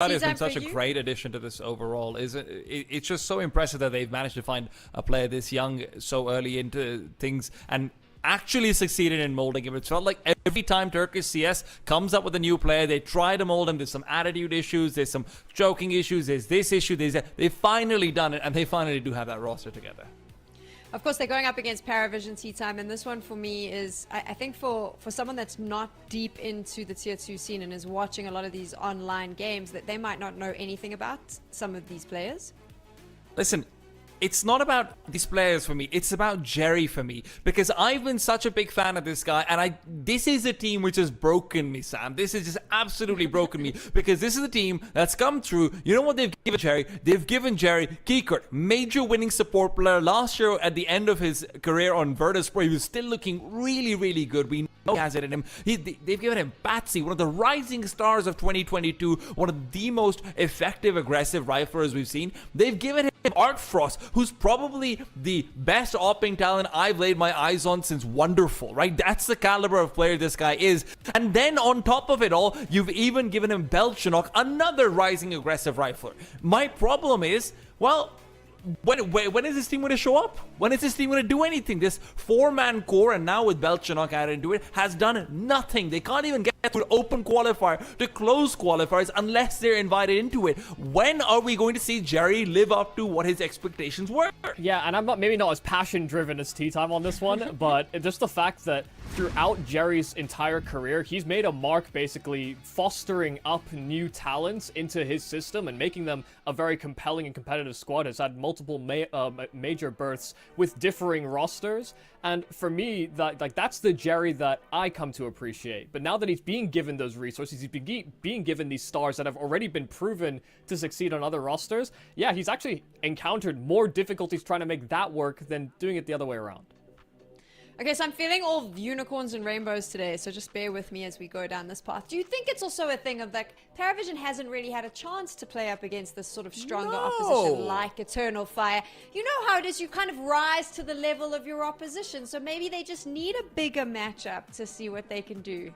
has been such a great addition to this overall. It's just so impressive that they've managed to find a player this young so early into things and actually succeeded in molding him. It felt like every time Turkish CS comes up with a new player, they try to mold him. There's some attitude issues, there's some choking issues, there's this issue, they've finally done it, and they finally do have that roster together. Of course, they're going up against PARIVISION Tea Time, and this one for me is, I think for someone that's not deep into the Tier 2 scene and is watching a lot of these online games, that they might not know anything about some of these players. Listen, it's not about these players for me, it's about Jerry for me, because I've been such a big fan of this guy, and this is a team which has broken me, Sam. This has just absolutely broken me, because this is a team that's come through. You know what they've given Jerry? They've given Jerry Kikert, major winning support player. Last year, at the end of his career on Virtus Pro, he was still looking really, really good. We know he has it in him. They've given him Batsy, one of the rising stars of 2022, one of the most effective, aggressive riflers we've seen. They've given him Art Frost, who's probably the best opping talent I've laid my eyes on since Wonderful, right? That's the caliber of player this guy is. And then on top of it all, you've even given him Belchenok, another rising aggressive rifler. My problem is, well, when is this team going to show up? When is this team going to do anything? This four-man core, and now with Belchenok added into it, has done nothing. They can't even get to an open qualifier, to close qualifiers, unless they're invited into it. When are we going to see Jerry live up to what his expectations were? Yeah, and I'm maybe not as passion-driven as Tea Time on this one, but just the fact that throughout Jerry's entire career, he's made a mark basically fostering up new talents into his system and making them a very compelling and competitive squad. Has had multiple major berths with differing rosters, and for me, that's the Jerry that I come to appreciate. But now that he's being given those resources, he's being given these stars that have already been proven to succeed on other rosters, yeah, he's actually encountered more difficulties trying to make that work than doing it the other way around. Okay, so I'm feeling all unicorns and rainbows today, so just bear with me as we go down this path. Do you think it's also a thing of, like, PARIVISION hasn't really had a chance to play up against this sort of stronger opposition like Eternal Fire? You know how it is, you kind of rise to the level of your opposition, so maybe they just need a bigger matchup to see what they can do.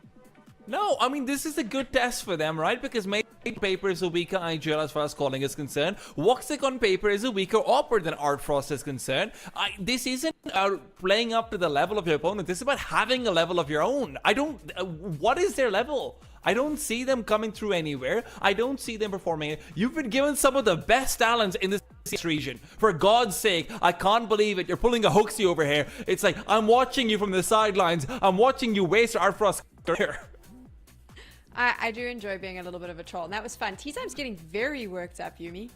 No, I mean, this is a good test for them, right? Because maybe paper is a weaker IGL as far as calling is concerned. Woxic on paper is a weaker Opper than Art Frost is concerned. This isn't playing up to the level of your opponent. This is about having a level of your own. What is their level? I don't see them coming through anywhere. I don't see them performing. You've been given some of the best talents in this region. For God's sake, I can't believe it. You're pulling a hoaxy over here. It's like, I'm watching you from the sidelines. I'm watching you waste Art Frost's career. I do enjoy being a little bit of a troll, and that was fun. Tea Time's getting very worked up, Yumi.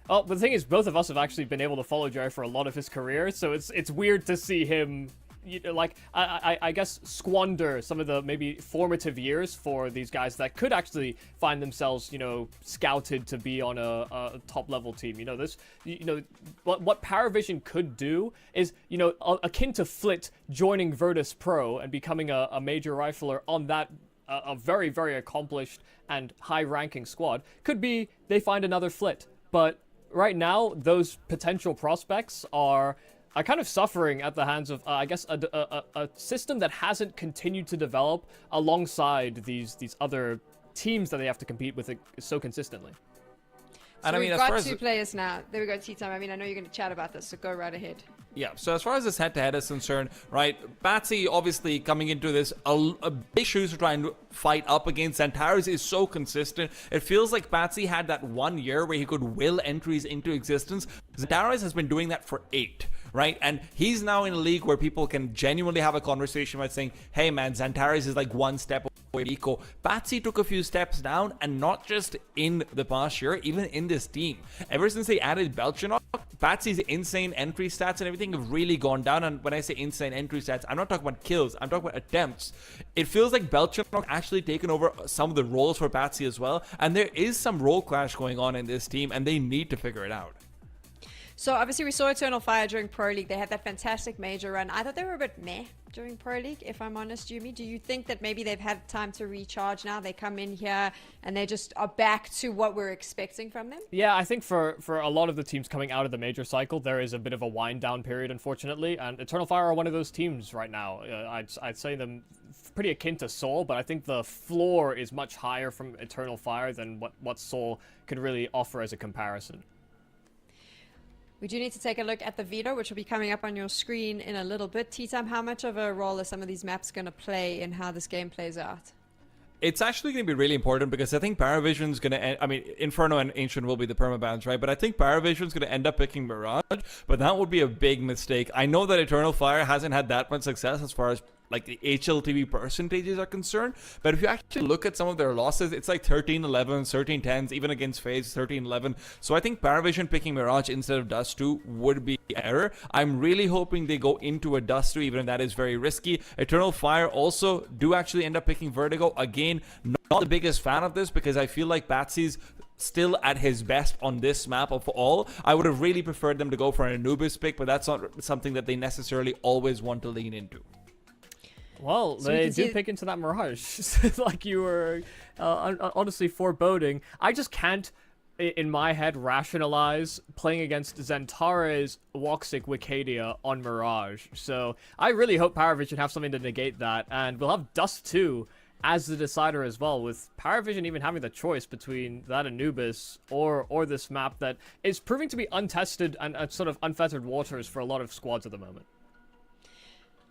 Oh, but the thing is, both of us have actually been able to follow Jerry for a lot of his career, so it's weird to see him, you know, like, I guess, squander some of the maybe formative years for these guys that could actually find themselves, you know, scouted to be on a top-level team. You know, this, you know, what PARIVISION could do is, you know, akin to Flit joining Virtus Pro and becoming a major rifler on that a very, very accomplished and high-ranking squad. Could be they find another Flit, but right now those potential prospects are kind of suffering at the hands of, I guess, a system that hasn't continued to develop alongside these other teams that they have to compete with so consistently. So and I mean, we've got two players now. There we go, Tea Time. I mean, I know you're going to chat about this, so go right ahead. Yeah, so as far as this head-to-head is concerned, right, Batsy obviously coming into this, a big shoes to try and fight up against. Zantares is so consistent. It feels like Batsy had that 1 year where he could will entries into existence. Zantares has been doing that for 8, right? And he's now in a league where people can genuinely have a conversation about saying, hey man, Zantares is like one step away from Eco. Batsy took a few steps down, and not just in the past year, even in this team. Ever since they added Belchenok, Batsy's insane entry stats and everything have really gone down. And when I say insane entry stats, I'm not talking about kills, I'm talking about attempts. It feels like Belchenok actually taken over some of the roles for Batsy as well, and there is some role clash going on in this team, and they need to figure it out. So obviously we saw Eternal Fire during Pro League. They had that fantastic major run. I thought they were a bit meh during Pro League, if I'm honest, Yumi. Do you think that maybe they've had time to recharge now? They come in here and they just are back to what we're expecting from them? Yeah, I think for a lot of the teams coming out of the major cycle, there is a bit of a wind down period, unfortunately. And Eternal Fire are one of those teams right now. I'd say them pretty akin to Soul, but I think the floor is much higher from Eternal Fire than what Soul could really offer as a comparison. We do need to take a look at the veto, which will be coming up on your screen in a little bit. T-Time, how much of a role are some of these maps going to play in how this game plays out? It's actually going to be really important because I think PARIVISION's going to I mean, Inferno and Ancient will be the permabans, right? But I think PARIVISION's going to end up picking Mirage, but that would be a big mistake. I know that Eternal Fire hasn't had that much success as far as like the HLTV percentages are concerned, but if you actually look at some of their losses, it's like 13-11, 13-10s, even against FaZe, 13-11. So I think PARIVISION picking Mirage instead of Dust 2 would be an error. I'm really hoping they go into a Dust 2, even if that is very risky. Eternal Fire also do actually end up picking Vertigo. Again, not the biggest fan of this because I feel like Batsy's still at his best on this map of all. I would have really preferred them to go for an Anubis pick, but that's not something that they necessarily always want to lean into. Well, So they do pick into that Mirage, like you were honestly foreboding. I just can't, in my head, rationalize playing against Zentare's Woxic Wicadia on Mirage. So I really hope PARIVISION have something to negate that, and we'll have Dust 2 as the decider as well, with PARIVISION even having the choice between that Anubis or this map that is proving to be untested and sort of unfettered waters for a lot of squads at the moment.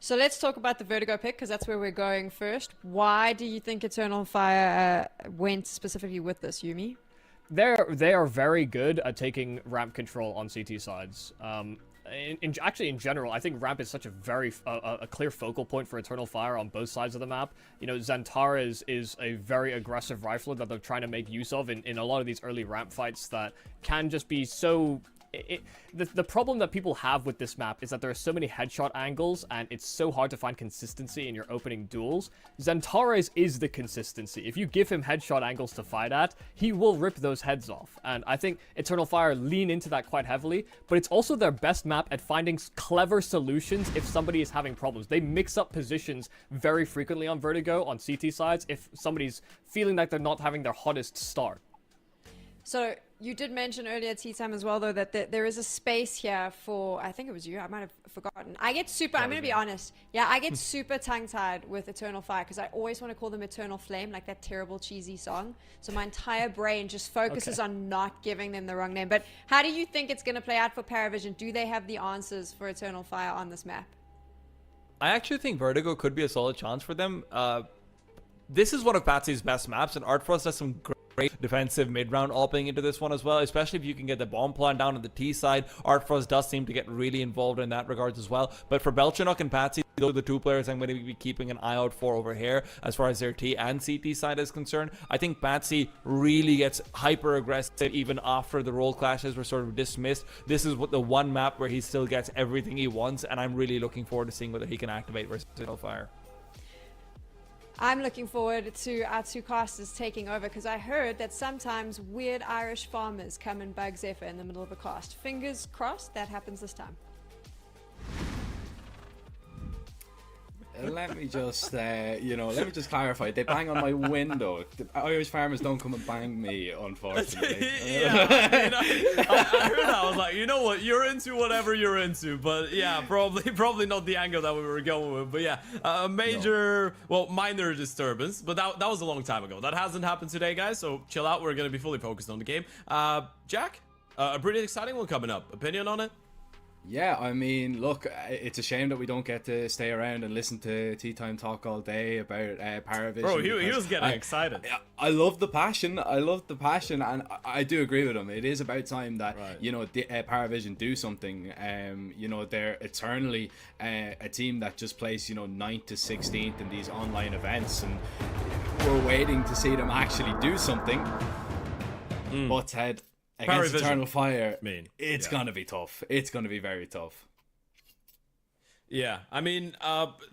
So let's talk about the Vertigo pick, because that's where we're going first. Why do you think Eternal Fire went specifically with this, Yumi? They are very good at taking ramp control on CT sides. Actually, in general, I think ramp is such a clear focal point for Eternal Fire on both sides of the map. You know, Zentara is a very aggressive rifler that they're trying to make use of in a lot of these early ramp fights that can just be so... The problem that people have with this map is that there are so many headshot angles and it's so hard to find consistency in your opening duels. Zentare's is the consistency. If you give him headshot angles to fight at, he will rip those heads off. And I think Eternal Fire lean into that quite heavily, but it's also their best map at finding clever solutions if somebody is having problems. They mix up positions very frequently on Vertigo, on CT sides, if somebody's feeling like they're not having their hottest start. So you did mention earlier, T-Time, as well, though, that there is a space here for, I think it was you, I might have forgotten. I get super, I'm going to be honest. Yeah, I get super tongue-tied with Eternal Fire because I always want to call them Eternal Flame, like that terrible cheesy song. So my entire brain just focuses on not giving them the wrong name. But how do you think it's going to play out for PARIVISION? Do they have the answers for Eternal Fire on this map? I actually think Vertigo could be a solid chance for them. This is one of Patsy's best maps, and Artfrost has some great defensive mid-round AWPing into this one as well, especially if you can get the bomb plant down on the T side. Artfrost does seem to get really involved in that regards as well. But for Belchinok and Patsy, those are the two players I'm going to be keeping an eye out for over here as far as their T and CT side is concerned. I think Patsy really gets hyper aggressive even after the role clashes were sort of dismissed. This is the one map where he still gets everything he wants, and I'm really looking forward to seeing whether he can activate versus Fire. I'm looking forward to our two casters taking over, because I heard that sometimes weird Irish farmers come and bug Zephyr in the middle of a cast. Fingers crossed that happens this time. Let me just, let me just clarify. They bang on my window. The Irish farmers don't come and bang me, unfortunately. Yeah, I heard that. I was like, you know what? You're into whatever you're into, but yeah, probably not the angle that we were going with. But yeah, a major, minor disturbance. But that was a long time ago. That hasn't happened today, guys. So chill out. We're gonna be fully focused on the game. Jack, a pretty exciting one coming up. Opinion on it? Yeah, I mean, look, it's a shame that we don't get to stay around and listen to T-Time talk all day about PARIVISION. Bro, he was getting excited. I love the passion. And I do agree with him. It is about time that, PARIVISION do something. They're eternally a team that just plays, 9th to 16th in these online events, and we're waiting to see them actually do something. But Ted, against Eternal Fire, it's gonna be tough. It's gonna be very tough. Yeah, I mean,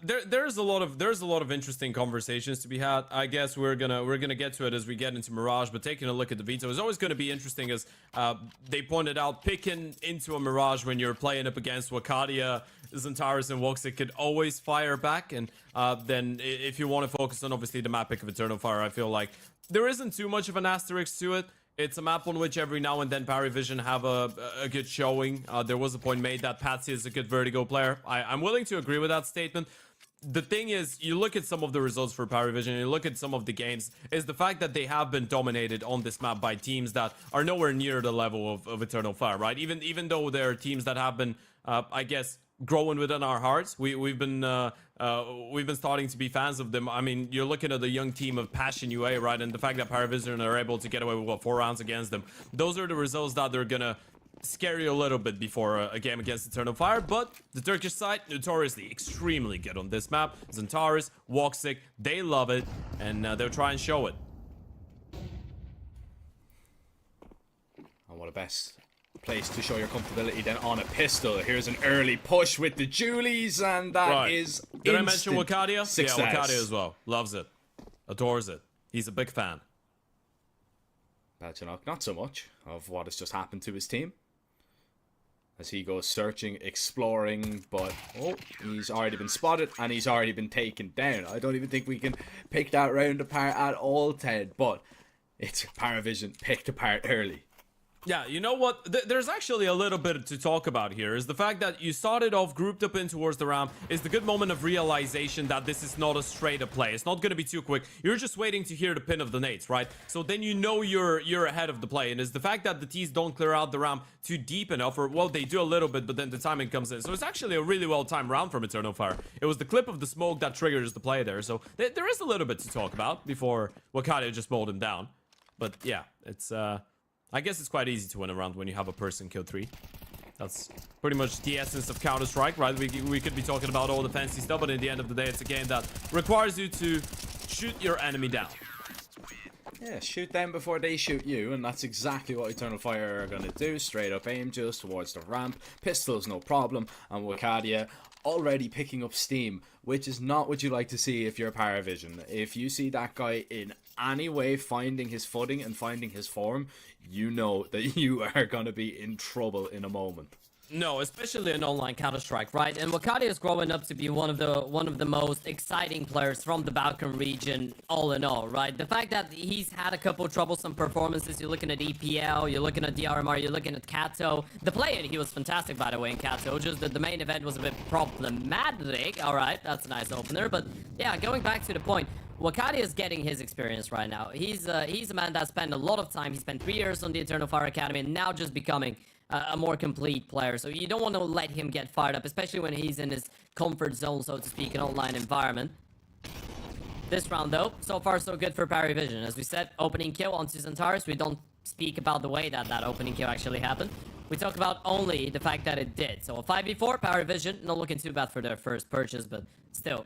there's a lot of interesting conversations to be had. I guess we're gonna get to it as we get into Mirage. But taking a look at the veto is always going to be interesting, as they pointed out, picking into a Mirage when you're playing up against Wicadia, Zentaris, and Woxic could always fire back. And then if you want to focus on obviously the map pick of Eternal Fire, I feel like there isn't too much of an asterisk to it. It's a map on which every now and then PARIVISION have a good showing. There was a point made that Patsy is a good Vertigo player. I'm willing to agree with that statement. the thing is, you look at some of the results for PARIVISION, you look at some of the games, is the fact that they have been dominated on this map by teams that are nowhere near the level of Eternal Fire, right? Even though there are teams that have been, I guess, growing within our hearts, we've been starting to be fans of them. I mean, you're looking at the young team of Passion UA, right? And the fact that PARIVISION are able to get away with, what, 4 rounds against them. Those are the results that they're gonna scare you a little bit before a game against Eternal Fire. But the Turkish side, notoriously extremely good on this map. Xantares, Woxic, they love it, and they'll try and show it. And what a best place to show your comfortability then on a pistol. Here's an early push with the Julies, and that is Did I mention Wakadia? success. Yeah, Wakadia as well. Loves it. Adores it. He's a big fan. Balchanok, not so much of what has just happened to his team. As he goes searching, exploring, but oh, he's already been spotted and he's already been taken down. I don't even think we can pick that round apart at all, Ted, but it's PARIVISION picked apart early. Yeah, you know what? There's actually a little bit to talk about here. Is the fact that you started off grouped up in towards the ramp is the good moment of realization that this is not a straight up play. It's not going to be too quick. You're just waiting to hear the pin of the nades, right? So then you know you're ahead of the play. And it's the fact that the T's don't clear out the ramp too deep enough, or well, they do a little bit, but then the timing comes in. So it's actually a really well timed round from Eternal Fire. It was the clip of the smoke that triggers the play there. So there is a little bit to talk about before Wakadia just mowed him down. But yeah, it's I guess it's quite easy to win a round when you have a person kill 3. That's pretty much the essence of Counter-Strike, right? We could be talking about all the fancy stuff, but in the end of the day, it's a game that requires you to shoot your enemy down. Yeah, shoot them before they shoot you, and that's exactly what Eternal Fire are going to do. Straight up aim just towards the ramp. Pistols, no problem. And Wakadia already picking up steam, which is not what you like to see if you're PARIVISION. If you see that guy in any way finding his footing and finding his form, you know that you are going to be in trouble in a moment. No, especially in online Counter-Strike, right? And Wakadia is growing up to be one of the most exciting players from the Balkan region, all in all, right? The fact that he's had a couple troublesome performances, you're looking at EPL, you're looking at DRMR, you're looking at Kato. The play, he was fantastic, by the way, in Kato, just that the main event was a bit problematic. All right, that's a nice opener, but yeah, going back to the point, Wakadia is getting his experience right now. He's a man that spent a lot of time. He spent 3 years on the Eternal Fire Academy and now just becoming a more complete player. So you don't want to let him get fired up, especially when he's in his comfort zone, so to speak, an online environment. This round, though, so far so good for PARIVISION. As we said, opening kill onto Xantares. We don't speak about the way that opening kill actually happened. We talk about only the fact that it did. So a 5v4, PARIVISION, not looking too bad for their first purchase, but still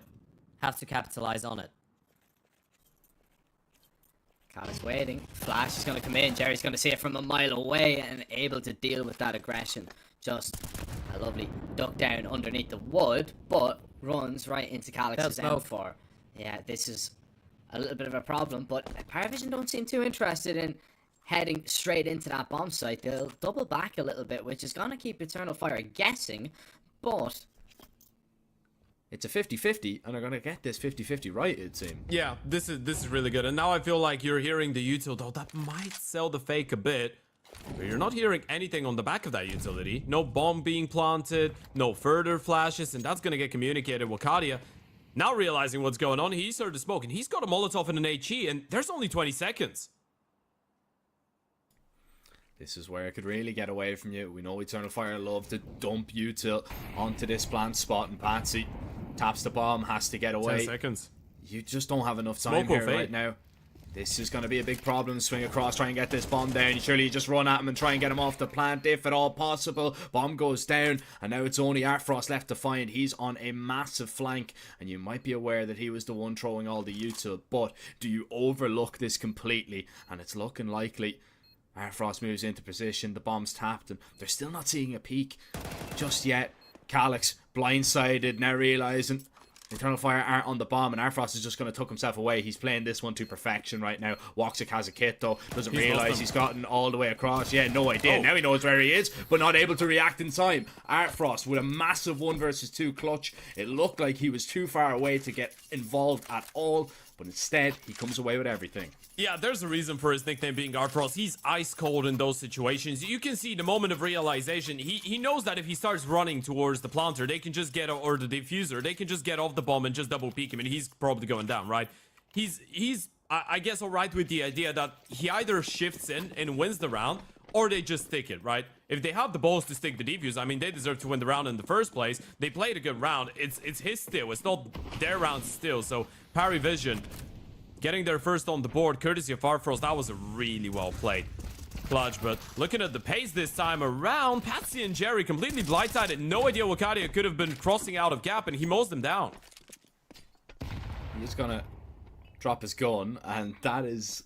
have to capitalize on it. Cat waiting. Flash is going to come in. Jerry's going to see it from a mile away and able to deal with that aggression. Just a lovely duck down underneath the wood, but runs right into Calix's M4. Yeah, this is a little bit of a problem, but PARIVISION don't seem too interested in heading straight into that bomb site. They'll double back a little bit, which is going to keep Eternal Fire guessing, but it's a 50-50, and they're going to get this 50-50 right, it seems. Yeah, this is really good. And now I feel like you're hearing the util, though that might sell the fake a bit. But you're not hearing anything on the back of that utility. No bomb being planted, no further flashes, and that's going to get communicated. Wakadia, now realizing what's going on, he's heard the smoke, and he's got a Molotov and an HE, and there's only 20 seconds. This is where it could really get away from you. We know Eternal Fire love to dump util onto this plant spot, and Patsy taps the bomb, has to get away. 10 seconds. You just don't have enough time here right now. This is going to be a big problem. Swing across, try and get this bomb down. Surely you just run at him and try and get him off the plant if at all possible. Bomb goes down, and now it's only Artfrost left to find. He's on a massive flank, and you might be aware that he was the one throwing all the util, but do you overlook this completely? And it's looking likely. Artfrost moves into position, the bomb's tapped, and they're still not seeing a peek just yet. Calix blindsided, now realizing Eternal Fire aren't on the bomb, and Artfrost is just going to tuck himself away. He's playing this one to perfection right now. Woxic has a kit though, doesn't realize he's gotten all the way across. Yeah, no idea. Now he knows where he is, but not able to react in time. Artfrost with a massive 1 versus 2 clutch. It looked like he was too far away to get involved at all, but instead he comes away with everything. Yeah, there's a reason for his nickname being Arfrost. He's ice cold in those situations. You can see the moment of realization. He knows that if he starts running towards the planter, they can just get, or the diffuser, they can just get off the bomb and just double peek him, and he's probably going down, right? He's I guess alright with the idea that he either shifts in and wins the round, or they just stick it, right? If they have the balls to stick the defuse, I mean, they deserve to win the round in the first place. They played a good round. It's his still. It's not their round still. So PARIVISION getting their first on the board, courtesy of Arfrost. That was a really well played clutch. But looking at the pace this time around, Patsy and Jerry completely blindsided. No idea Wakadia could have been crossing out of gap, and he mows them down. He's gonna drop his gun, and that is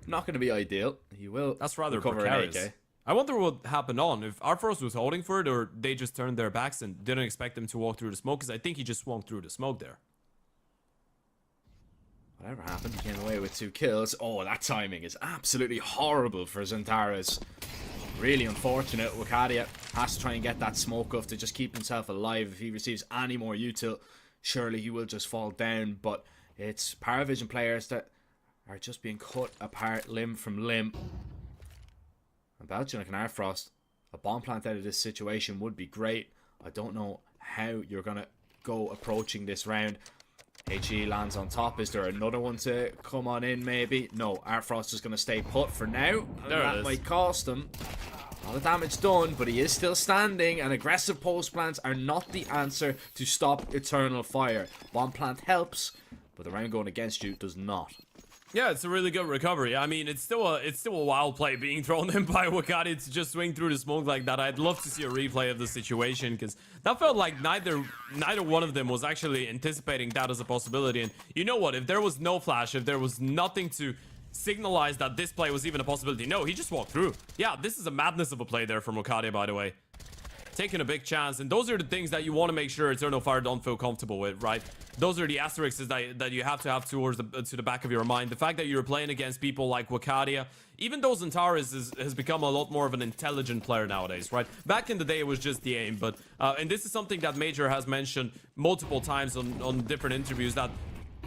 not going to be ideal. He will. That's rather recover precarious. an AK. I wonder what happened on, if Arfrost was holding for it, or they just turned their backs and didn't expect him to walk through the smoke, because I think he just swung through the smoke there. Whatever happened, he came away with 2 kills. Oh, that timing is absolutely horrible for Xantares. Really unfortunate. Wakadia has to try and get that smoke off to just keep himself alive. If he receives any more util, surely he will just fall down. But it's PARIVISION players that are just being cut apart limb from limb. And Belgian and Arfrost, a bomb plant out of this situation would be great. I don't know how you're going to go approaching this round. HE lands on top. Is there another one to come on in maybe? No, Arfrost is going to stay put for now. There it that is. might cost him. A lot of damage done, but he is still standing, and aggressive post plants are not the answer to stop Eternal Fire. Bomb plant helps, but the round going against you does not. Yeah, it's a really good recovery. I mean, it's still a wild play being thrown in by Wakadia to just swing through the smoke like that. I'd love to see a replay of the situation, because that felt like neither one of them was actually anticipating that as a possibility. And you know what? If there was no flash, if there was nothing to signalize that this play was even a possibility, no, he just walked through. Yeah, this is a madness of a play there from Wakadia, by the way. Taking a big chance, and those are the things that you want to make sure Eternal Fire don't feel comfortable with, right? Those are the asterisks that you have to have towards to the back of your mind. The fact that you're playing against people like Wakadia, even though Xantares has become a lot more of an intelligent player nowadays, right? Back in the day, it was just the aim, but and this is something that Major has mentioned multiple times on different interviews, that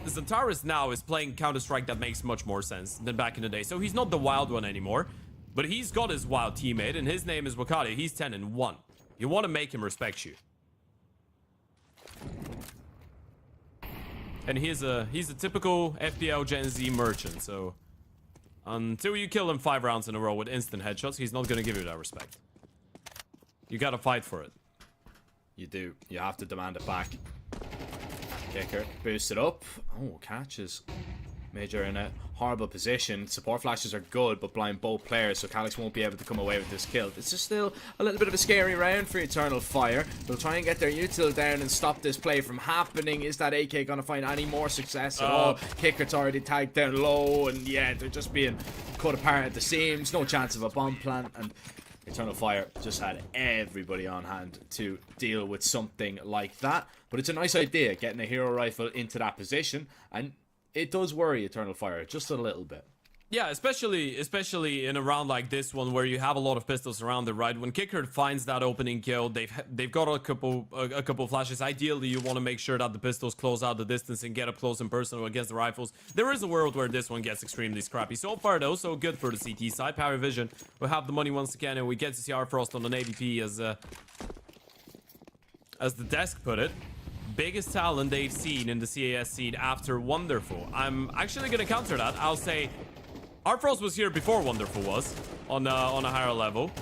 Xantares now is playing Counter-Strike that makes much more sense than back in the day. So he's not the wild one anymore, but he's got his wild teammate, and his name is Wakadia. He's 10-1. You want to make him respect you. And he's a typical FPL Gen Z merchant, so until you kill him 5 rounds in a row with instant headshots, he's not going to give you that respect. You got to fight for it. You do. You have to demand it back. Kicker, boost it up. Oh, catches. Major in a horrible position. Support flashes are good, but blind both players, so Calyx won't be able to come away with this kill. This is still a little bit of a scary round for Eternal Fire. They'll try and get their util down and stop this play from happening. Is that AK going to find any more success at all? Kicker's already tagged down low, and yeah, they're just being cut apart at the seams. No chance of a bomb plant, and Eternal Fire just had everybody on hand to deal with something like that. But it's a nice idea, getting a hero rifle into that position, and it does worry Eternal Fire just a little bit. Yeah, especially in a round like this one where you have a lot of pistols around it, right? When Kicker finds that opening kill, they've got a couple flashes. Ideally, you want to make sure that the pistols close out the distance and get up close and personal against the rifles. There is a world where this one gets extremely scrappy. So far, though, so good for the CT side. PARIVISION will have the money once again, and we get to see Arfrost on an ADP as the desk put it. Biggest talent they've seen in the CAS scene after Wonderful. I'm actually going to counter that. I'll say Arfrost was here before Wonderful was on a higher level.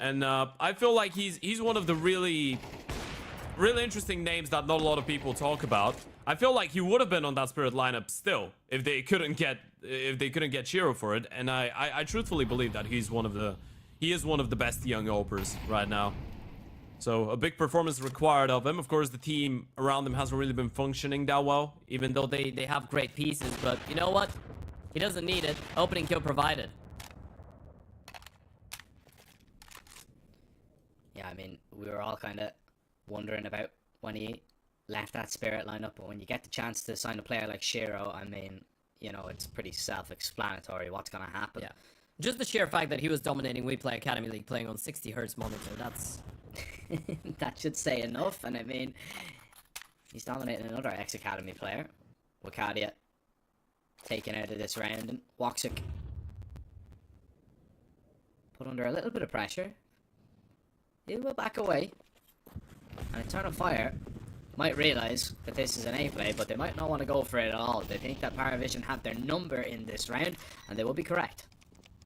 And I feel like he's one of the really interesting names that not a lot of people talk about. I feel like he would have been on that Spirit lineup still if they couldn't get Shiro for it. And I truthfully believe that he is one of the best young opers right now. So a big performance required of him. Of course, the team around him hasn't really been functioning that well, even though they have great pieces. But you know what? He doesn't need it. Opening kill provided. Yeah, I mean, we were all kind of wondering about when he left that Spirit lineup, but when you get the chance to sign a player like Shiro, I mean, you know, it's pretty self-explanatory what's going to happen. Yeah. Just the sheer fact that he was dominating We Play Academy League playing on 60 Hz monitor, that's... that should say enough, and I mean, he's dominating another X-Academy player. Wakadia taken out of this round, and Woxic put under a little bit of pressure. He will back away. And Eternal Fire might realise that this is an A play, but they might not want to go for it at all. They think that PARIVISION have their number in this round, and they will be correct.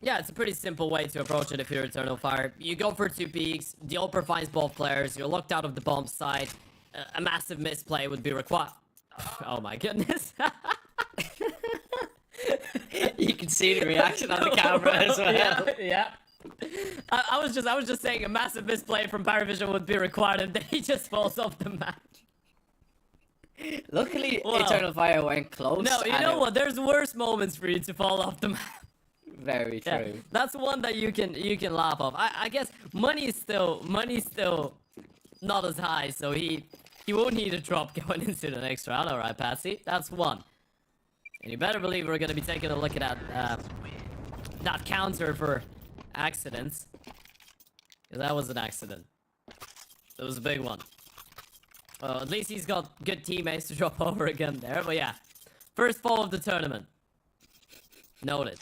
Yeah, it's a pretty simple way to approach it if you're Eternal Fire. You go for 2 peaks, the Oper finds both players, you're locked out of the bomb side, a massive misplay would be required. Oh my goodness. You can see the reaction on the camera as well. Yeah. I was just saying a massive misplay from PARIVISION would be required, and then he just falls off the map. Luckily, Well, Eternal Fire went close. No, you know what? There's worse moments for you to fall off the map. Very true. Yeah, that's one that you can laugh off. I guess money's still not as high, so he won't need a drop going into the next round. All right, Patsy, that's one. And you better believe we're gonna be taking a look at that counter for accidents. 'Cause that was an accident. It was a big one. Well, at least he's got good teammates to drop over again there. But yeah, first fall of the tournament. Noted.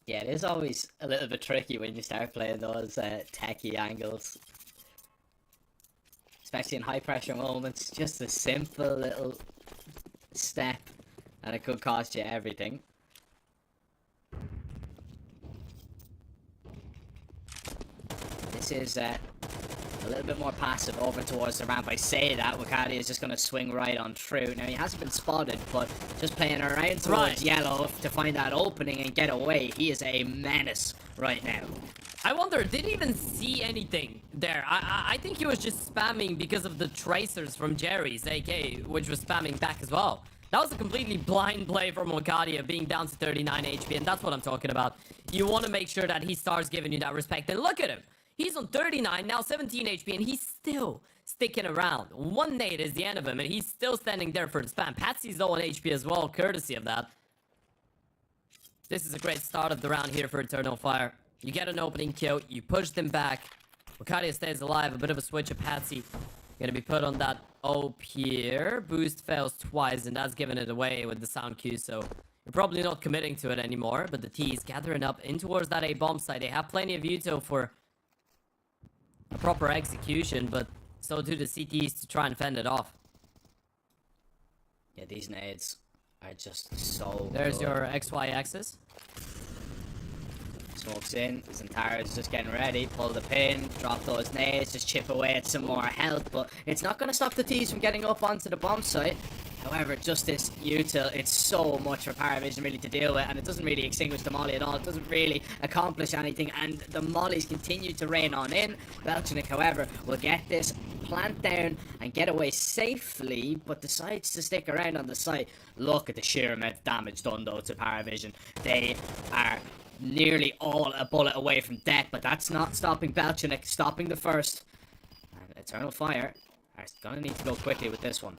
Yeah, it is always a little bit tricky when you start playing those techie angles. Especially in high pressure moments. Just a simple little step and it could cost you everything. This is a little bit more passive over towards the ramp. I say that, Wakadia is just going to swing right on through. Now, he hasn't been spotted, but just playing around towards yellow to find that opening and get away. He is a menace right now. I wonder, did he even see anything there? I think he was just spamming because of the tracers from Jerry's AK, which was spamming back as well. That was a completely blind play from Wakadia, being down to 39 HP, and that's what I'm talking about. You want to make sure that he starts giving you that respect, and look at him! He's on 39, now 17 HP, and he's still sticking around. 1 nade is the end of him, and he's still standing there for the spam. Patsy's low on HP as well, courtesy of that. This is a great start of the round here for Eternal Fire. You get an opening kill, you push them back. Wakadia stays alive, a bit of a switch of Patsy. Gonna be put on that OP here. Boost fails twice, and that's giving it away with the sound cue, so you're probably not committing to it anymore. But the T is gathering up in towards that A-bomb site. They have plenty of util for a proper execution, but so do the CTs to try and fend it off. Yeah, these nades are just so There's good. your XY axis. Smokes in, Zantara's just getting ready, pull the pin, drop those nades, just chip away at some more health, but it's not going to stop the T's from getting up onto the bomb site. However, just this util, it's so much for PARIVISION really to deal with, and it doesn't really extinguish the molly at all. It doesn't really accomplish anything, and the mollies continue to rain on in. Belchnik, however, will get this plant down and get away safely, but decides to stick around on the site. Look at the sheer amount of damage done, though, to PARIVISION. They are nearly all a bullet away from death, but that's not stopping Belchnik, stopping the first. And Eternal Fire are going to need to go quickly with this one.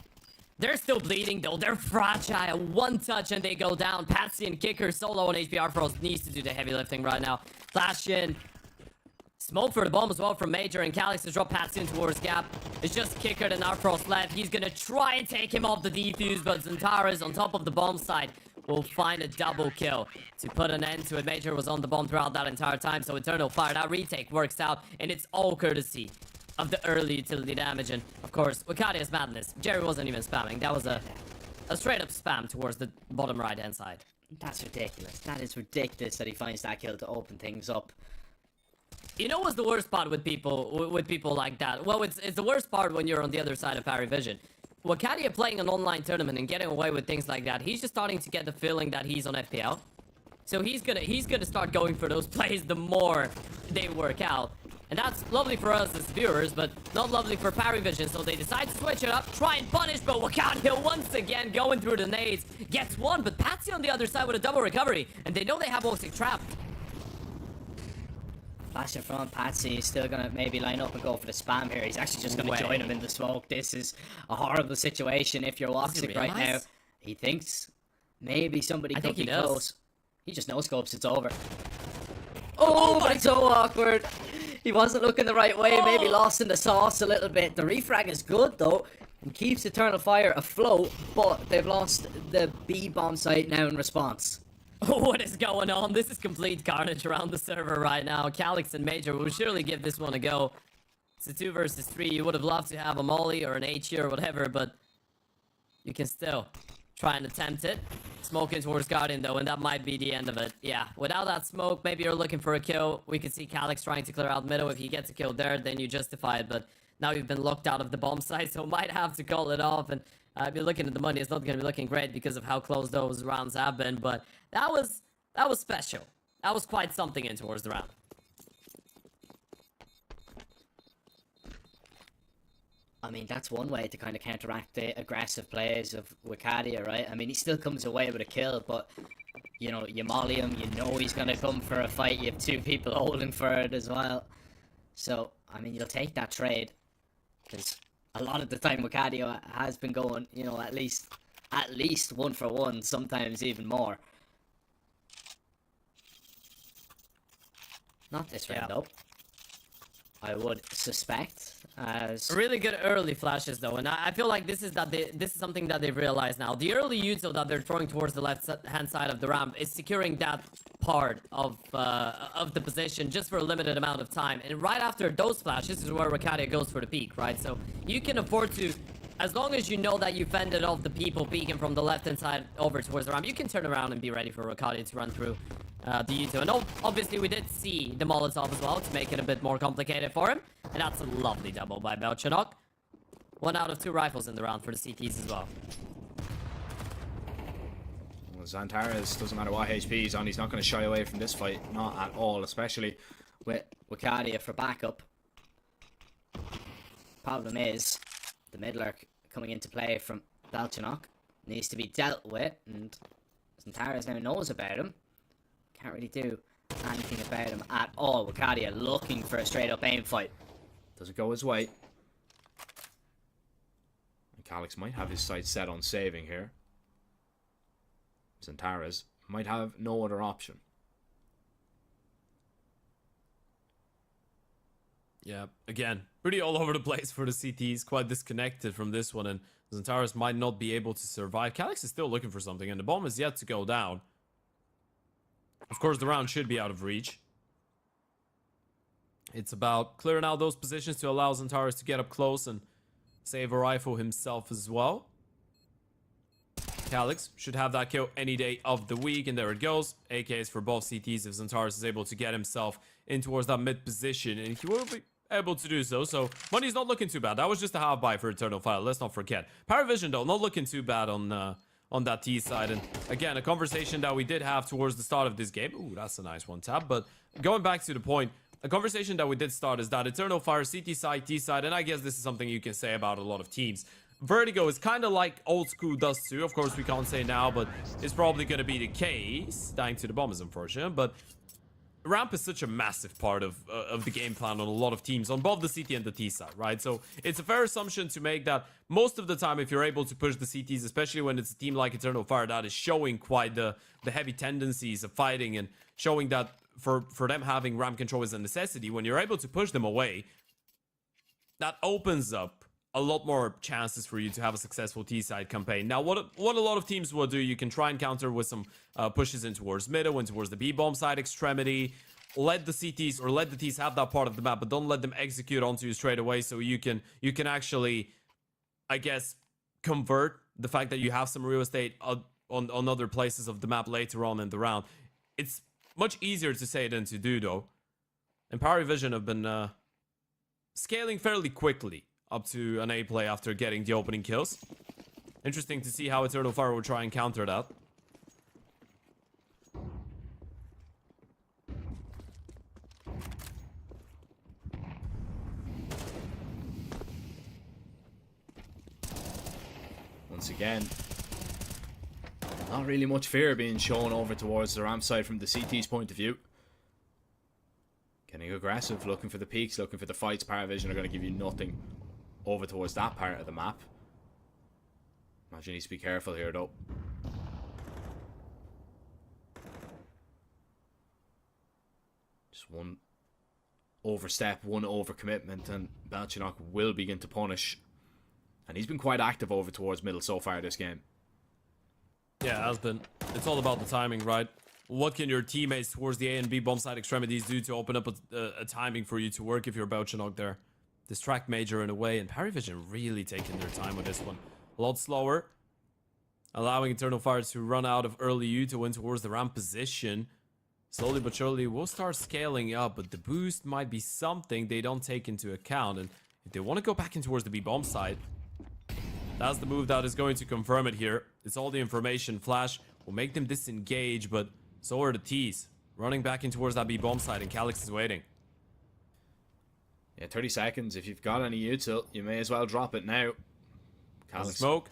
They're still bleeding though, they're fragile. 1 touch and they go down. Patsy and Kicker solo on HBR Frost needs to do the heavy lifting right now. Flash in. Smoke for the bomb as well from Major, and Calix to drop Patsy in towards Gap. It's just Kicker and Arfrost left. He's gonna try and take him off the defuse, but Zantara's on top of the bomb side will find a double kill to put an end to it. Major was on the bomb throughout that entire time, so Eternal Fire, that retake works out, and it's all courtesy of the early utility damage. And of course, Wakadia's madness. Jerry wasn't even spamming. That was a straight up spam towards the bottom right hand side. That's ridiculous. That is ridiculous that he finds that kill to open things up. You know what's the worst part with people like that? Well, it's the worst part when you're on the other side of PARIVISION. Wakadia playing an online tournament and getting away with things like that, he's just starting to get the feeling that he's on FPL. So he's gonna start going for those plays the more they work out. And that's lovely for us as viewers, but not lovely for PARIVISION, so they decide to switch it up, try and punish, but Wakadia once again going through the nades, gets one, but Patsy on the other side with a double recovery, and they know they have Woxic trapped. Flash in front, Patsy is still gonna maybe line up and go for the spam here. He's actually just gonna join him in the smoke. This is a horrible situation if you're Woxic right now. He thinks maybe somebody could be close. He just no scopes, it's over. Oh, but it's so awkward. He wasn't looking the right way, maybe lost in the sauce a little bit. The refrag is good though, and keeps Eternal Fire afloat, but they've lost the B bomb site now in response. What is going on? This is complete carnage around the server right now. Calix and Major will surely give this one a go. It's a 2 versus 3. You would have loved to have a molly or an H or whatever, but you can still try and attempt it. Smoking towards Guardian though, and that might be the end of it. Yeah, without that smoke, maybe you're looking for a kill. We can see Calix trying to clear out middle. If he gets a kill there, then you justify it, but now you've been locked out of the bomb site, so might have to call it off. And if you're looking at the money, it's not going to be looking great because of how close those rounds have been, but that was special. That was quite something in towards the round. I mean, that's one way to kind of counteract the aggressive plays of Wicadia, right? I mean, he still comes away with a kill, but, you know, you molly him, you know he's going to come for a fight. You have 2 people holding for it as well. So, I mean, you'll take that trade, because a lot of the time Wicadia has been going, you know, at least 1 for 1, sometimes even more. Not this round, though. I would suspect, as really good early flashes though, and I feel like this is something that they've realized now. The early util that they're throwing towards the left hand side of the ramp is securing that part of the position just for a limited amount of time, and right after those flashes is where Wicadia goes for the peak, right? So you can afford to, as long as you know that you fended off the people peeking from the left hand side over towards the ramp, you can turn around and be ready for Wicadia to run through the U2. And obviously we did see the Molotov as well to make it a bit more complicated for him. And that's a lovely double by Belchanok. 1 out of 2 rifles in the round for the CTs as well. Well, Xantares, doesn't matter what HP he's on, he's not going to shy away from this fight. Not at all, especially with Wicadia for backup. Problem is, the mid lurk coming into play from Belchanok needs to be dealt with, and Xantares now knows about him. Can't really do anything about him at all. Wicadia looking for a straight up aim fight. doesn't go his way. And Calix might have his sights set on saving here. Xantares might have no other option. Yeah, again, pretty all over the place for the CTs, quite disconnected from this one, and Xantares might not be able to survive. Calix is still looking for something, and the bomb is yet to go down. Of course, the round should be out of reach. It's about clearing out those positions to allow Xantares to get up close and save a rifle himself as well. Calix should have that kill any day of the week, and there it goes. AKs for both CTs if Xantares is able to get himself in towards that mid position, and he will be able to do so. So money's not looking too bad. That was just a half buy for Eternal Fire, let's not forget. PARIVISION though, not looking too bad on that T side. And again, a conversation that we did have towards the start of this game. Ooh, that's a nice one tap. But going back to the point, a conversation that we did start is that Eternal Fire, CT side, T side, and I guess this is something you can say about a lot of teams. Vertigo is kind of like old school Dust 2. Of course, we can't say now, but it's probably going to be the case. Dying to the bomb is unfortunate, but ramp is such a massive part of the game plan on a lot of teams, on both the CT and the T side, right? So it's a fair assumption to make that most of the time, if you're able to push the CTs, especially when it's a team like Eternal Fire that is showing quite the heavy tendencies of fighting and showing that for them having ramp control is a necessity, when you're able to push them away, that opens up a lot more chances for you to have a successful T-side campaign. Now, what a lot of teams will do, you can try and counter with some pushes in towards middle and towards the B-bomb side extremity. Let the CTs or let the Ts have that part of the map, but don't let them execute onto you straight away, so you can actually, I guess, convert the fact that you have some real estate on other places of the map later on in the round. It's much easier to say than to do, though. And PARIVISION have been scaling fairly quickly up to an A play after getting the opening kills. Interesting to see how Eternal Fire will try and counter that. Once again, not really much fear being shown over towards the ramp side from the CT's point of view. Getting aggressive, looking for the peaks, looking for the fights. PARIVISION are going to give you nothing over towards that part of the map. Imagine he needs to be careful here though. Just one overstep, one overcommitment, and Belchenok will begin to punish. And he's been quite active over towards middle so far this game. Yeah, it has been. It's all about the timing, right? What can your teammates towards the A and B bomb side extremities do to open up a timing for you to work if you're Belchenok there? Distract Major in a way, and PARIVISION really taking their time with this one. A lot slower. Allowing Eternal Fire to run out of early U to win towards the ramp position. Slowly but surely, we'll start scaling up, but the boost might be something they don't take into account. And if they want to go back in towards the B bomb side, that's the move that is going to confirm it here. It's all the information. Flash will make them disengage, but so are the T's. Running back in towards that B bomb side, and Calyx is waiting. Yeah, 30 seconds. If you've got any util, you may as well drop it now. Calyx Smoke.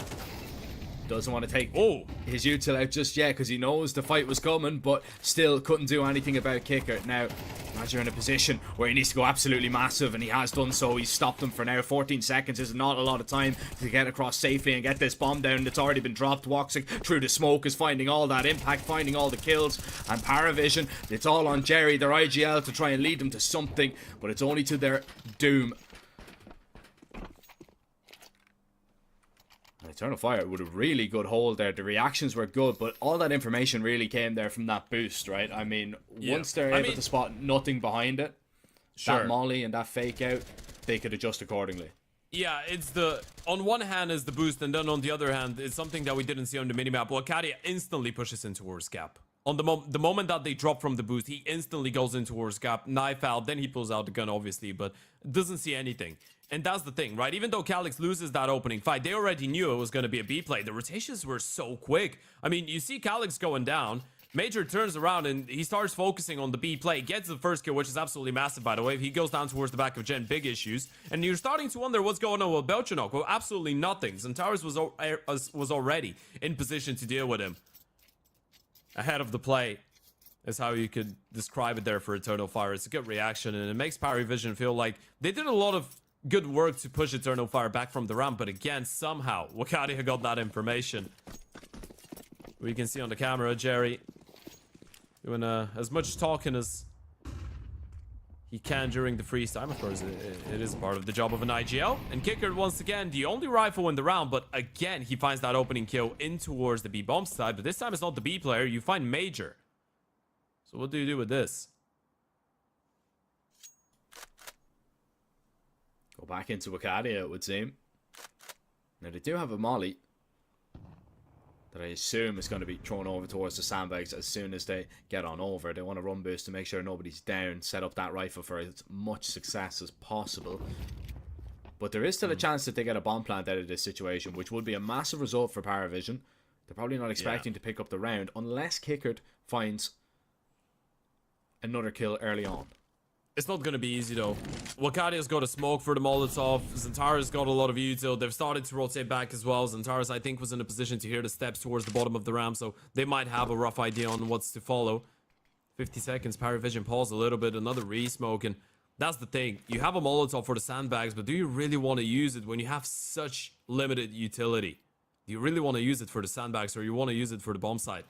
doesn't want to take Oh, his util out just yet because he knows the fight was coming, but still couldn't do anything about Kicker. Now, Roger in a position where he needs to go absolutely massive, and he has done so. He's stopped him for now. 14 seconds is not a lot of time to get across safely and get this bomb down. It's already been dropped. Woxic through the smoke is finding all that impact, finding all the kills, and PARIVISION, it's all on Jerry, their IGL, to try and lead them to something, but it's only to their doom. Eternal Fire with a really good hold there. The reactions were good, but all that information really came there from that boost, right? I mean, once they're able to spot nothing behind it, that molly and that fake out, they could adjust accordingly. yeah, it's the... On one hand is the boost, and then on the other hand, it's something that we didn't see on the minimap. Wakadia instantly pushes in towards Gap. On the moment that they drop from the boost, he instantly goes in towards Gap, knife out, then he pulls out the gun, obviously, but doesn't see anything. And that's the thing, right? Even though Calyx loses that opening fight, they already knew it was going to be a B play. The rotations were so quick. I mean, you see Calyx going down. Major turns around and he starts focusing on the B play. Gets the first kill, which is absolutely massive, by the way. He goes down towards the back of Gen, big issues. And you're starting to wonder what's going on with Belchenok. Well, absolutely nothing. Zentaris was already in position to deal with him. Ahead of the play is how you could describe it there for Eternal Fire. It's a good reaction, and it makes PARIVISION feel like they did a lot of good work to push Eternal Fire back from the ramp, but again, somehow, Wakadia got that information. We can see on the camera, Jerry doing as much talking as he can during the freeze time. Of course, it is part of the job of an IGL. And Kicker, once again, the only rifle in the round, but again, he finds that opening kill in towards the B-bomb side, but this time it's not the B player, you find Major. So what do you do with this? Go back into Wakadia, it would seem. Now, they do have a molly that I assume is going to be thrown over towards the sandbags as soon as they get on over. They want to run boost to make sure nobody's down, set up that rifle for as much success as possible. But there is still a chance that they get a bomb plant out of this situation, which would be a massive result for PARIVISION. They're probably not expecting to pick up the round unless Kickard finds another kill early on. It's not going to be easy, though. Wakadia's got a smoke for the Molotov. Zentara's got a lot of util. They've started to rotate back as well. Zentara's, I think, was in a position to hear the steps towards the bottom of the ramp, so they might have a rough idea on what's to follow. 50 seconds, PARIVISION pause a little bit, another re-smoke, and that's the thing. You have a Molotov for the sandbags, but do you really want to use it when you have such limited utility? Do you really want to use it for the sandbags, or you want to use it for the bomb site?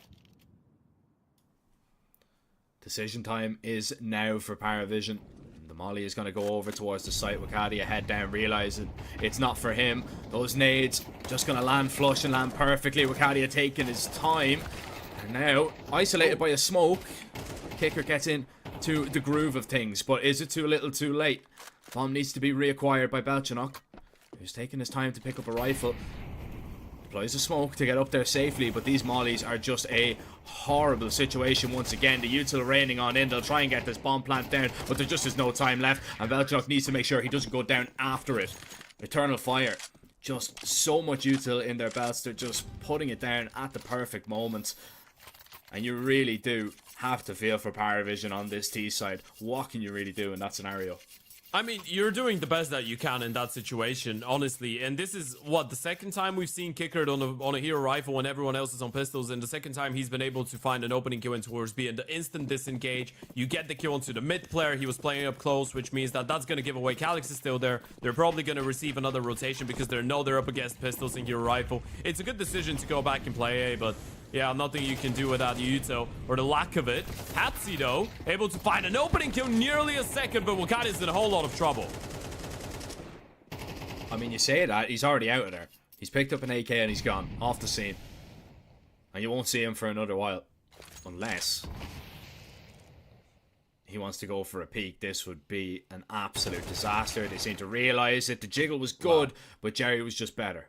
Decision time is now for PARIVISION. The molly is going to go over towards the site. Wakadia head down, realizing it's not for him. Those nades just going to land flush and land perfectly. Wakadia taking his time. And now, isolated by a smoke, Kicker gets in to the groove of things. But is it too little too late? Bomb needs to be reacquired by Belchenok, who's taking his time to pick up a rifle. Deploys a smoke to get up there safely, but these mollies are just a horrible situation once again. The util raining on in. They'll try and get this bomb plant down, but there just is no time left, and Belchenok needs to make sure he doesn't go down after it. Eternal Fire, just so much util in their belts. They're just putting it down at the perfect moment, and you really do have to feel for PARIVISION on this T side. What can you really do in that scenario? I mean, you're doing the best that you can in that situation, honestly. And this is, what, the second time we've seen Kickard on a hero rifle when everyone else is on pistols, and the second time he's been able to find an opening kill in towards B. And the instant disengage, you get the kill onto the mid player. He was playing up close, which means that that's going to give away. Calyx is still there. They're probably going to receive another rotation because they know they're up against pistols and hero rifle. It's a good decision to go back and play A, but Yeah, nothing you can do without Yuto, or the lack of it. Patsy, though, able to find an opening kill nearly a second, but Wakadi's in a whole lot of trouble. I mean, you say that, he's already out of there. He's picked up an AK and he's gone, off the scene. And you won't see him for another while. Unless he wants to go for a peek. This would be an absolute disaster. They seem to realize it. The jiggle was good, but Jerry was just better.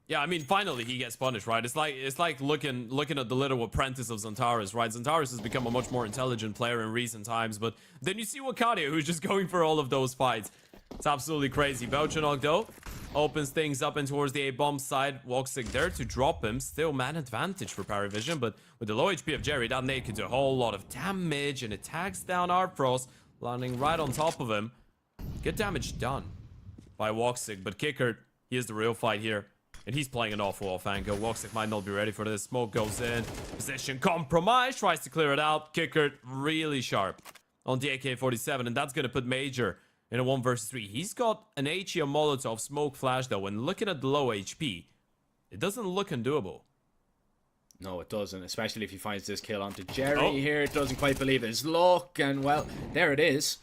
Yeah, I mean, finally he gets punished, right? It's like looking at the little apprentice of Xantares, right? Xantares has become a much more intelligent player in recent times, but then you see Wakadia, who's just going for all of those fights. It's absolutely crazy. Belchanok, though, opens things up in towards the A-bomb side. Woxic there to drop him. Still man advantage for PARIVISION, but with the low HP of Jerry, that nade could do a whole lot of damage, and it tags down Artfrost, landing right on top of him. Good damage done by Woxic, but Kicker, he is the real fight here. And he's playing an awful off angle. Woxic might not be ready for this. Smoke goes in. Position compromise. Tries to clear it out. Kicker really sharp on the AK-47. And that's going to put Major in a 1 versus 3. He's got an HE Molotov smoke flash, though. And looking at the low HP, it doesn't look undoable. No, it doesn't. Especially if he finds this kill onto Jerry here. It doesn't quite believe his luck. And, well, there it is.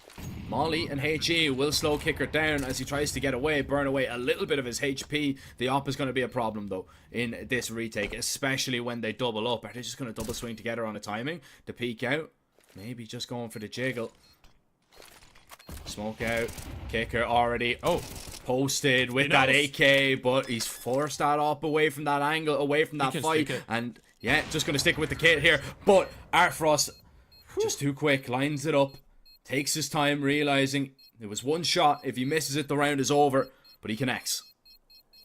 Molly and HE will slow Kicker down as he tries to get away, burn away a little bit of his HP. The op is going to be a problem, though, in this retake, especially when they double up. Are they just going to double swing together on a timing to peek out? Maybe just going for the jiggle. Smoke out. Kicker already posted with that AK, but he's forced that op away from that angle, away from that fight. And, yeah, just going to stick with the kit here. But Artfrost, just too quick, lines it up. Takes his time, realizing it was one shot. If he misses it, the round is over. But he connects.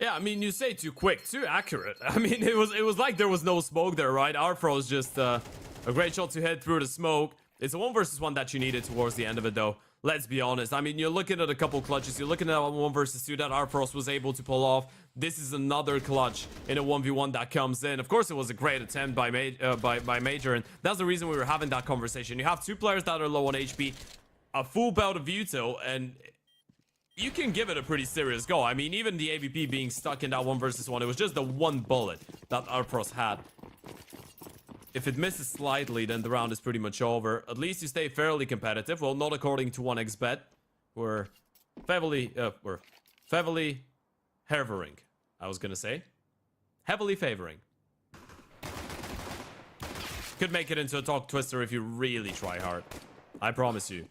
Yeah, I mean, you say too quick, too accurate. I mean, it was like there was no smoke there, right? Artfrost just a great shot to head through the smoke. It's a 1 versus 1 that you needed towards the end of it, though. Let's be honest. I mean, you're looking at a couple clutches. You're looking at a 1 versus 2 that Artfrost was able to pull off. This is another clutch in a 1v1 that comes in. Of course, it was a great attempt by Major, and that's the reason we were having that conversation. You have 2 players that are low on HP, a full bout of Util, and you can give it a pretty serious go. I mean, even the AVP being stuck in that 1 versus 1, it was just the one bullet that Artfrost had. If it misses slightly, then the round is pretty much over. At least you stay fairly competitive. Well, not according to 1xBet. We're heavily favoring. I was gonna say. Heavily favoring. Could make it into a talk twister if you really try hard. I promise you.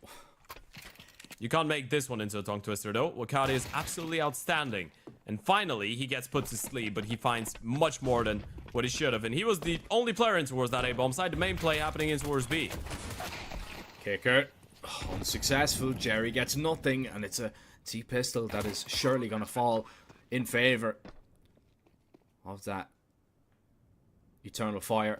You can't make this one into a tongue twister, though. Wakadi is absolutely outstanding. And finally, he gets put to sleep, but he finds much more than what he should have. And he was the only player in towards that A-bomb side. The main play happening in towards B. Kicker. Unsuccessful. Jerry gets nothing, and it's a T-pistol that is surely going to fall in favor of that Eternal Fire.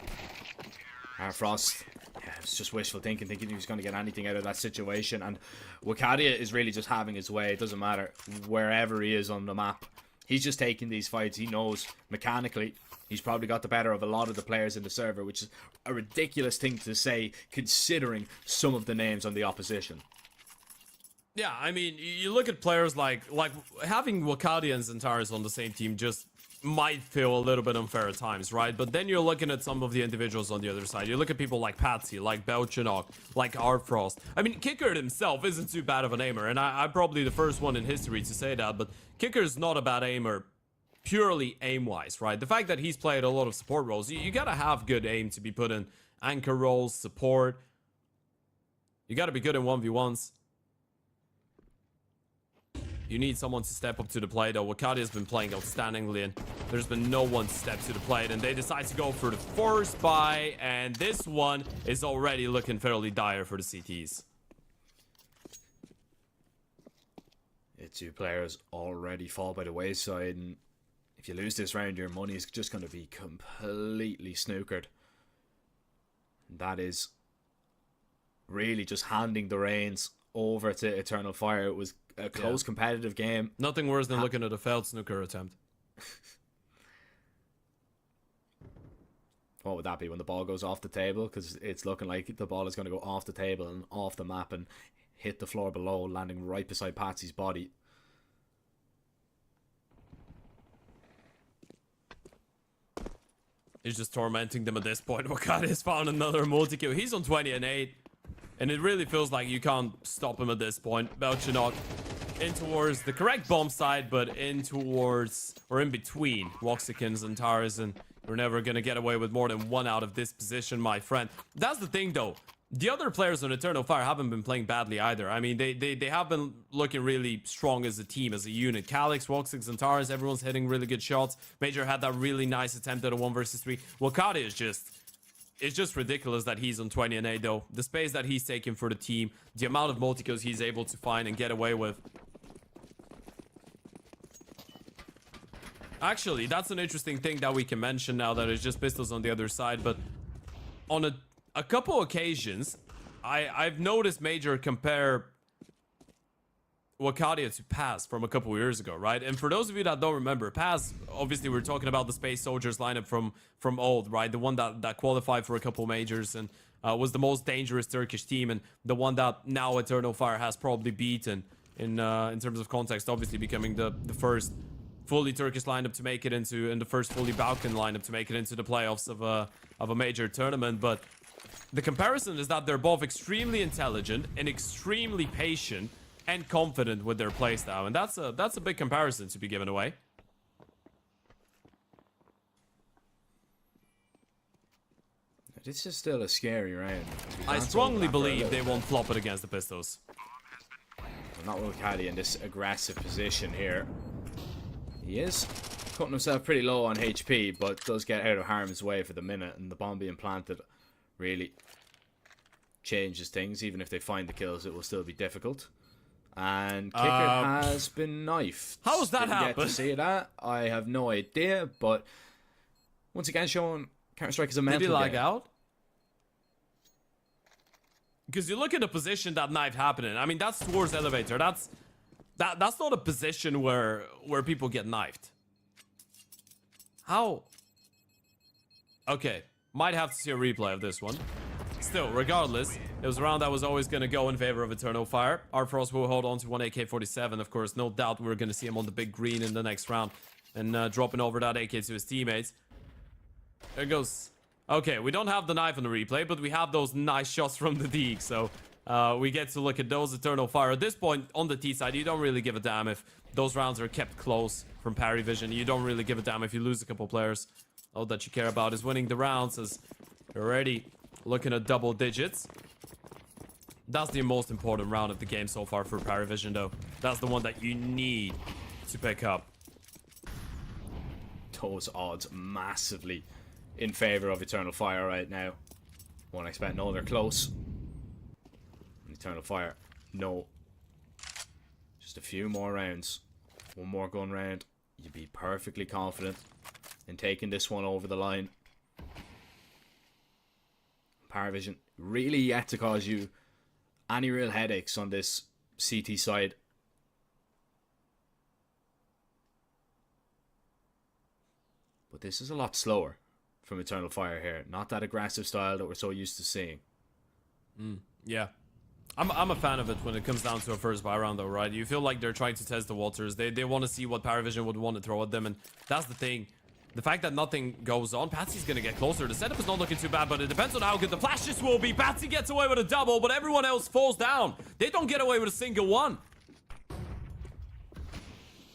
Frost. Yeah, it's just wishful thinking he was going to get anything out of that situation. And Wakadia is really just having his way. It doesn't matter wherever he is on the map. He's just taking these fights. He knows mechanically he's probably got the better of a lot of the players in the server, which is a ridiculous thing to say considering some of the names on the opposition. Yeah, I mean, you look at players like having Wakadia and Xantares on the same team just might feel a little bit unfair at times, right? But then you're looking at some of the individuals on the other side. You look at people like Patsy, like Belchanok, like Artfrost. I mean, Kicker himself isn't too bad of an aimer, and I'm probably the first one in history to say that, but Kicker's not a bad aimer purely aim-wise, right? The fact that he's played a lot of support roles, you gotta have good aim to be put in anchor roles, support. You gotta be good in 1v1s. You need someone to step up to the plate, though. Wakadi has been playing outstandingly, and there's been no one to step to the plate, and they decide to go for the first buy, and this one is already looking fairly dire for the CTs. The 2 players already fall by the wayside, and if you lose this round, your money is just going to be completely snookered. That is really just handing the reins over to Eternal Fire. It was a close competitive game. Nothing worse than looking at a failed snooker attempt. What would that be when the ball goes off the table? Because it's looking like the ball is going to go off the table and off the map and hit the floor below, landing right beside Patsy's body. is just tormenting them at this point. Wakati has found another multi-kill. He's on 20 and 8. And it really feels like you can't stop him at this point. Belchinok in towards the correct bomb side, but in towards, or in between, Woxikins and Tarzan. You're never going to get away with more than one out of this position, my friend. That's the thing, though. The other players on Eternal Fire haven't been playing badly either. I mean, they have been looking really strong as a team, as a unit. Calyx, Woxix, and Tarzan, everyone's hitting really good shots. Major had that really nice attempt at a 1 versus 3. Wakati is just... It's just ridiculous that he's on 20 and 8 though. The space that he's taking for the team, the amount of multi-kills he's able to find and get away with. Actually, that's an interesting thing that we can mention now that it's just pistols on the other side. But on a couple occasions, I've noticed Major compare Wakadia to Paz from a couple years ago, right? And for those of you that don't remember, Paz, obviously we're talking about the Space Soldiers lineup from old, right? The one that qualified for a couple majors and was the most dangerous Turkish team, and the one that now Eternal Fire has probably beaten in terms of context, obviously becoming the first fully Turkish lineup to make it into, and the first fully Balkan lineup to make it into the playoffs of a major tournament. But the comparison is that they're both extremely intelligent and extremely patient and confident with their playstyle, and that's a big comparison to be given away. This is still a scary round. I strongly believe they won't flop it against the Pistols. Not Wakati in this aggressive position here. He is cutting himself pretty low on HP, but does get out of harm's way for the minute, and the bomb being planted really changes things. Even if they find the kills, it will still be difficult. And Kicker has been knifed. How does that Didn't happen? get to see that. I have no idea, but once again showing Counter-Strike is a mental Did he lag game. out? Because you look at the position that knife happened in. I mean, that's towards elevator. That's not a position where people get knifed. How? Okay, might have to see a replay of this one. Still, regardless, it was a round that was always going to go in favor of Eternal Fire. Arfrost will hold on to one AK-47. Of course, no doubt we're going to see him on the big green in the next round and dropping over that AK to his teammates. There goes. Okay, we don't have the knife on the replay, but we have those nice shots from the Deke, so we get to look at those Eternal Fire. At this point, on the T side, you don't really give a damn if those rounds are kept close from PARIVISION. You don't really give a damn if you lose a couple players. All that you care about is winning the rounds, as you're already looking at double digits. That's the most important round of the game so far for PARIVISION, though. That's the one that you need to pick up. Those odds massively in favor of Eternal Fire right now. Won't expect no, they're close. Eternal Fire, no. Just a few more rounds. One more gun round. You'd be perfectly confident in taking this one over the line. PARIVISION really yet to cause you any real headaches on this CT side. But this is a lot slower from Eternal Fire here. Not that aggressive style that we're so used to seeing. Yeah. I'm a fan of it when it comes down to a first buy round, though, right? You feel like they're trying to test the waters. They want to see what PARIVISION would want to throw at them, and that's the thing. The fact that nothing goes on, Patsy's going to get closer. The setup is not looking too bad, but it depends on how good the flashes will be. Patsy gets away with a double, but everyone else falls down. They don't get away with a single one.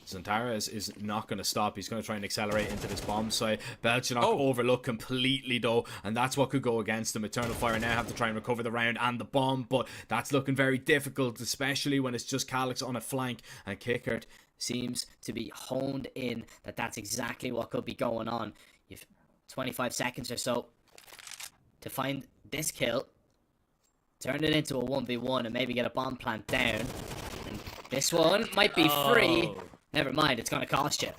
Zantara is not going to stop. He's going to try and accelerate into this bomb site. Belchinok overlooked completely, though, and that's what could go against him. Eternal Fire now have to try and recover the round and the bomb, but that's looking very difficult, especially when it's just Calyx on a flank, and Kickert seems to be honed in that that's exactly what could be going on. You've 25 seconds or so to find this kill, turn it into a 1v1 and maybe get a bomb plant down. And this one might be free. Never mind, it's gonna cost you.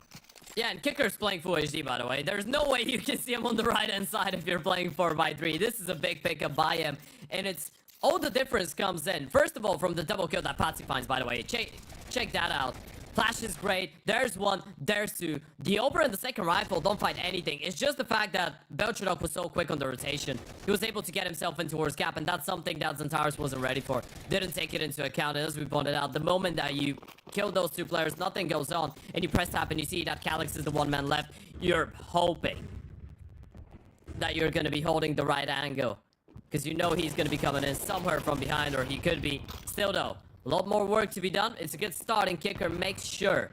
Yeah, and Kicker's playing full HD, by the way. There's no way you can see him on the right-hand side if you're playing 4x3. This is a big pickup by him, and it's all the difference comes in. First of all, from the double kill that Patsy finds, by the way. Check that out. Flash is great. There's one. There's two. The Oprah and the second rifle don't find anything. It's just the fact that Belchadok was so quick on the rotation. He was able to get himself in towards Cap, and that's something that Xantares wasn't ready for. Didn't take it into account. And as we pointed out, the moment that you kill those two players, nothing goes on, and you press tap and you see that Calyx is the one man left, you're hoping that you're going to be holding the right angle. Because you know he's going to be coming in somewhere from behind, or he could be. Still though, a lot more work to be done. It's a good start, and Kicker makes sure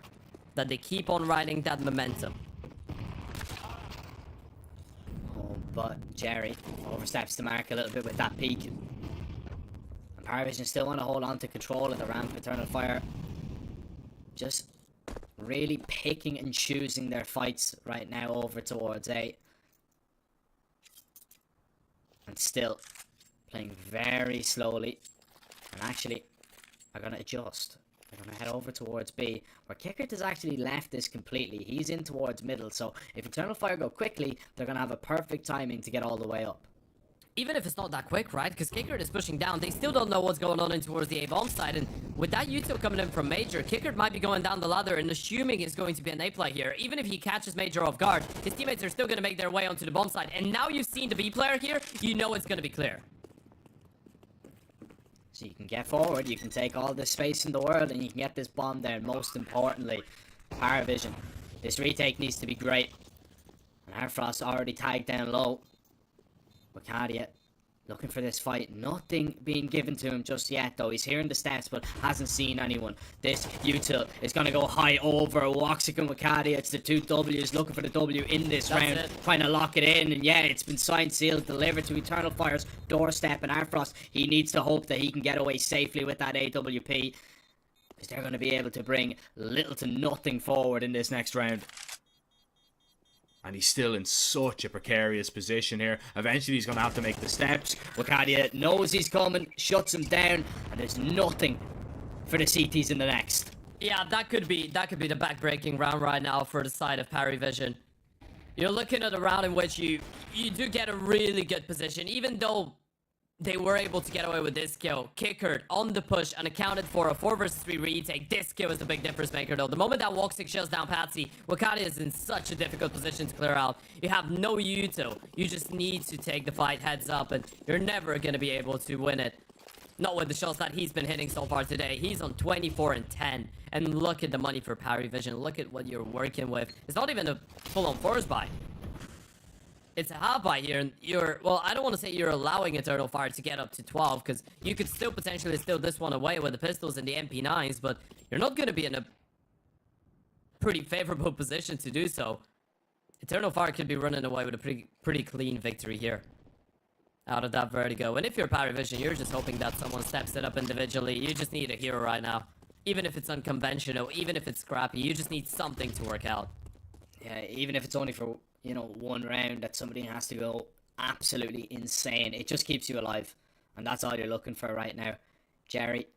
that they keep on riding that momentum. Oh, but Jerry oversteps the mark a little bit with that peak. And PARIVISION still want to hold on to control of the ramp. Eternal Fire just really picking and choosing their fights right now over towards A. And still playing very slowly. And actually are going to adjust. They're going to head over towards B, where Kickert has actually left this completely. He's in towards middle, so if Eternal Fire go quickly, they're going to have a perfect timing to get all the way up. Even if it's not that quick, right? Because Kickert is pushing down. They still don't know what's going on in towards the A-bomb side. And with that util coming in from Major, Kickert might be going down the ladder and assuming it's going to be an A-play here. Even if he catches Major off guard, his teammates are still going to make their way onto the bomb side. And now you've seen the B player here, you know it's going to be clear. So you can get forward, you can take all the space in the world, and you can get this bomb there. And most importantly, PARIVISION. This retake needs to be great. And Airfrost already tagged down low. Wakadia looking for this fight. Nothing being given to him just yet, though. He's hearing the steps, but hasn't seen anyone. This util is going to go high over Woxic and Wakadia. It's the two W's looking for the W in this round. Trying to lock it in, and yeah, it's been signed, sealed, delivered to Eternal Fire's doorstep. And Airfrost, he needs to hope that he can get away safely with that AWP, because they're going to be able to bring little to nothing forward in this next round. And he's still in such a precarious position here. Eventually he's going to have to make the steps. Wakadia knows he's coming, shuts him down, and there's nothing for the CTs in the next. Yeah, that could be the back-breaking round right now for the side of PARIVISION. You're looking at a round in which you do get a really good position, even though they were able to get away with this kill. Kickert on the push and accounted for a 4 versus 3 retake. This kill is the big difference maker though. The moment that Woxic shuts down Patsy, Wakadia is in such a difficult position to clear out. You have no util. You just need to take the fight heads up, and you're never going to be able to win it. Not with the shots that he's been hitting so far today. He's on 24 and 10. And look at the money for PARIVISION. Look at what you're working with. It's not even a full-on force buy. It's a half buy here, and well, I don't want to say you're allowing Eternal Fire to get up to 12, because you could still potentially steal this one away with the pistols and the MP9s, but you're not going to be in a pretty favorable position to do so. Eternal Fire could be running away with a pretty clean victory here out of that Vertigo. And if you're PARIVISION, you're just hoping that someone steps it up individually. You just need a hero right now. Even if it's unconventional, even if it's scrappy, you just need something to work out. Yeah, even if it's only for, you know, one round that somebody has to go absolutely insane. It just keeps you alive. And that's all you're looking for right now. Jerry.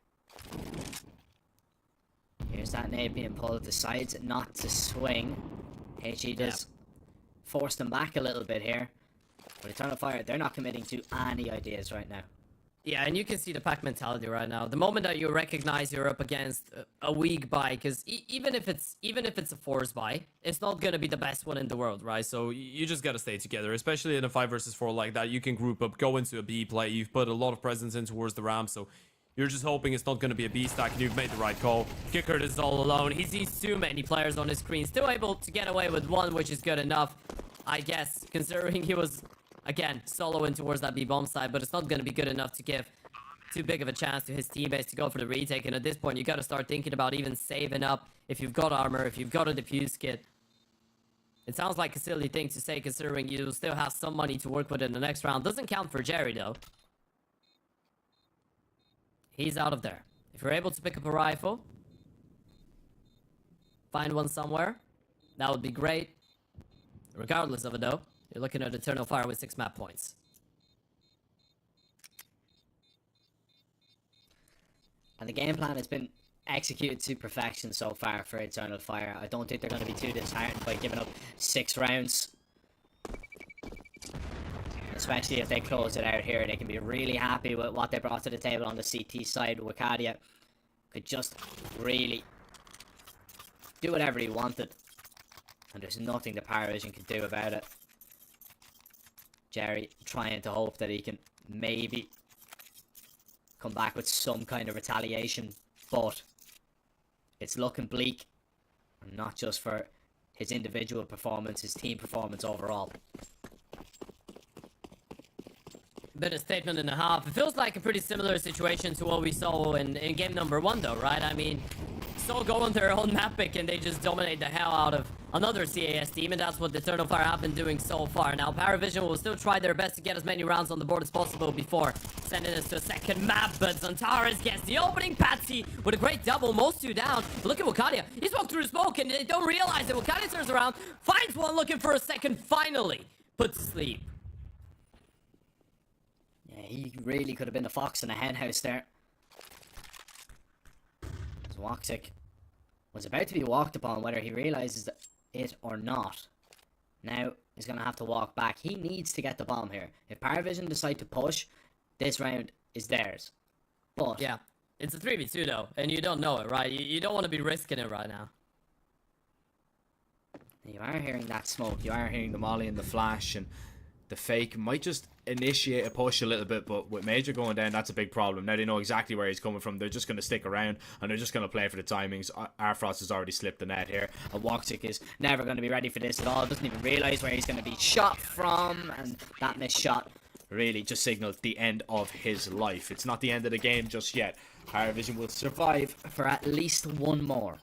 Here's that nade being pulled. Decides not to swing. HE does force them back a little bit here. But Eternal Fire, they're not committing to any ideas right now. Yeah, and you can see the pack mentality right now. The moment that you recognize you're up against a weak buy, because even if it's a force buy, it's not gonna be the best one in the world, right? So you just gotta stay together, especially in a 5 versus 4 like that. You can group up, go into a B play. You've put a lot of presence in towards the ramp, so you're just hoping it's not gonna be a B stack, and you've made the right call. Kickert is all alone. He sees too many players on his screen. Still able to get away with one, which is good enough, I guess, considering he was, again, soloing towards that B-bomb side, but it's not going to be good enough to give too big of a chance to his teammates to go for the retake. And at this point, you got to start thinking about even saving up if you've got armor, if you've got a defuse kit. It sounds like a silly thing to say, considering you still have some money to work with in the next round. Doesn't count for Jerry, though. He's out of there. If you're able to pick up a rifle, find one somewhere, that would be great. Regardless of it, though, you're looking at Eternal Fire with 6 map points. And the game plan has been executed to perfection so far for Eternal Fire. I don't think they're going to be too disheartened by giving up 6 rounds. Especially if they close it out here. They can be really happy with what they brought to the table on the CT side. Wakadia could just really do whatever he wanted. And there's nothing the PARIVISION can do about it. Jerry trying to hope that he can maybe come back with some kind of retaliation, but it's looking bleak, and not just for his individual performance, his team performance overall. been a statement and a half. It feels like a pretty similar situation to what we saw in game number 1, though, right? I mean, Seoul go on their own map pick and they just dominate the hell out of another CAS team, and that's what the Eternal Fire have been doing so far. Now, PARIVISION will still try their best to get as many rounds on the board as possible before sending us to a second map, but Zantares gets the opening. Patsy with a great double, most 2 down. But look at Wakadia. He's walked through the smoke and they don't realize that Wakadia turns around, finds one looking for a second, finally put to sleep. Yeah, he really could have been the fox in the hen house there. So Woxic was about to be walked upon, whether he realizes it or not. Now he's going to have to walk back. He needs to get the bomb here. If PARIVISION decide to push, this round is theirs. But yeah, it's a 3v2 though, and you don't know it, right? You don't want to be risking it right now. You are hearing that smoke. You are hearing the molly and the flash, and the fake might just initiate a push a little bit, but with Major going down, that's a big problem. Now they know exactly where he's coming from. They're just going to stick around, and they're just going to play for the timings. Arfrost has already slipped the net here. And Woxic is never going to be ready for this at all. Doesn't even realize where he's going to be shot from, and that missed shot really just signaled the end of his life. It's not the end of the game just yet. PARIVISION will survive for at least one more.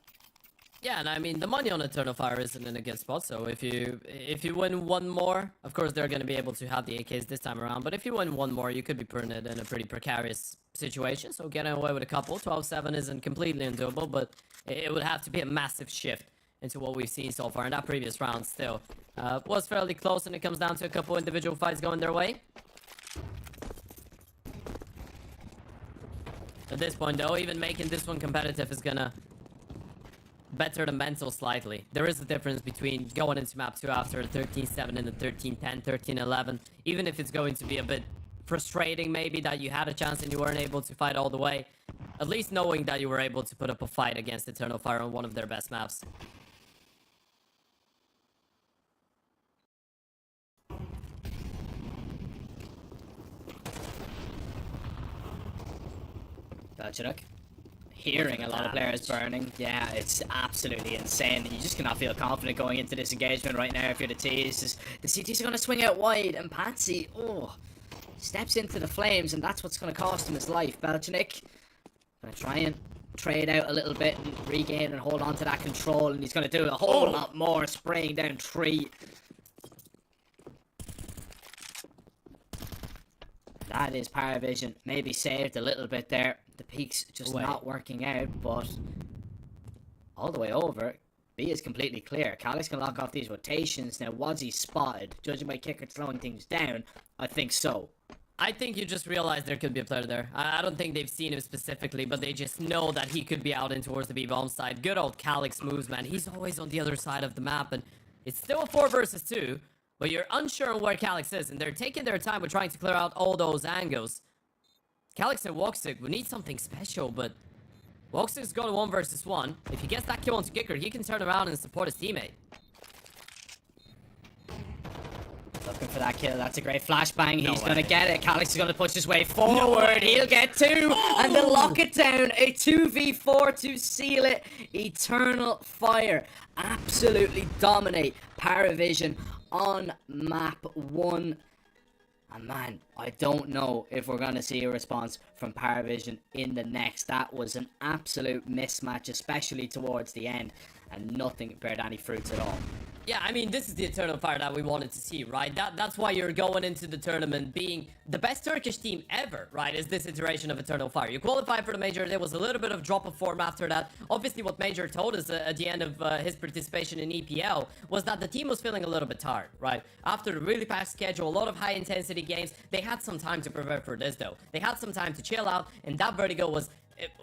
Yeah, and I mean, the money on Eternal Fire isn't in a good spot, so if you win one more, of course they're going to be able to have the AKs this time around, but if you win one more, you could be putting it in a pretty precarious situation, so getting away with a couple, 12-7 isn't completely undoable, but it would have to be a massive shift into what we've seen so far, and that previous round still was fairly close, and it comes down to a couple individual fights going their way. At this point, though, even making this one competitive is gonna better the mental slightly. There is a difference between going into map 2 after a 13-7 and a 13-10, 13-11. Even if it's going to be a bit frustrating maybe that you had a chance and you weren't able to fight all the way, at least knowing that you were able to put up a fight against Eternal Fire on one of their best maps. Belchiduk. Hearing a lot of players burning. Yeah, it's absolutely insane. You just cannot feel confident going into this engagement right now if you're the T's. The CTs are going to swing out wide, and Patsy, steps into the flames, and that's what's going to cost him his life. Belchiduk going to try and trade out a little bit and regain and hold on to that control, and he's going to do a whole lot more, spraying down 3. That is PARIVISION. Maybe saved a little bit there. The peak's just not working out, but all the way over, B is completely clear. Calix can lock off these rotations. Now, was he spotted? Judging by Kicker slowing things down, I think so. I think you just realized there could be a player there. I don't think they've seen him specifically, but they just know that he could be out in towards the B-bomb side. Good old Calix moves, man. He's always on the other side of the map, and it's still a 4 versus 2, but you're unsure on where Calix is, and they're taking their time with trying to clear out all those angles. Calix and Woxic would need something special, but Woxic's got a 1 versus 1. If he gets that kill onto Kicker, he can turn around and support his teammate. Looking for that kill. That's a great flashbang. He's going to get it. Calix is going to push his way forward. He'll get 2. And they'll lock it down. A 2v4 to seal it. Eternal Fire absolutely dominate PARIVISION on map 1. And man, I don't know if we're going to see a response from PARIVISION in the next. That was an absolute mismatch, especially towards the end. And nothing bared any fruits at all. Yeah, I mean, this is the Eternal Fire that we wanted to see, right? That's why you're going into the tournament being the best Turkish team ever, right? Is this iteration of Eternal Fire. You qualified for the Major. There was a little bit of drop of form after that. Obviously, what Major told us at the end of his participation in EPL was that the team was feeling a little bit tired, right? After a really packed schedule, a lot of high-intensity games, they had some time to prepare for this, though. They had some time to chill out, and that Vertigo was...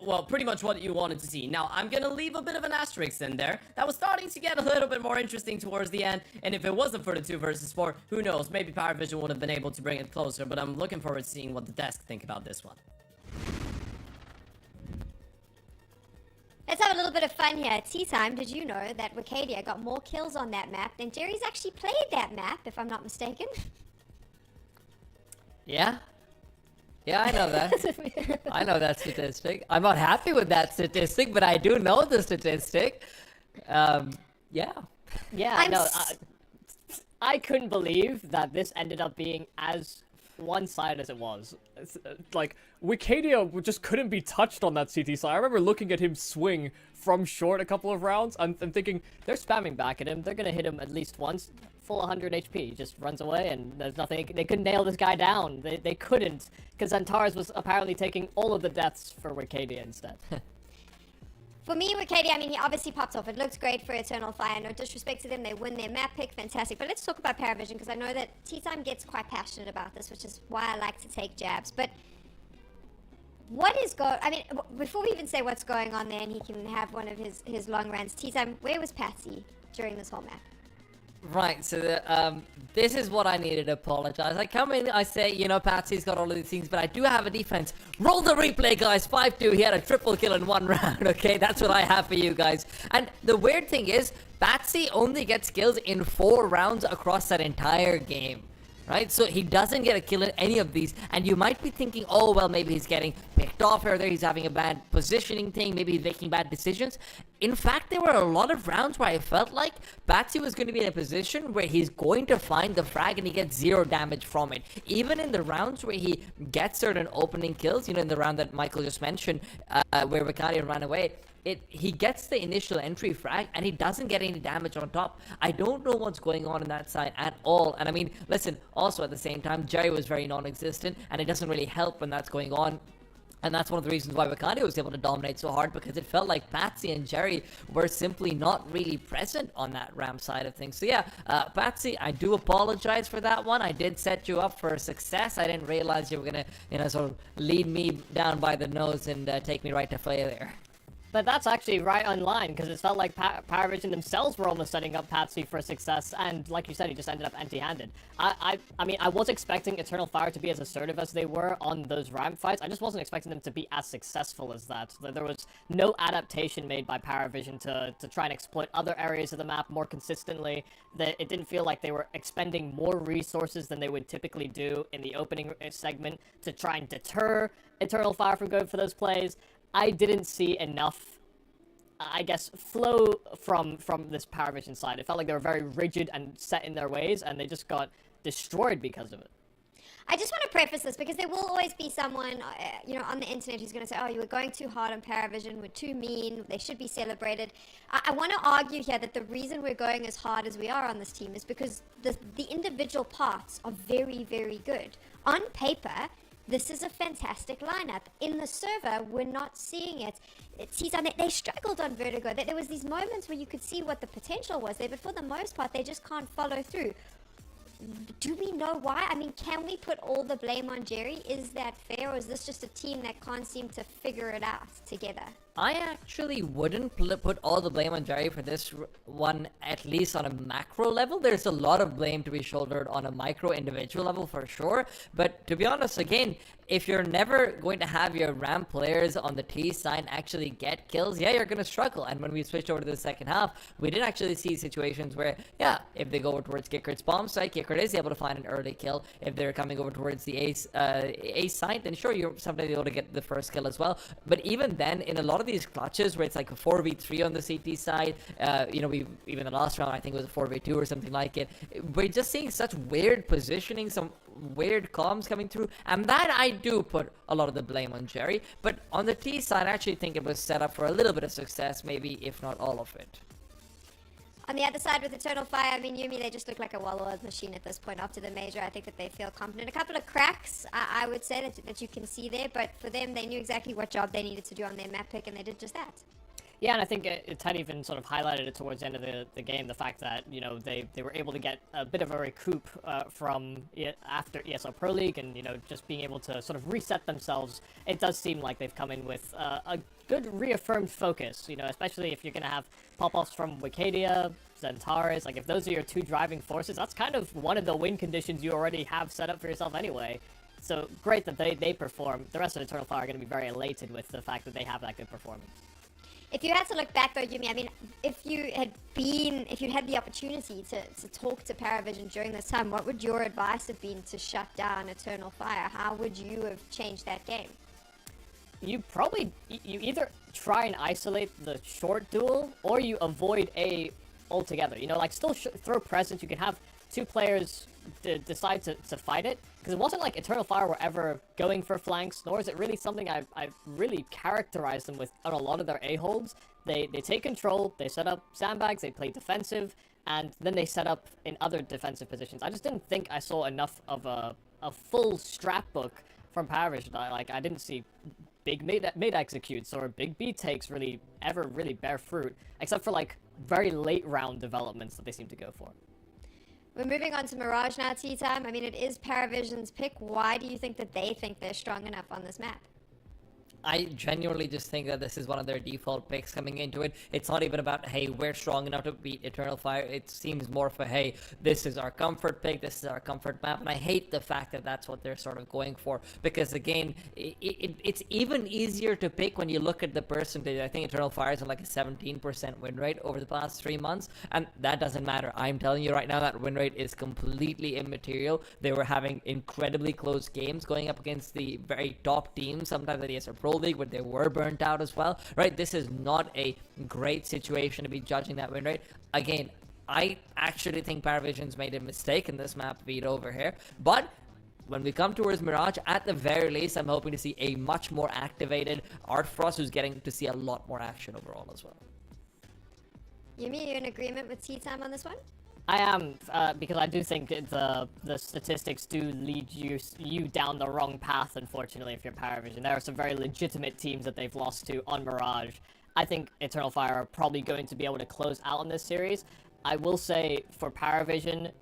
well, pretty much what you wanted to see. Now, I'm gonna leave a bit of an asterisk in there. That was starting to get a little bit more interesting towards the end, and if it wasn't for the 2 versus 4, who knows? Maybe PARIVISION would have been able to bring it closer, but I'm looking forward to seeing what the desk think about this one. Let's have a little bit of fun here. Tea time. Did you know that Wakadia got more kills on that map than Jerry's actually played that map, if I'm not mistaken? Yeah? Yeah, I know that. I know that statistic. I'm not happy with that statistic, but I do know the statistic. Yeah. Yeah, I couldn't believe that this ended up being as one-sided as it was, like, Wicadia just couldn't be touched on that CT side. I remember looking at him swing from short a couple of rounds and thinking, they're spamming back at him, they're gonna hit him at least once, full 100 HP, he just runs away, and there's nothing, they couldn't nail this guy down. They couldn't, because Antares was apparently taking all of the deaths for Wicadia instead. For me, Wicadia, I mean, he obviously popped off. It looks great for Eternal Fire. No disrespect to them. They win their map pick. Fantastic. But let's talk about PARIVISION, because I know that T-Time gets quite passionate about this, which is why I like to take jabs. But what is I mean, before we even say what's going on there and he can have one of his long runs, T-Time, where was Patsy during this whole map? Right, so this is what I needed to apologize. I come in, I say, you know, Patsy's got all of these things, but I do have a defense. Roll the replay, guys. 5-2. He had a triple kill in 1 round, okay? That's what I have for you guys. And the weird thing is, Patsy only gets kills in 4 rounds across that entire game. Right, so he doesn't get a kill in any of these, and you might be thinking, oh, well, maybe he's getting picked off here or there, he's having a bad positioning thing, maybe he's making bad decisions. In fact, there were a lot of rounds where I felt like Patsy was going to be in a position where he's going to find the frag and he gets 0 damage from it. Even in the rounds where he gets certain opening kills, you know, in the round that Michael just mentioned, where Wicadia ran away, he gets the initial entry frag and he doesn't get any damage on top. I don't know what's going on that side at all. And I mean, listen, also at the same time, Jerry was very non-existent and it doesn't really help when that's going on. And that's one of the reasons why Wicadia was able to dominate so hard, because it felt like Patsy and Jerry were simply not really present on that ramp side of things. So yeah, Patsy, I do apologize for that one. I did set you up for success. I didn't realize you were going to, you know, sort of lead me down by the nose and take me right to failure. But that's actually right on line, because it felt like PARIVISION themselves were almost setting up Patsy for success, and like you said, he just ended up empty-handed. I mean, I was expecting Eternal Fire to be as assertive as they were on those ramp fights. I just wasn't expecting them to be as successful as that. There was no adaptation made by PARIVISION to try and exploit other areas of the map more consistently. It didn't feel like they were expending more resources than they would typically do in the opening segment to try and deter Eternal Fire from going for those plays. I didn't see enough, I guess, flow from this PARIVISION side. It felt like they were very rigid and set in their ways, and they just got destroyed because of it. I just want to preface this, because there will always be someone, you know, on the internet who's going to say, oh, you were going too hard on PARIVISION, we're too mean, they should be celebrated. I want to argue here that the reason we're going as hard as we are on this team is because the individual parts are very, very good. On paper, this is a fantastic lineup. In the server, we're not seeing it. They struggled on Vertigo. There was these moments where you could see what the potential was there, but for the most part, they just can't follow through. Do we know why? I mean, can we put all the blame on Jerry? Is that fair, or is this just a team that can't seem to figure it out together? I actually wouldn't put all the blame on Jerry for this one, at least on a macro level. There's a lot of blame to be shouldered on a micro individual level for sure. But to be honest, again, if you're never going to have your ramp players on the T side actually get kills, yeah, you're going to struggle. And when we switched over to the second half, we did actually see situations where, yeah, if they go over towards Gickert's bomb site, Gickert is able to find an early kill. If they're coming over towards the ace site, then sure, you're sometimes able to get the first kill as well. But even then, in a lot of these clutches where it's like a 4v3 on the CT side, you know, even the last round I think it was a 4v2 or something like it, we're just seeing such weird positioning, some weird comms coming through, and that I do put a lot of the blame on Jerry. But on the T side, I actually think it was set up for a little bit of success, maybe if not all of it. On the other side with Eternal Fire, I mean, Yumi, they just look like a well-oiled machine at this point after the major. I think that they feel confident. A couple of cracks, I would say, that you can see there, but for them, they knew exactly what job they needed to do on their map pick, and they did just that. Yeah, and I think it had even sort of highlighted it towards the end of the game, the fact that, you know, they were able to get a bit of a recoup from after ESL Pro League, and, you know, just being able to sort of reset themselves. It does seem like they've come in with a good reaffirmed focus, you know, especially if you're going to have pop-offs from Wicadia, Zentaris. Like, if those are your two driving forces, that's kind of one of the win conditions you already have set up for yourself anyway. So great that they perform. The rest of Eternal Fire are going to be very elated with the fact that they have that good performance. If you had to look back though, Yumi, I mean, if you had the opportunity to talk to PARIVISION during this time, what would your advice have been to shut down Eternal Fire? How would you have changed that game? You either try and isolate the short duel, or you avoid A altogether. You know, like, still throw presence. You can have two players decide to fight it, because it wasn't like Eternal Fire were ever going for flanks, nor is it really something I really characterized them with on a lot of their A-holds. They take control, they set up sandbags, they play defensive, and then they set up in other defensive positions. I just didn't think I saw enough of a full strat book from PARIVISION. I didn't see big mid executes or big B takes really bear fruit, except for like very late round developments that they seem to go for. We're moving on to Mirage now, tea time. I mean, it is PARIVISION's pick. Why do you think that they think they're strong enough on this map? I genuinely just think that this is one of their default picks coming into it. It's not even about, hey, we're strong enough to beat Eternal Fire. It seems more for, hey, this is our comfort pick, this is our comfort map. And I hate the fact that that's what they're sort of going for. Because, again, it's even easier to pick when you look at the percentage. I think Eternal Fire is like a 17% win rate over the past 3 months. And that doesn't matter. I'm telling you right now that win rate is completely immaterial. They were having incredibly close games going up against the very top teams. Sometimes at the ESL Pro League, where they were burnt out as well, right? This is not a great situation to be judging that win rate. Again, I actually think PARIVISION's made a mistake in this map beat over here, but when we come towards Mirage, at the very least, I'm hoping to see a much more activated Art Frost, who's getting to see a lot more action overall as well. Yumi, you in agreement with tea time on this one? I am, because I do think the statistics do lead you down the wrong path, unfortunately, if you're PARIVISION. There are some very legitimate teams that they've lost to on Mirage. I think Eternal Fire are probably going to be able to close out on this series. I will say, for PARIVISION,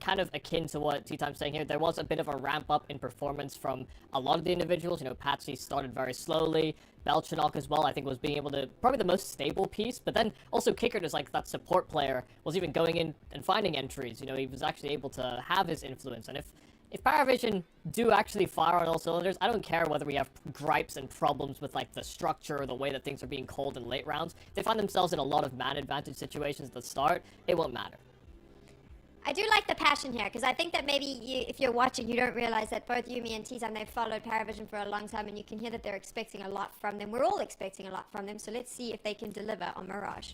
kind of akin to what T-Time's saying here, there was a bit of a ramp up in performance from a lot of the individuals. You know, Patsy started very slowly. Belchanok as well, I think, was being able to, probably the most stable piece, but then also Kickert is like that support player, was even going in and finding entries. You know, he was actually able to have his influence. And if PARIVISION do actually fire on all cylinders, I don't care whether we have gripes and problems with like the structure or the way that things are being called in late rounds. If they find themselves in a lot of man advantage situations at the start, it won't matter. I do like the passion here, because I think that maybe if you're watching, you don't realize that both Yumi and T-Time, they've followed PARIVISION for a long time, and you can hear that they're expecting a lot from them. We're all expecting a lot from them, so let's see if they can deliver on Mirage.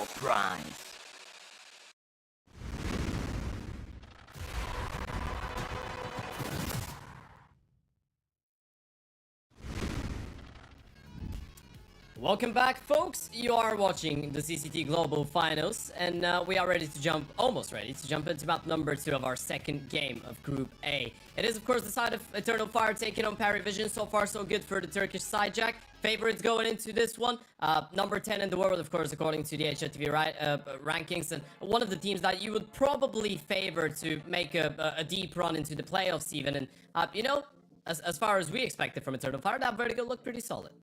your prize. Welcome back, folks. You are watching the CCT Global Finals, and we are ready to jump, almost ready to jump into map number 2 of our second game of Group A. It is, of course, the side of Eternal Fire taking on PARIVISION. So far, so good for the Turkish side, Jack. Favorites going into this one. Number 10 in the world, of course, according to the HLTV rankings, and one of the teams that you would probably favor to make a deep run into the playoffs even. And, you know, as far as we expected from Eternal Fire, that vertical looked pretty solid.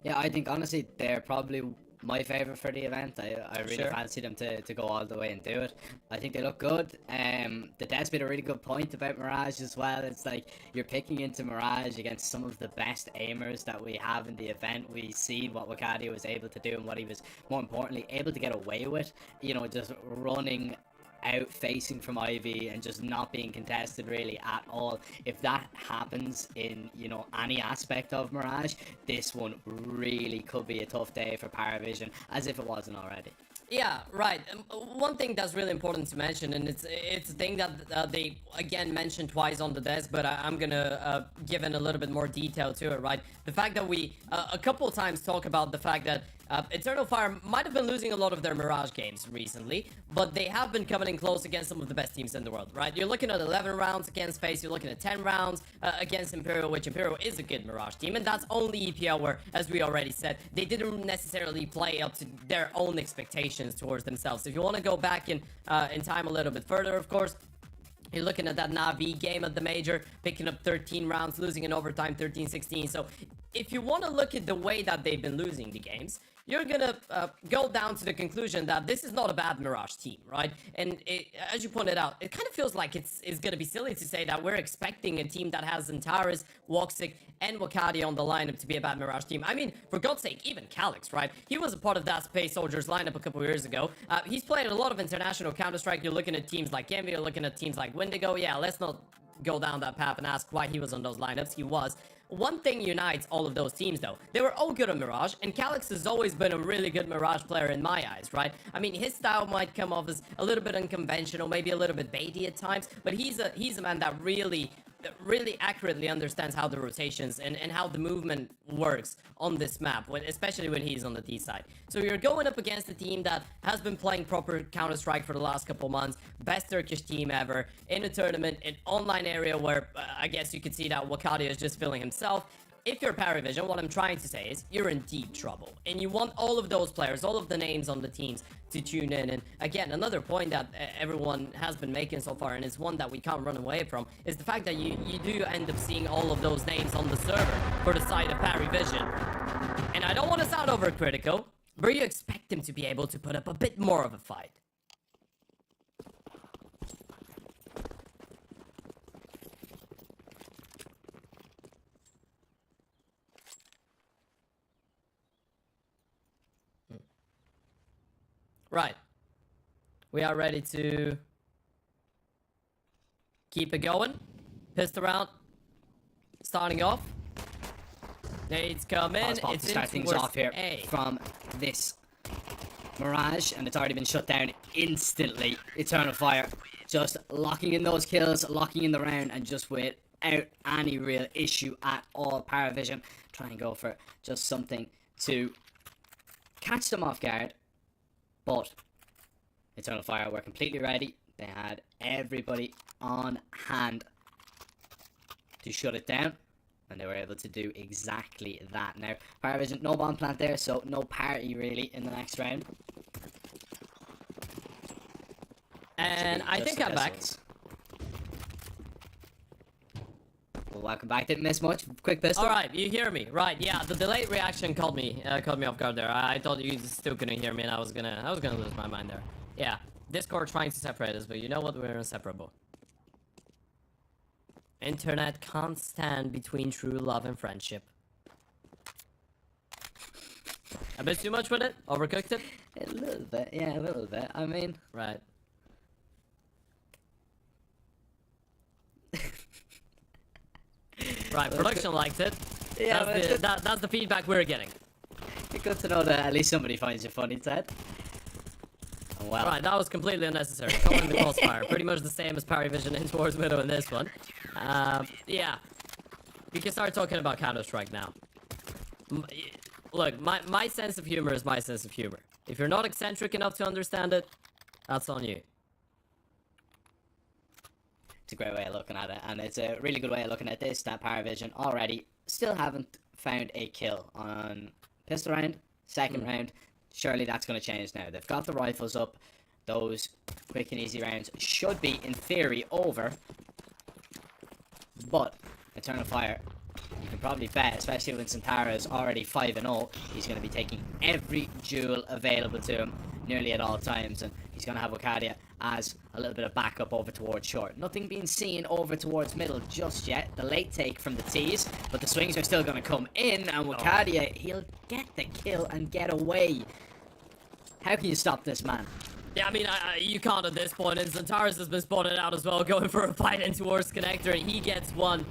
Yeah, I think honestly they're probably my favorite for the event. I really fancy them to go all the way and do it. I think they look good. The Death's made a really good point about Mirage as well. It's like you're picking into Mirage against some of the best aimers that we have in the event. We see what Wakadi was able to do and what he was, more importantly, able to get away with. You know, just running out facing from Ivy and just not being contested really at all. If that happens in, you know, any aspect of Mirage, this one really could be a tough day for PARIVISION, as if it wasn't already. Yeah, right. One thing that's really important to mention, and it's a thing that they again mentioned twice on the desk, but I'm gonna give in a little bit more detail to it, right? The fact that we a couple of times talk about the fact that Eternal Fire might have been losing a lot of their Mirage games recently, but they have been coming in close against some of the best teams in the world, right? You're looking at 11 rounds against FaZe, you're looking at 10 rounds against Imperial, which Imperial is a good Mirage team, and that's only EPL where, as we already said, they didn't necessarily play up to their own expectations towards themselves. If you want to go back in time a little bit further, of course, you're looking at that Na'Vi game at the major, picking up 13 rounds, losing in overtime 13-16. So if you want to look at the way that they've been losing the games, you're gonna go down to the conclusion that this is not a bad Mirage team, right? And as you pointed out, it kind of feels like it's gonna be silly to say that we're expecting a team that has Antares, Woxic, and Wakadi on the lineup to be a bad Mirage team. I mean, for God's sake, even Calix, right? He was a part of that Space Soldiers lineup a couple years ago. He's played a lot of international Counter-Strike. You're looking at teams like Envy, you're looking at teams like Wendigo. Yeah, let's not go down that path and ask why he was on those lineups. He was. One thing unites all of those teams, though. They were all good at Mirage, and Calix has always been a really good Mirage player in my eyes, right? I mean, his style might come off as a little bit unconventional, maybe a little bit baity at times, but he's a man that really accurately understands how the rotations and how the movement works on this map, especially when he's on the T side. So you're going up against a team that has been playing proper Counter-Strike for the last couple months, best Turkish team ever, in a tournament, an online area where I guess you could see that Wakadi is just feeling himself. If you're PARIVISION, what I'm trying to say is you're in deep trouble, and you want all of those players, all of the names on the teams to tune in. And again, another point that everyone has been making so far, and it's one that we can't run away from, is the fact that you do end up seeing all of those names on the server for the side of PARIVISION. And I don't want to sound overcritical, but you expect them to be able to put up a bit more of a fight. Right. We are ready to keep it going. Pistol round. Starting off. Nades come in. Pause It's to start things off here from this Mirage, and it's already been shut down instantly. Eternal Fire just locking in those kills, locking in the round, and just without any real issue at all. PARIVISION try and go for just something to catch them off guard. But Eternal Fire were completely ready. They had everybody on hand to shut it down, and they were able to do exactly that. Now, PARIVISION, no bomb plant there, so no party really in the next round. And I think I'm back. Well, welcome back. Didn't miss much. Quick pistol. All right, you hear me, right? Yeah, the delayed reaction caught me off guard there. I thought you still couldn't hear me, and I was gonna lose my mind there. Yeah, Discord trying to separate us, but you know what? We're inseparable. Internet can't stand between true love and friendship. A bit too much with it? Overcooked it? A little bit, yeah, a little bit. I mean, right. Right, production liked it. Yeah, that's the feedback we're getting. Good to know that at least somebody finds you funny, Ted. Well, Right, that was completely unnecessary. Calling the crossfire. Pretty much the same as Parivision in towards middle in this one. Yeah. We can start talking about Counter-Strike now. Look, my sense of humor is my sense of humor. If you're not eccentric enough to understand it, that's on you. it's a great way of looking at it, and it's a really good way of looking at this, that Parivision already still haven't found a kill on pistol round, second round. Surely that's going to change now. They've got the rifles up. Those quick and easy rounds should be, in theory, over. But Eternal Fire, you can probably bet, especially when Santara is already 5-0, he's going to be taking every jewel available to him nearly at all times, and he's going to have Wakadia as a little bit of backup over towards short. Nothing being seen over towards middle just yet. The late take from the tees, but the swings are still going to come in, and Wakadia, he'll get the kill and get away. How can you stop this man? Yeah, I mean, you can't at this point, and Zantaris has been spotted out as well, going for a fight in towards Connector, and he gets one.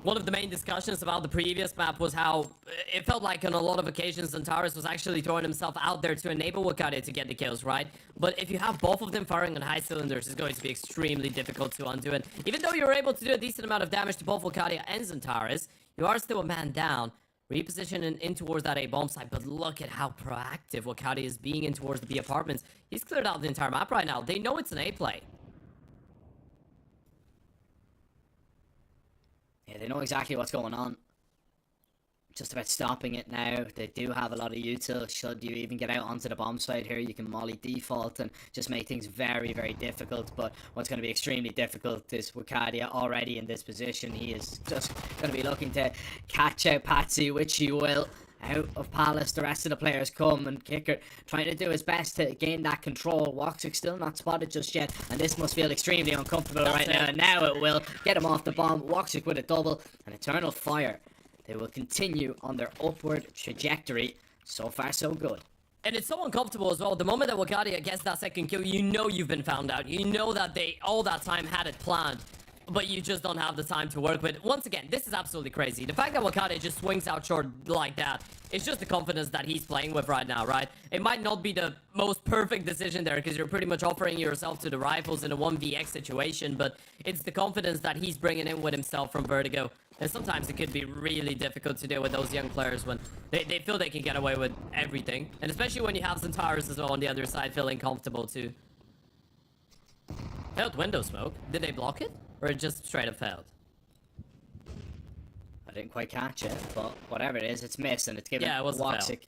One of the main discussions about the previous map was how it felt like on a lot of occasions Zantaris was actually throwing himself out there to enable Wakadia to get the kills, right? But if you have both of them firing on high cylinders, it's going to be extremely difficult to undo it. Even though you're able to do a decent amount of damage to both Wakadia and Zantaris, you are still a man down. Repositioning in towards that A bomb site, but look at how proactive Wakadia is being in towards the B apartments. He's cleared out the entire map right now. They know it's an A play. Yeah, they know exactly what's going on. Just about stopping it now. They do have a lot of util. Should you even get out onto the bomb site here, you can molly default and just make things very, very difficult. But what's going to be extremely difficult is Wakadia already in this position. He is just going to be looking to catch out Patsy, which he will. Out of Palace, the rest of the players come, and Kicker trying to do his best to gain that control. Woxic still not spotted just yet, and this must feel extremely uncomfortable right now. And now it will get him off the bomb. Woxic with a double, and Eternal Fire. They will continue on their upward trajectory. So far, so good. And it's so uncomfortable as well. The moment that Wakadia gets that second kill, you know you've been found out. You know that they all that time had it planned, but you just don't have the time to work with. Once again, this is absolutely crazy. The fact that Wakadia just swings out short like that, it's just the confidence that he's playing with right now, right? It might not be the most perfect decision there because you're pretty much offering yourself to the rifles in a 1vx situation, but it's the confidence that he's bringing in with himself from Vertigo. And sometimes it could be really difficult to deal with those young players when they feel they can get away with everything. And especially when you have Zantaris as well on the other side feeling comfortable too. Failed window smoke. Did they block it? Or it just straight up failed? I didn't quite catch it, but whatever it is, it's missed, and it's given Yeah, it was Woxic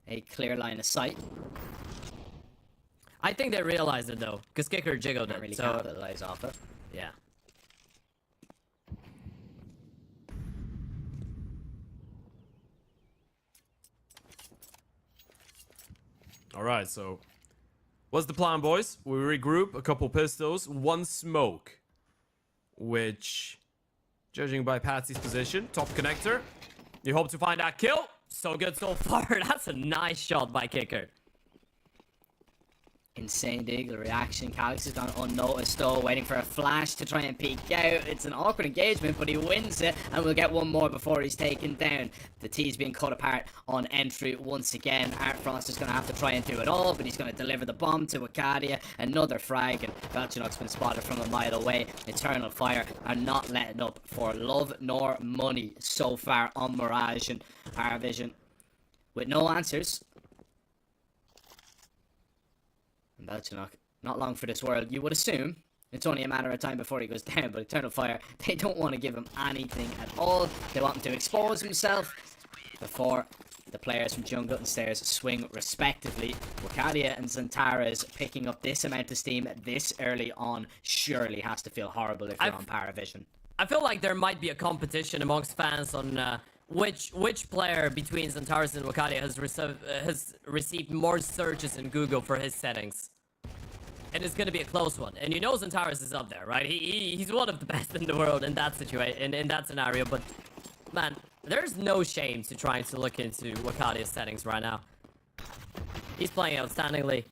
a clear line of sight. I think they realized it though, because Kicker jiggled Can't it. really So capitalize off it. yeah. All right, so what's the plan, boys? We regroup, a couple pistols, one smoke, which, judging by Patsy's position, top connector, you hope to find that kill. So good so far. That's a nice shot by Kicker. Insane Deagle reaction. Calix has gone unnoticed though, waiting for a flash to try and peek out. It's an awkward engagement, but he wins it, and we'll get one more before he's taken down. The T's being cut apart on entry once again. Art Frost is going to have to try and do it all, but he's going to deliver the bomb to Wakadia. Another frag, and Velchinok's been spotted from a mile away. Eternal Fire are not letting up for love nor money so far on Mirage and Parivision with no answers. Velchinok, not long for this world, you would assume. It's only a matter of time before he goes down, but Eternal Fire, they don't want to give him anything at all. They want him to expose himself before the players from Jungle and Stairs swing respectively. Wakadia and Zantaris picking up this amount of steam this early on surely has to feel horrible if you're on Parivision. I feel like there might be a competition amongst fans on which player between Zantaris and Wakadia has received more searches in Google for his settings. And it's going to be a close one. And you know Zantaris is up there, right? He's one of the best in the world in that situation, in that scenario. But, man, there's no shame to trying to look into Wakadia's settings right now. He's playing outstandingly.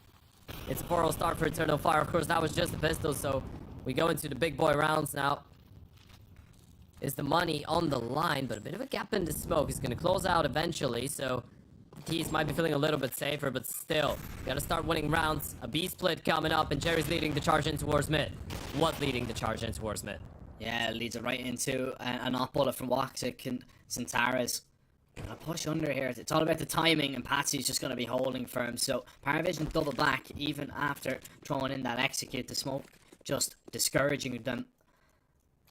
It's a 4-0 start for Eternal Fire. Of course, that was just a pistol, so we go into the big boy rounds now. Is the money on the line, but a bit of a gap in the smoke. He's going to close out eventually, so Tees might be feeling a little bit safer, but still, gotta start winning rounds. A B split coming up, and Jerry's leading the charge in towards mid. What leading the charge in towards mid? Yeah, it leads it right into an off bullet from Woxic and Centaurus. Gonna push under here. It's all about the timing, and Patsy's just gonna be holding firm. So PARIVISION double back even after throwing in that execute. The smoke just discouraging them.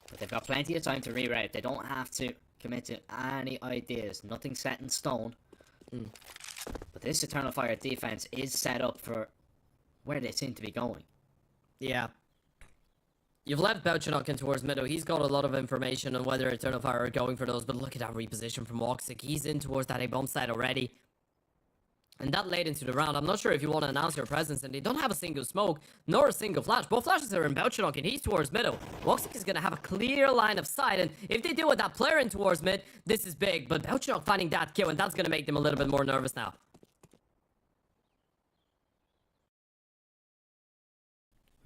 But they've got plenty of time to reroute. They don't have to commit to any ideas. Nothing set in stone. But this Eternal Fire defense is set up for where they seem to be going. Yeah. You've left Belchanok in towards middle. He's got a lot of information on whether Eternal Fire are going for those, but look at that reposition from Woxic. He's in towards that A-bomb side already. And that late into the round, I'm not sure if you want to announce your presence, and they don't have a single smoke, nor a single flash. Both flashes are in Belchanok, and he's towards middle. Woxic is going to have a clear line of sight, and if they deal with that player in towards mid, this is big. But Belchanok finding that kill, and that's going to make them a little bit more nervous now.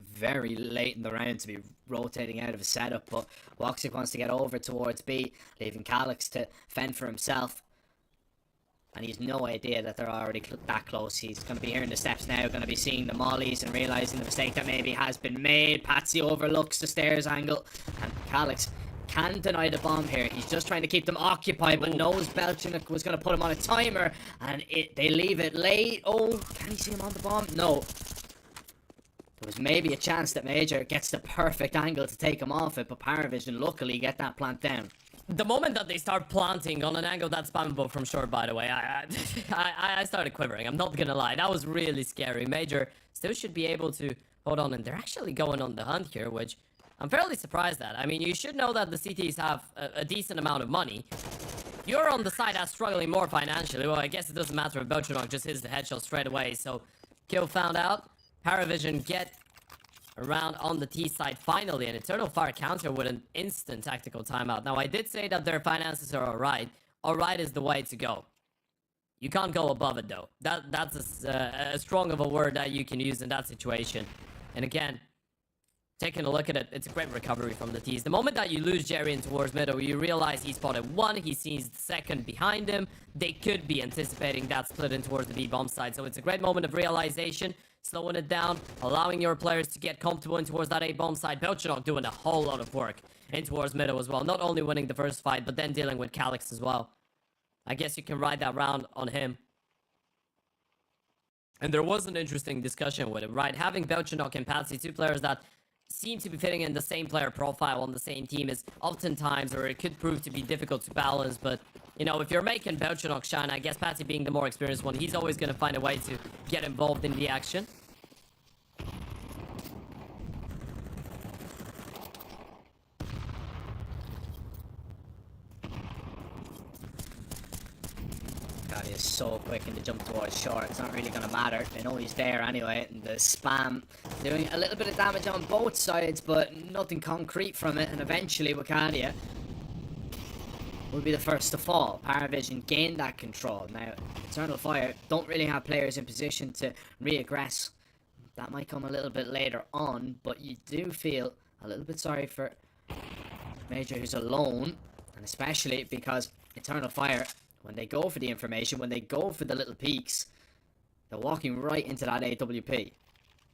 Very late in the round to be rotating out of a setup, but Woxic wants to get over towards B, leaving Calyx to fend for himself. And he's no idea that they're already that close. He's going to be hearing the steps now, going to be seeing the mollies and realising the mistake that maybe has been made. Patsy overlooks the stairs angle, and Calyx can't deny the bomb here. He's just trying to keep them occupied, but knows Belchanok was going to put him on a timer, and they leave it late. Oh, can he see him on the bomb? No. There was maybe a chance that Major gets the perfect angle to take him off it, but PARIVISION luckily get that plant down. The moment that they start planting on an angle that's spammable from short, by the way, I started quivering. I'm not gonna lie. That was really scary. Major still should be able to hold on, and they're actually going on the hunt here, which I'm fairly surprised at. I mean, you should know that the CTs have a decent amount of money. You're on the side that's struggling more financially. Well, I guess it doesn't matter if Belchanok just hits the headshot straight away. So, kill found out. PARIVISION get around on the T side finally, an Eternal Fire counter with an instant tactical timeout. Now, I did say that their finances are alright. Alright is the way to go. You can't go above it, though. That's as strong of a word that you can use in that situation. And again, taking a look at it, it's a great recovery from the T's. The moment that you lose Jerry in towards middle, you realize he spotted one, he sees the second behind him. They could be anticipating that split in towards the B-bomb side. So it's a great moment of realization. Slowing it down, allowing your players to get comfortable in towards that A-bomb side. Belchanok doing a whole lot of work in towards middle as well. Not only winning the first fight, but then dealing with Calyx as well. I guess you can ride that round on him. And there was an interesting discussion with it, right? Having Belchanok and Patsy, two players that seem to be fitting in the same player profile on the same team, is oftentimes, or it could prove to be difficult to balance. But, you know, if you're making Belchanok shine, I guess Patsy being the more experienced one, he's always going to find a way to get involved in the action. God, he is so quick in the jump towards short. It's not really going to matter. They know he's there anyway. And the spam doing a little bit of damage on both sides, but nothing concrete from it. And eventually, Wakadia will be the first to fall. PARIVISION gained that control. Now, Eternal Fire don't really have players in position to re-aggress. That might come a little bit later on, but you do feel a little bit sorry for Major, who's alone. And especially because Eternal Fire, when they go for the information, when they go for the little peaks, they're walking right into that AWP.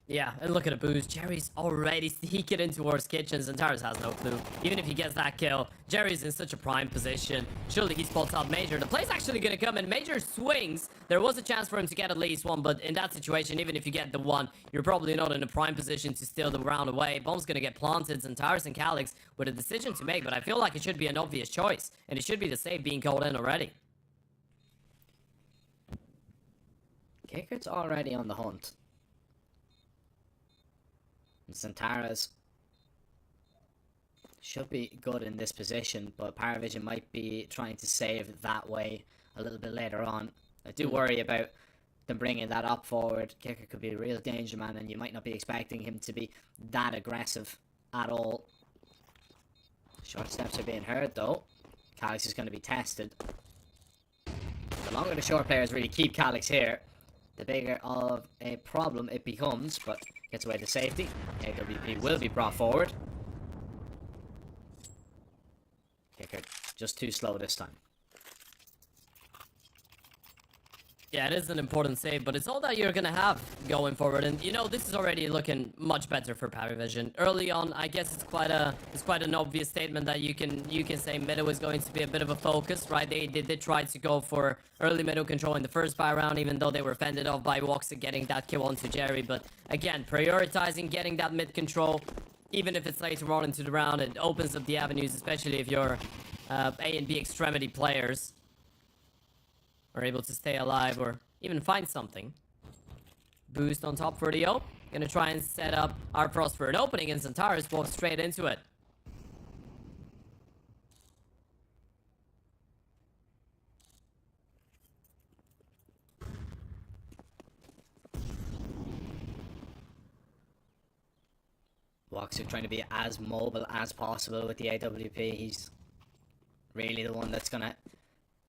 Yeah, and look at the boost. Jerry's already sneaking in towards kitchens, and Tyrus has no clue. Even if he gets that kill, Jerry's in such a prime position. Surely he spots out Major. The play's actually going to come in. Major swings. There was a chance for him to get at least one, but in that situation, even if you get the one, you're probably not in a prime position to steal the round away. Bomb's going to get planted, and Tyrus and Calyx with a decision to make, but I feel like it should be an obvious choice, and it should be the save being called in already. Kicker's already on the hunt. And Centaurus should be good in this position, but PARIVISION might be trying to save that way a little bit later on. I do worry about them bringing that up forward. Kicker could be a real danger man, and you might not be expecting him to be that aggressive at all. Short steps are being heard though. Calyx is going to be tested. The longer the short players really keep Calyx here, the bigger of a problem it becomes, but gets away to safety. AWP will be brought forward. Kicker just too slow this time. Yeah, it is an important save, but it's all that you're gonna have going forward. And you know, this is already looking much better for PARIVISION. Early on, I guess it's quite an obvious statement that you can say middle is going to be a bit of a focus, right? They did try to go for early middle control in the first buy round, even though they were fended off by Woxa getting that kill onto Jerry. But again, prioritizing getting that mid control, even if it's later on into the round, it opens up the avenues, especially if you're A and B extremity players are able to stay alive or even find something. Boost on top for the O. Gonna try and set up our Frost for an opening, and Xantares walks straight into it. Woxa trying to be as mobile as possible with the AWP. He's really the one that's gonna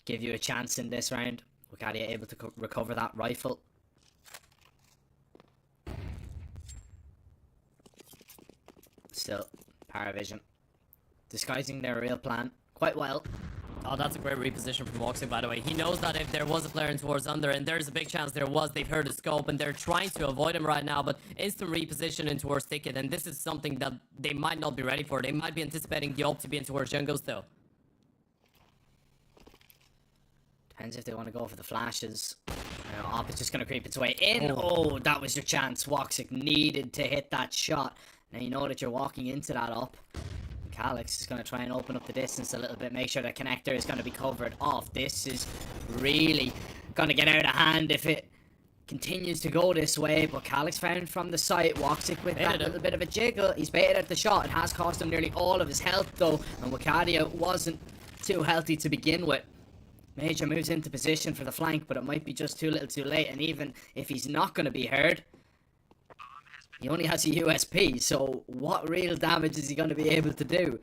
give you a chance in this round. Wakadia able to recover that rifle. Still, PARIVISION disguising their real plan quite well. Oh, that's a great reposition from Woxa, by the way. He knows that if there was a player in towards under, and there's a big chance there was, they've heard the scope, and they're trying to avoid him right now, but instant reposition in towards Ticket, and this is something that they might not be ready for. They might be anticipating the ult to be in towards jungle still. Depends if they want to go for the flashes. Op is just going to creep its way in. Oh, that was your chance. Woxic needed to hit that shot. Now you know that you're walking into that up. Calix is going to try and open up the distance a little bit. Make sure that connector is going to be covered off. This is really going to get out of hand if it continues to go this way. But Calix found from the site. Woxic with that little bit of a jiggle. He's baited at the shot. It has cost him nearly all of his health though. And Wakadia wasn't too healthy to begin with. Major moves into position for the flank, but it might be just too little too late. And even if he's not going to be heard, he only has a USP, so what real damage is he going to be able to do?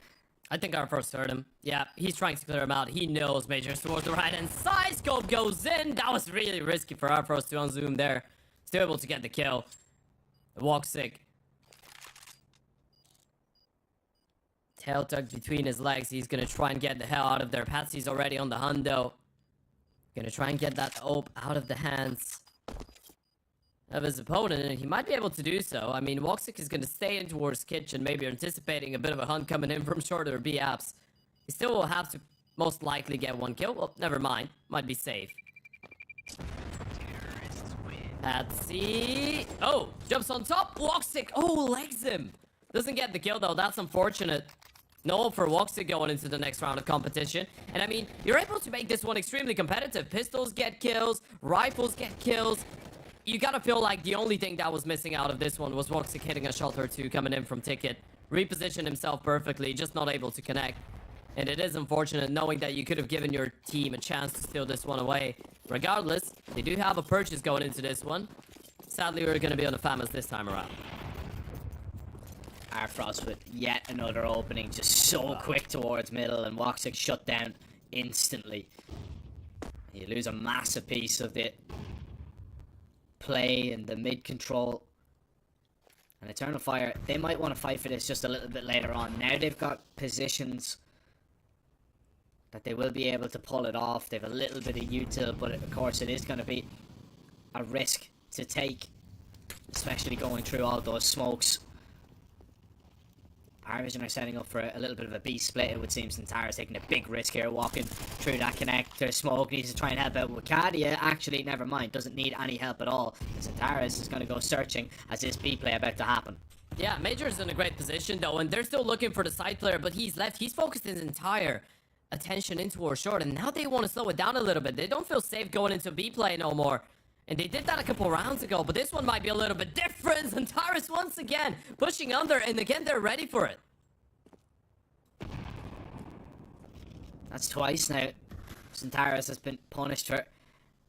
I think our first heard him. Yeah, he's trying to clear him out. He knows Major's towards the right, and side scope goes in. That was really risky for our first to unzoom there. Still able to get the kill. Woxic. Tail tucked between his legs. He's going to try and get the hell out of there. Patsy's already on the hundo. Gonna try and get that op out of the hands of his opponent, and he might be able to do so. I mean, Woxic is going to stay in towards Kitchen, maybe anticipating a bit of a hunt coming in from short or B apps. He still will have to most likely get one kill. Well, never mind. Might be safe. Patsy. Oh, jumps on top. Woxic. Oh, legs him. Doesn't get the kill, though. That's unfortunate. No for Woxic going into the next round of competition. And I mean, you're able to make this one extremely competitive. Pistols get kills. Rifles get kills. You gotta feel like the only thing that was missing out of this one was Woxic hitting a shot or two coming in from Ticket. Repositioned himself perfectly, just not able to connect. And it is unfortunate knowing that you could have given your team a chance to steal this one away. Regardless, they do have a purchase going into this one. Sadly, we're gonna be on the FAMAS this time around. Frost with yet another opening, just so quick towards middle, and Woxic shut down instantly. You lose a massive piece of the play and the mid control. And Eternal Fire, they might want to fight for this just a little bit later on. Now they've got positions that they will be able to pull it off. They have a little bit of util, but of course it is going to be a risk to take, especially going through all those smokes. PARIVISION are setting up for a little bit of a B split, it would seem. Xantares taking a big risk here, walking through that connector. Smoke needs to try and help out Wakadia. Actually, never mind, doesn't need any help at all. Xantares is going to go searching as this B play about to happen. Yeah, Major's in a great position though, and they're still looking for the side player, but he's left. He's focused his entire attention into our short, and now they want to slow it down a little bit. They don't feel safe going into B play no more. And they did that a couple rounds ago, but this one might be a little bit different. Xantares once again pushing under, and again they're ready for it. That's twice now. Xantares has been punished for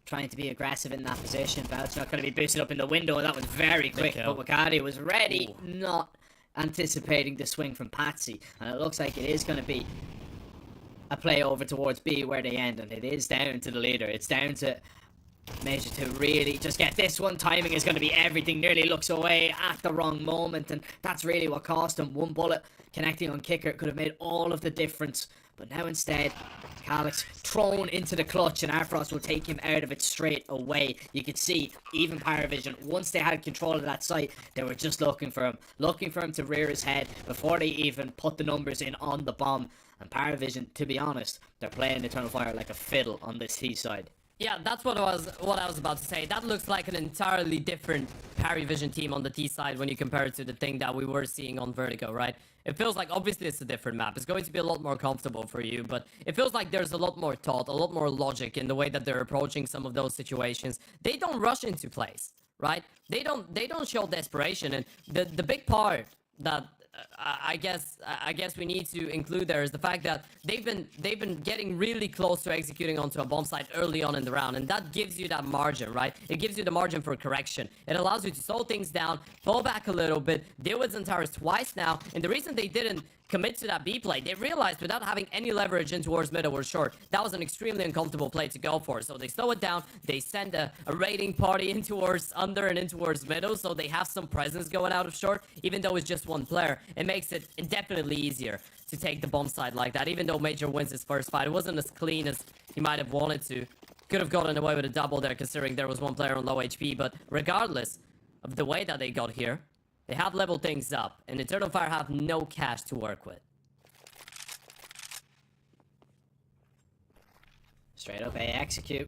trying to be aggressive in that position. Bout's not going to be boosted up in the window. That was very quick, but Wakadia was ready, not anticipating the swing from Patsy. And it looks like it is going to be a play over towards B where they end, and it is down to the leader. It's down to Major to really just get this one. Timing is going to be everything. Nearly looks away at the wrong moment, and that's really what cost him. One bullet connecting on kicker could have made all of the difference But now instead, Calix thrown into the clutch, and Arfrost will take him out of it straight away. You could see, even PARIVISION, once they had control of that site, they were just looking for him to rear his head before they even put the numbers in on the bomb. And PARIVISION, to be honest, they're playing Eternal Fire like a fiddle on this T side. Yeah, that's what I was about to say. That looks like an entirely different PARIVISION team on the T side when you compare it to the thing that we were seeing on Vertigo, right? It feels like, obviously it's a different map. It's going to be a lot more comfortable for you, but it feels like there's a lot more thought, a lot more logic in the way that they're approaching some of those situations. They don't rush into plays, right? They don't show desperation, and the big part that I guess we need to include there is the fact that they've been getting really close to executing onto a bomb site early on in the round, and that gives you that margin, right? It gives you the margin for correction. It allows you to slow things down, pull back a little bit, deal with Xantares twice now, and the reason they didn't commit to that B play, they realized without having any leverage in towards middle or short, that was an extremely uncomfortable play to go for. So they slow it down, they send a raiding party in towards under and in towards middle, so they have some presence going out of short, even though it's just one player. It makes it definitely easier to take the bomb side like that, even though Major wins his first fight. It wasn't as clean as he might have wanted to. Could have gotten away with a double there considering there was one player on low HP, but regardless of the way that they got here, they have leveled things up, and Eternal Fire have no cash to work with. Straight up A execute.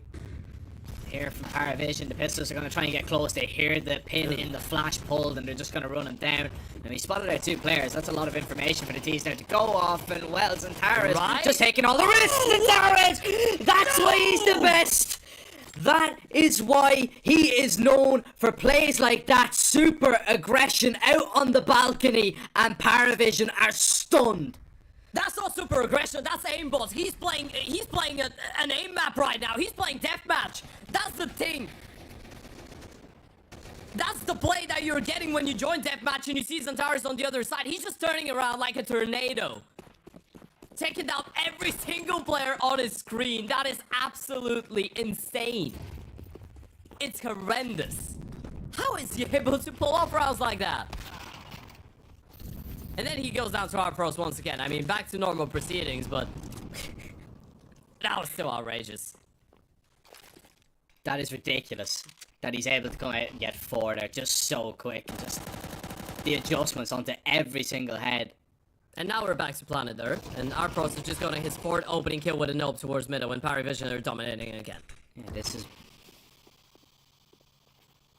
Here from PARIVISION, the pistols are going to try and get close. They hear the pin in the flash pulled, and they're just going to run him down. And he spotted out 2 players. That's a lot of information for the T's now to go off. And Wells and Tara's just taking all the risks. And Tara's, that's why he's the best. That is why he is known for plays like that. Super aggression out on the balcony, and PARIVISION are stunned. That's not super aggression, that's aimbot. He's playing an aim map right now. He's playing deathmatch. That's the thing. That's the play that you're getting when you join deathmatch and you see Xantares on the other side. He's just turning around like a tornado, taking down every single player on his screen. That is absolutely insane. It's horrendous. How is he able to pull off rounds like that? And then he goes down to Arfrost once again. I mean, back to normal proceedings, but that was still outrageous. That is ridiculous. That he's able to come out and get 4 there just so quick. Just the adjustments onto every single head. And now we're back to planet Earth, and Arfrost is just going to his 4th opening kill with a nope towards middle, when PARIVISION are dominating again. Yeah, this is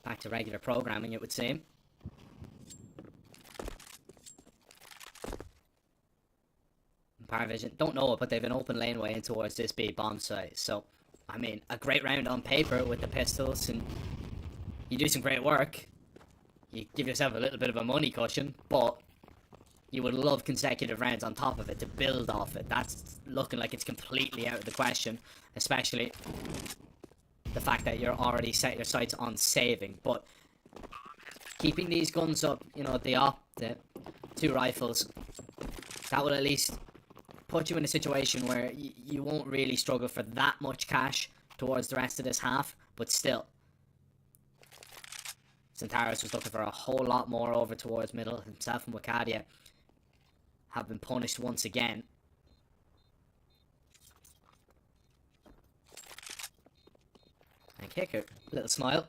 back to regular programming, it would seem. PARIVISION don't know it, but they've an open laneway in towards this B bomb site. So, I mean, a great round on paper with the pistols, and you do some great work. You give yourself a little bit of a money cushion, but you would love consecutive rounds on top of it to build off it. That's looking like it's completely out of the question, especially the fact that you're already set your sights on saving. But keeping these guns up, you know, the 2 rifles, that will at least put you in a situation where you won't really struggle for that much cash towards the rest of this half, but still. Xantares was looking for a whole lot more over towards middle. Himself and Wakadia have been punished once again. And Kicker, little smile.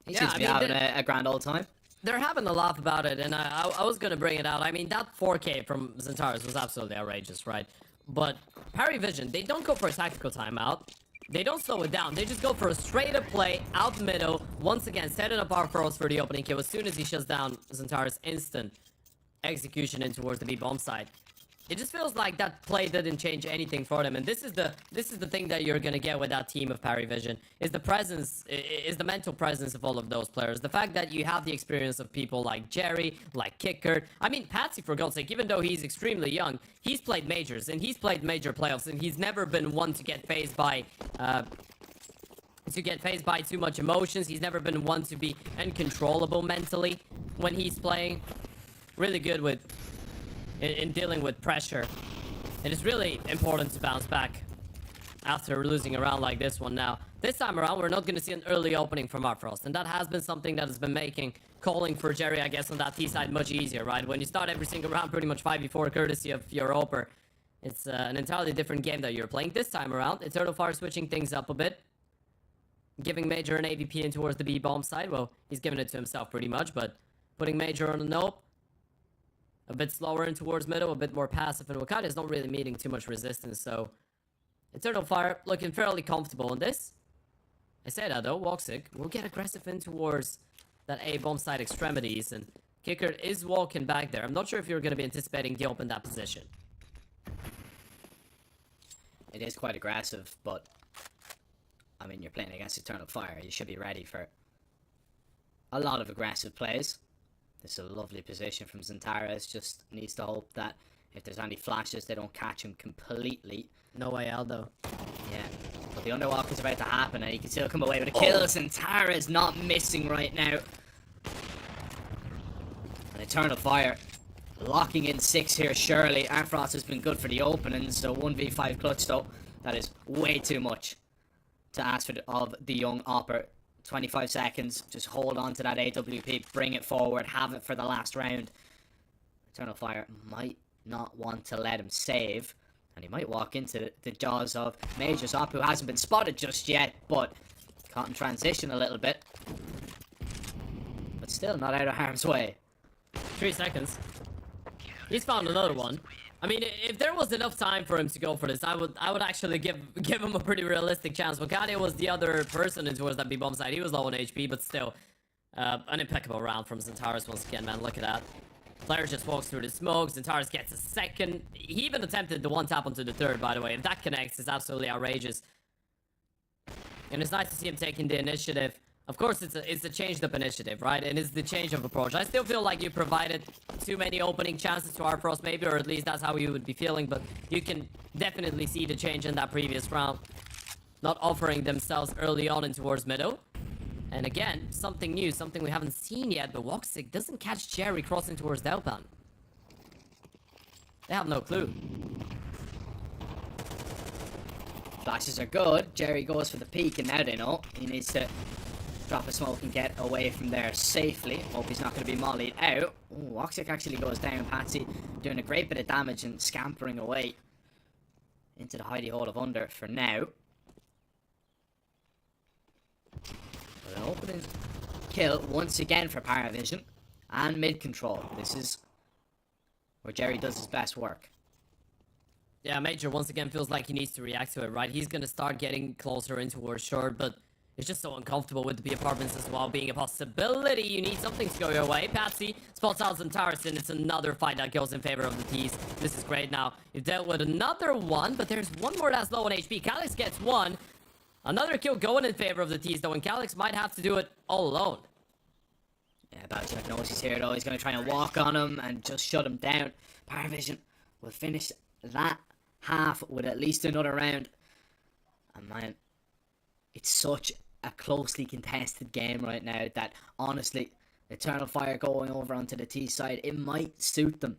He seems to be having a grand old time. They're having a laugh about it, and I was going to bring it out. I mean, that 4K from Xantares was absolutely outrageous, right? But PARIVISION, they don't go for a tactical timeout. They don't slow it down. They just go for a straight-up play out middle. Once again, setting up Arfrost for the opening kill. As soon as he shuts down Xantares, instant execution in towards the B-bomb side. It just feels like that play didn't change anything for them, and this is the thing that you're gonna get with that team of PARIVISION, is the presence, is the mental presence of all of those players. The fact that you have the experience of people like Jerry, like Kicker. I mean, Patsy, for God's sake, even though he's extremely young, he's played majors, and he's played major playoffs, and he's never been one to get phased by too much emotions. He's never been one to be uncontrollable mentally when he's playing. Really good with in dealing with pressure. It is really important to bounce back after losing a round like this one. Now, this time around, we're not going to see an early opening from Arfrost, and that has been something that has been making calling for Jerry, I guess, on that T side much easier, right? When you start every single round pretty much 5v4 courtesy of your oper, It's an entirely different game that you're playing this time around. Eternal Fire switching things up a bit. Giving Major an AVP in towards the B bomb side. Well, he's giving it to himself pretty much, but putting Major on a nope. A bit slower in towards middle, a bit more passive, and Wakati is not really meeting too much resistance, so Eternal Fire looking fairly comfortable in this. I say that though, Woxic will get aggressive in towards that A bomb side extremities, and Kicker is walking back there. I'm not sure if you're going to be anticipating Diop in that position. It is quite aggressive, but I mean, you're playing against Eternal Fire. You should be ready for a lot of aggressive plays. This is a lovely position from Xantares. Just needs to hope that if there's any flashes, they don't catch him completely. No way, Aldo. Yeah, but the underwalk is about to happen, and he can still come away with a kill. Xantares not missing right now. And Eternal Fire locking in 6 here, surely. Arfrost has been good for the opening, so 1v5 clutch though. That is way too much to ask for of the young Opper. 25 seconds, just hold on to that AWP, bring it forward, have it for the last round. Eternal Fire might not want to let him save, and he might walk into the jaws of Major Zop, who hasn't been spotted just yet, but caught in transition a little bit. But still not out of harm's way. 3 seconds. He's found another one. I mean, if there was enough time for him to go for this, I would actually give him a pretty realistic chance. Wakade was the other person in towards that B-bomb side. He was low on HP, but still, an impeccable round from Xantares once again, man. Look at that. Player just walks through the smoke. Xantares gets a second. He even attempted the one tap onto the third, by the way. If that connects, it's absolutely outrageous. And it's nice to see him taking the initiative. Of course, it's a changed up initiative, right? And it's the change of approach. I still feel like you provided too many opening chances to Arfrost, maybe, or at least that's how you would be feeling. But you can definitely see the change in that previous round. Not offering themselves early on in towards middle. And again, something new, something we haven't seen yet. But Woxic doesn't catch Jerry crossing towards Delpan. They have no clue. Flashes are good. Jerry goes for the peek, and now they know he needs to drop a smoke and get away from there safely. Hope he's not going to be mollied out. Ooh, Woxic actually goes down. Patsy doing a great bit of damage and scampering away into the hidey hole of under for now. But an opening kill once again for PARIVISION and mid control. This is where Jerry does his best work. Yeah, Major once again feels like he needs to react to it, right? He's going to start getting closer in towards short, but it's just so uncomfortable with the B apartments as well being a possibility. You need something to go your way. Patsy spots out Xantares, and it's another fight that goes in favor of the T's. This is great now. You've dealt with another one, but there's one more that's low on HP. Calyx gets one. Another kill going in favor of the T's, though, and Calyx might have to do it all alone. Yeah, Balchuk knows he's here, though. He's going to try and walk on him and just shut him down. PARIVISION will finish that half with at least another round. And man, it's such a closely contested game right now that honestly, Eternal Fire going over onto the T side, it might suit them.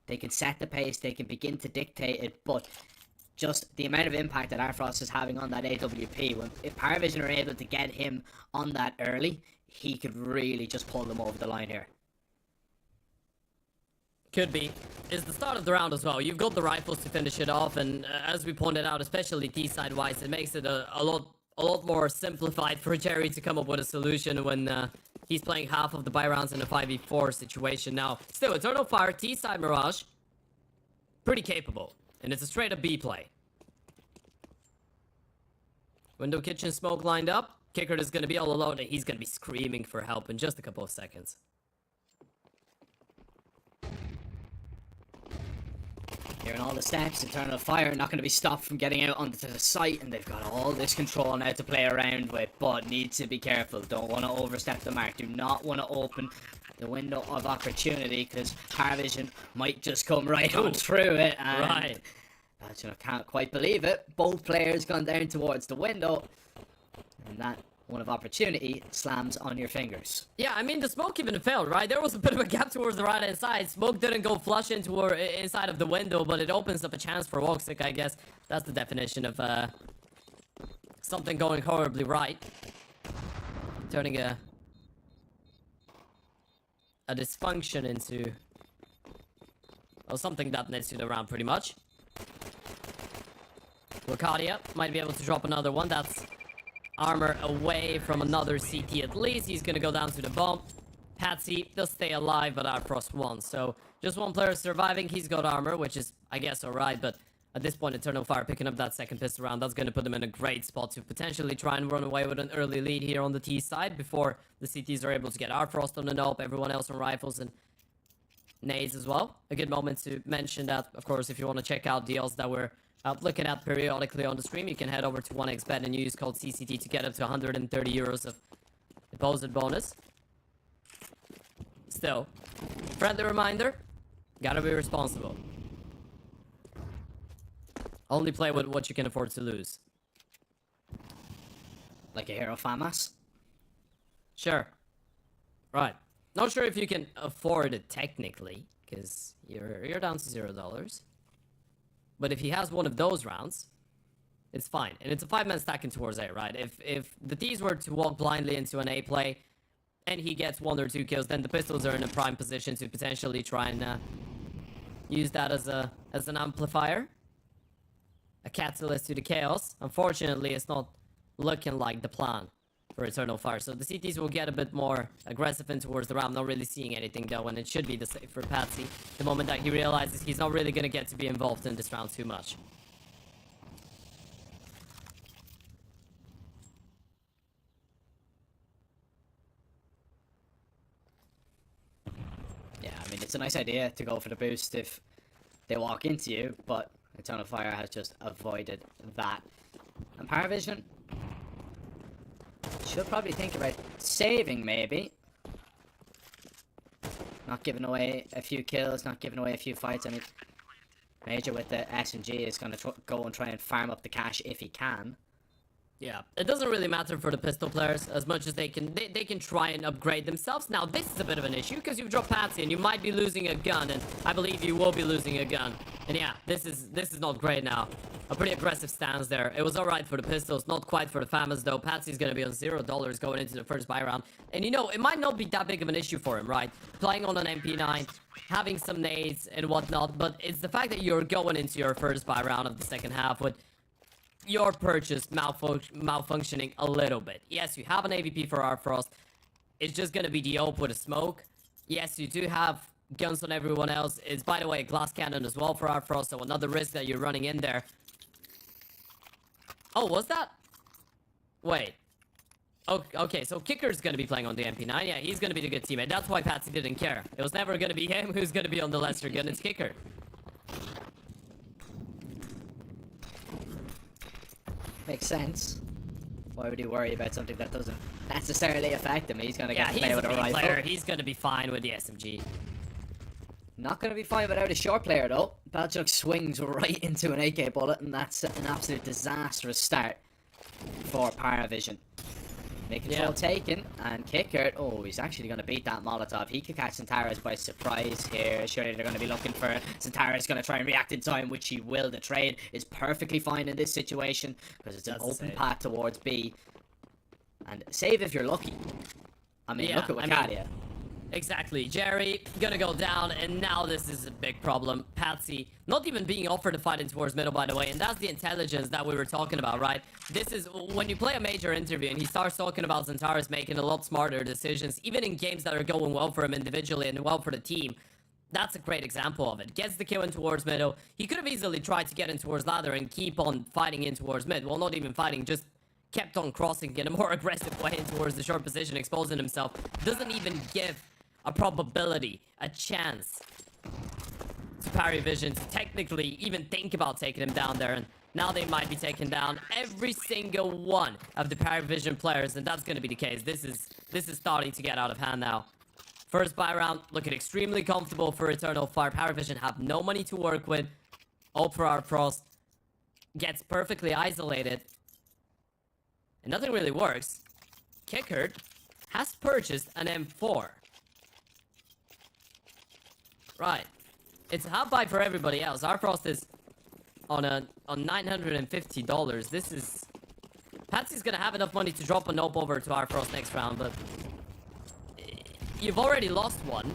They can set the pace, they can begin to dictate it, but just the amount of impact that Arfrost is having on that AWP, if PARIVISION are able to get him on that early, he could really just pull them over the line here. Could be. It's the start of the round as well. You've got the rifles to finish it off, and as we pointed out, especially T-side wise, it makes it a lot more simplified for Jerry to come up with a solution when he's playing half of the buy rounds in a 5v4 situation. Now, still, Eternal Fire, T-side Mirage, pretty capable, and it's a straight up B play. Window kitchen smoke lined up. Kicker is going to be all alone, and he's going to be screaming for help in just a couple of seconds. Hearing all the steps, Eternal Fire not going to be stopped from getting out onto the site, and they've got all this control now to play around with, but need to be careful. Don't want to overstep the mark. Do not want to open the window of opportunity, because PARIVISION might just come right on through it. And right. I can't quite believe it. Both players gone down towards the window, and that one of opportunity slams on your fingers. Yeah, I mean, the smoke even failed, right? There was a bit of a gap towards the right-hand side. Smoke didn't go flush inside of the window, but it opens up a chance for Woxic, I guess. That's the definition of something going horribly right. Turning a dysfunction into, well, something that nets you around pretty much. Lucadia might be able to drop another one. That's armor away from another CT at least. He's gonna go down to the bomb. Patsy does stay alive, but Outfrost won. So just one player surviving. He's got armor, which is, I guess, alright. But at this point, Eternal Fire picking up that second pistol round. That's gonna put them in a great spot to potentially try and run away with an early lead here on the T side before the CTs are able to get Outfrost on the nope. Everyone else on rifles and nades as well. A good moment to mention that, of course, if you want to check out deals that we're looking at periodically on the stream, you can head over to 1xbet and use code CCT to get up to 130 euros of deposit bonus. Still, friendly reminder, gotta be responsible. Only play with what you can afford to lose. Like a hero FAMAS? Sure. Right. Not sure if you can afford it technically, because you're down to $0. But if he has one of those rounds, it's fine. And it's a 5-man stacking towards A, right? If the T's were to walk blindly into an A play, and he gets 1 or 2 kills, then the pistols are in a prime position to potentially try and use that as an amplifier. A catalyst to the chaos. Unfortunately, it's not looking like the plan for Eternal Fire. So the CTs will get a bit more aggressive in towards the round. Not really seeing anything though, and it should be the same for Patsy. The moment that he realizes he's not really going to get to be involved in this round too much. Yeah, I mean, it's a nice idea to go for the boost if they walk into you, but Eternal Fire has just avoided that. And PARIVISION should probably think about saving, maybe. Not giving away a few kills, not giving away a few fights. I mean, Major with the SMG is going to go and try and farm up the cash if he can. Yeah, it doesn't really matter for the pistol players as much as they can try and upgrade themselves. Now, this is a bit of an issue because you've dropped Patsy and you might be losing a gun, and I believe you will be losing a gun. And yeah, this is not great now. A pretty aggressive stance there. It was alright for the pistols, not quite for the FAMAS though. Patsy's gonna be on $0 going into the first buy round. And you know, it might not be that big of an issue for him, right? Playing on an MP9, having some nades and whatnot, but it's the fact that you're going into your first buy round of the second half with your purchase malfunctioning a little bit. Yes, you have an AVP for Outfrost. It's just gonna be the ope with a smoke. Yes, you do have guns on everyone else. It's, by the way, a glass cannon as well for Outfrost, so another risk that you're running in there. Oh, was that? Wait. Oh, okay, so Kicker's gonna be playing on the MP9. Yeah, he's gonna be the good teammate. That's why Patsy didn't care. It was never gonna be him who's gonna be on the lesser gun. It's Kicker. Makes sense. Why would he worry about something that doesn't necessarily affect him? He's gonna Yeah, get to play he's a with a big rifle. player. He's gonna be fine with the SMG. Not gonna be fine without a short player though. Balchuk swings right into an AK bullet, and that's an absolute disastrous start for PARIVISION. Mid control taken, and Kicker, oh, he's actually going to beat that Molotov. He could catch Centaurus by surprise here. Surely they're going to be looking for Centaurus going to try and react in time, which he will. The trade is perfectly fine in this situation, because it's an open path towards B. And save if you're lucky. I mean, look at Wakadia. Exactly. Jerry gonna go down, and now this is a big problem. Patsy not even being offered a fight in towards middle, by the way, and that's the intelligence that we were talking about, right? This is when you play a major interview and he starts talking about Centaurus making a lot smarter decisions, even in games that are going well for him individually and well for the team. That's a great example of it. Gets the kill in towards middle. He could have easily tried to get in towards ladder and keep on fighting in towards mid. Well, not even fighting, just kept on crossing in a more aggressive way in towards the short position, exposing himself. Doesn't even give a probability, a chance to PARIVISION to technically even think about taking him down there. And now they might be taking down every single one of the PARIVISION players, and that's going to be the case. This is starting to get out of hand now. First buy round looking extremely comfortable for Eternal Fire. PARIVISION have no money to work with. Ult for Outfrost gets perfectly isolated, and nothing really works. Kicker has purchased an M4. Right. It's a half buy for everybody else. Outfrost is on $950. This is... Patsy's gonna have enough money to drop a nope over to Outfrost next round, but... You've already lost one.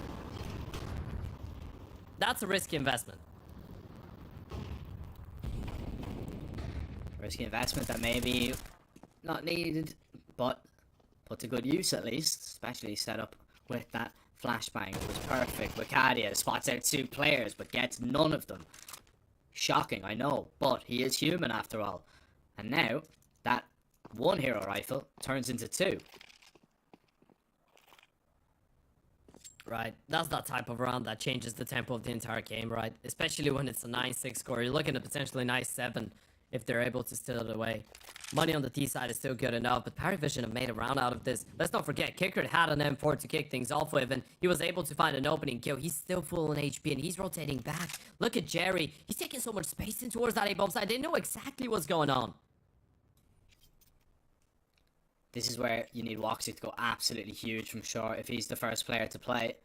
That's a risky investment. risky investment that maybe not needed, but put to good use at least, especially set up with that flashbang. It was perfect. Wicadia spots out 2 players, but gets none of them. Shocking, I know, but he is human after all. And now, that 1 hero rifle turns into 2. Right, that's that type of round that changes the tempo of the entire game, right? Especially when it's a 9-6 score. You're looking at potentially 9-7 if they're able to steal it away. Money on the T side is still good enough, but PARIVISION have made a round out of this. Let's not forget, Kicker had an M4 to kick things off with, and he was able to find an opening kill. He's still full in HP, and he's rotating back. Look at Jerry. He's taking so much space in towards that A-bomb side. They know exactly what's going on. This is where you need Woxic to go absolutely huge from short if he's the first player to play.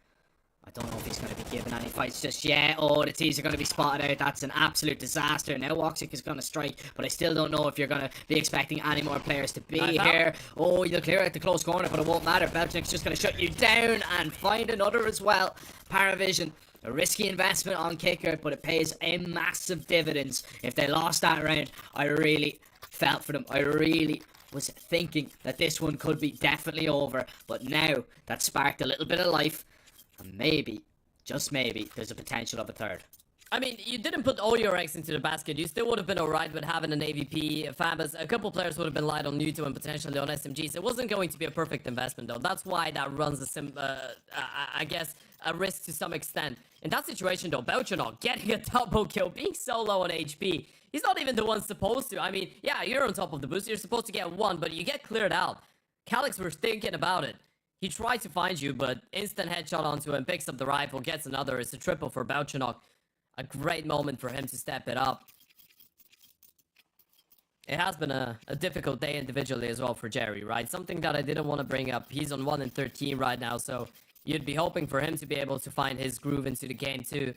I don't know if he's going to be given any fights just yet. Oh, the T's are going to be spotted out. That's an absolute disaster. Now Woxic is going to strike, but I still don't know if you're going to be expecting any more players to be here. Oh, you'll clear out the close corner, but it won't matter. Belchnik's just going to shut you down and find another as well. PARIVISION, a risky investment on Kicker, but it pays a massive dividends. If they lost that round, I really felt for them. I really was thinking that this one could be definitely over, but now that sparked a little bit of life. And maybe, just maybe, there's a potential of a third. I mean, you didn't put all your eggs into the basket. You still would have been alright with having an AVP, Fabus. A couple players would have been light on Nuto and potentially on SMGs. It wasn't going to be a perfect investment, though. That's why that runs I guess, a risk to some extent. In that situation, though, Belchanok getting a double kill, being so low on HP. He's not even the one supposed to. I mean, yeah, you're on top of the boost. You're supposed to get 1, but you get cleared out. Calyx was thinking about it. He tried to find you, but instant headshot onto him, picks up the rifle, gets another. It's a triple for Belchanok. A great moment for him to step it up. It has been a difficult day individually as well for Jerry, right? Something that I didn't want to bring up. He's on 1-13 right now, so you'd be hoping for him to be able to find his groove into the game too.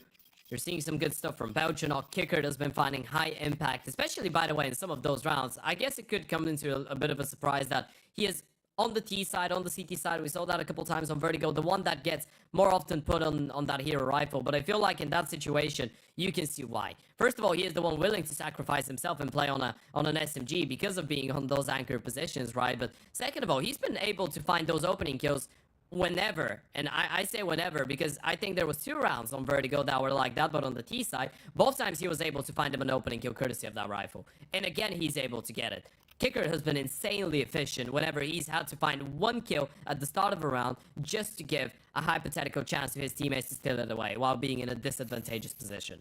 You're seeing some good stuff from Belchanok. Kicker has been finding high impact, especially, by the way, in some of those rounds. I guess it could come into a bit of a surprise that he is on the T side, on the CT side. We saw that a couple times on Vertigo, the one that gets more often put on that hero rifle. But I feel like in that situation, you can see why. First of all, he is the one willing to sacrifice himself and play on an SMG because of being on those anchor positions, right? But second of all, he's been able to find those opening kills whenever, and I say whenever because I think there was 2 rounds on Vertigo that were like that, but on the T side, both times he was able to find him an opening kill courtesy of that rifle. And again, he's able to get it. Kicker has been insanely efficient whenever he's had to find 1 kill at the start of a round just to give a hypothetical chance to his teammates to steal it away while being in a disadvantageous position.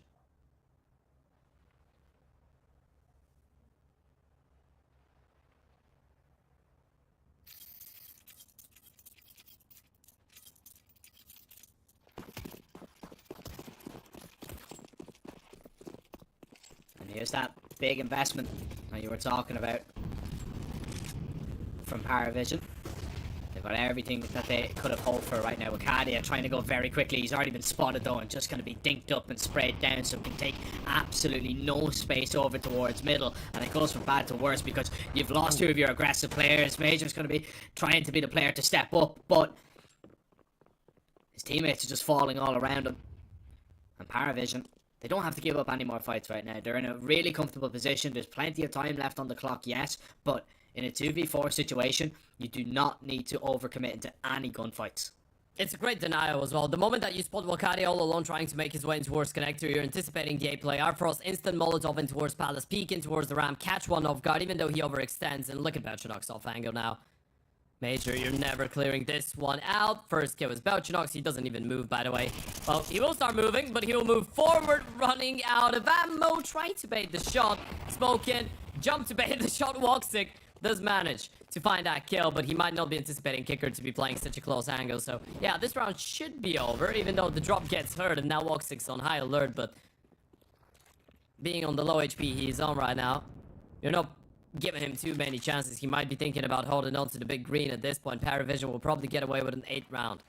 And here's that big investment that you were talking about from PARIVISION. They've got everything that they could have hoped for right now. Wicadia trying to go very quickly. He's already been spotted though and just going to be dinked up and sprayed down, so he can take absolutely no space over towards middle. And it goes from bad to worse because you've lost 2 of your aggressive players. Major's going to be trying to be the player to step up, but his teammates are just falling all around him. And PARIVISION, they don't have to give up any more fights right now. They're in a really comfortable position. There's plenty of time left on the clock, yes, but in a 2v4 situation, you do not need to overcommit into any gunfights. It's a great denial as well. The moment that you spot Wakari all alone trying to make his way in towards connector, you're anticipating the A play. Arfrost instant Molotov in towards Palace, peek in towards the ramp, catch one off guard even though he overextends, and look at Belchanok's off angle now. Major, you're never clearing this one out. First kill is Belchanok. He doesn't even move, by the way. Well, he will start moving, but he will move forward, running out of ammo, trying to bait the shot. Smoke in, jump to bait the shot. Woxic does manage to find that kill, but he might not be anticipating Kicker to be playing such a close angle. So, yeah, this round should be over, even though the drop gets hurt, and now Woxic's on high alert, but being on the low HP he's on right now, you're not giving him too many chances. He might be thinking about holding on to the big green at this point. PARIVISION will probably get away with an 8th round.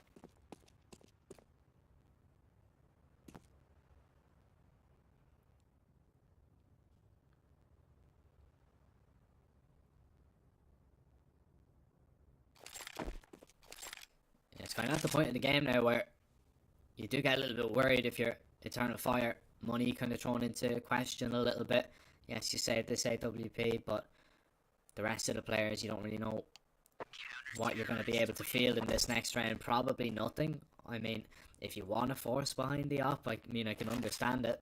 It's kind of at the point in the game now where you do get a little bit worried if your Eternal Fire money kind of thrown into question a little bit. Yes, you saved this AWP, but the rest of the players, you don't really know what you're going to be able to field in this next round. Probably nothing. I mean, if you want to force behind the op, I mean, I can understand it.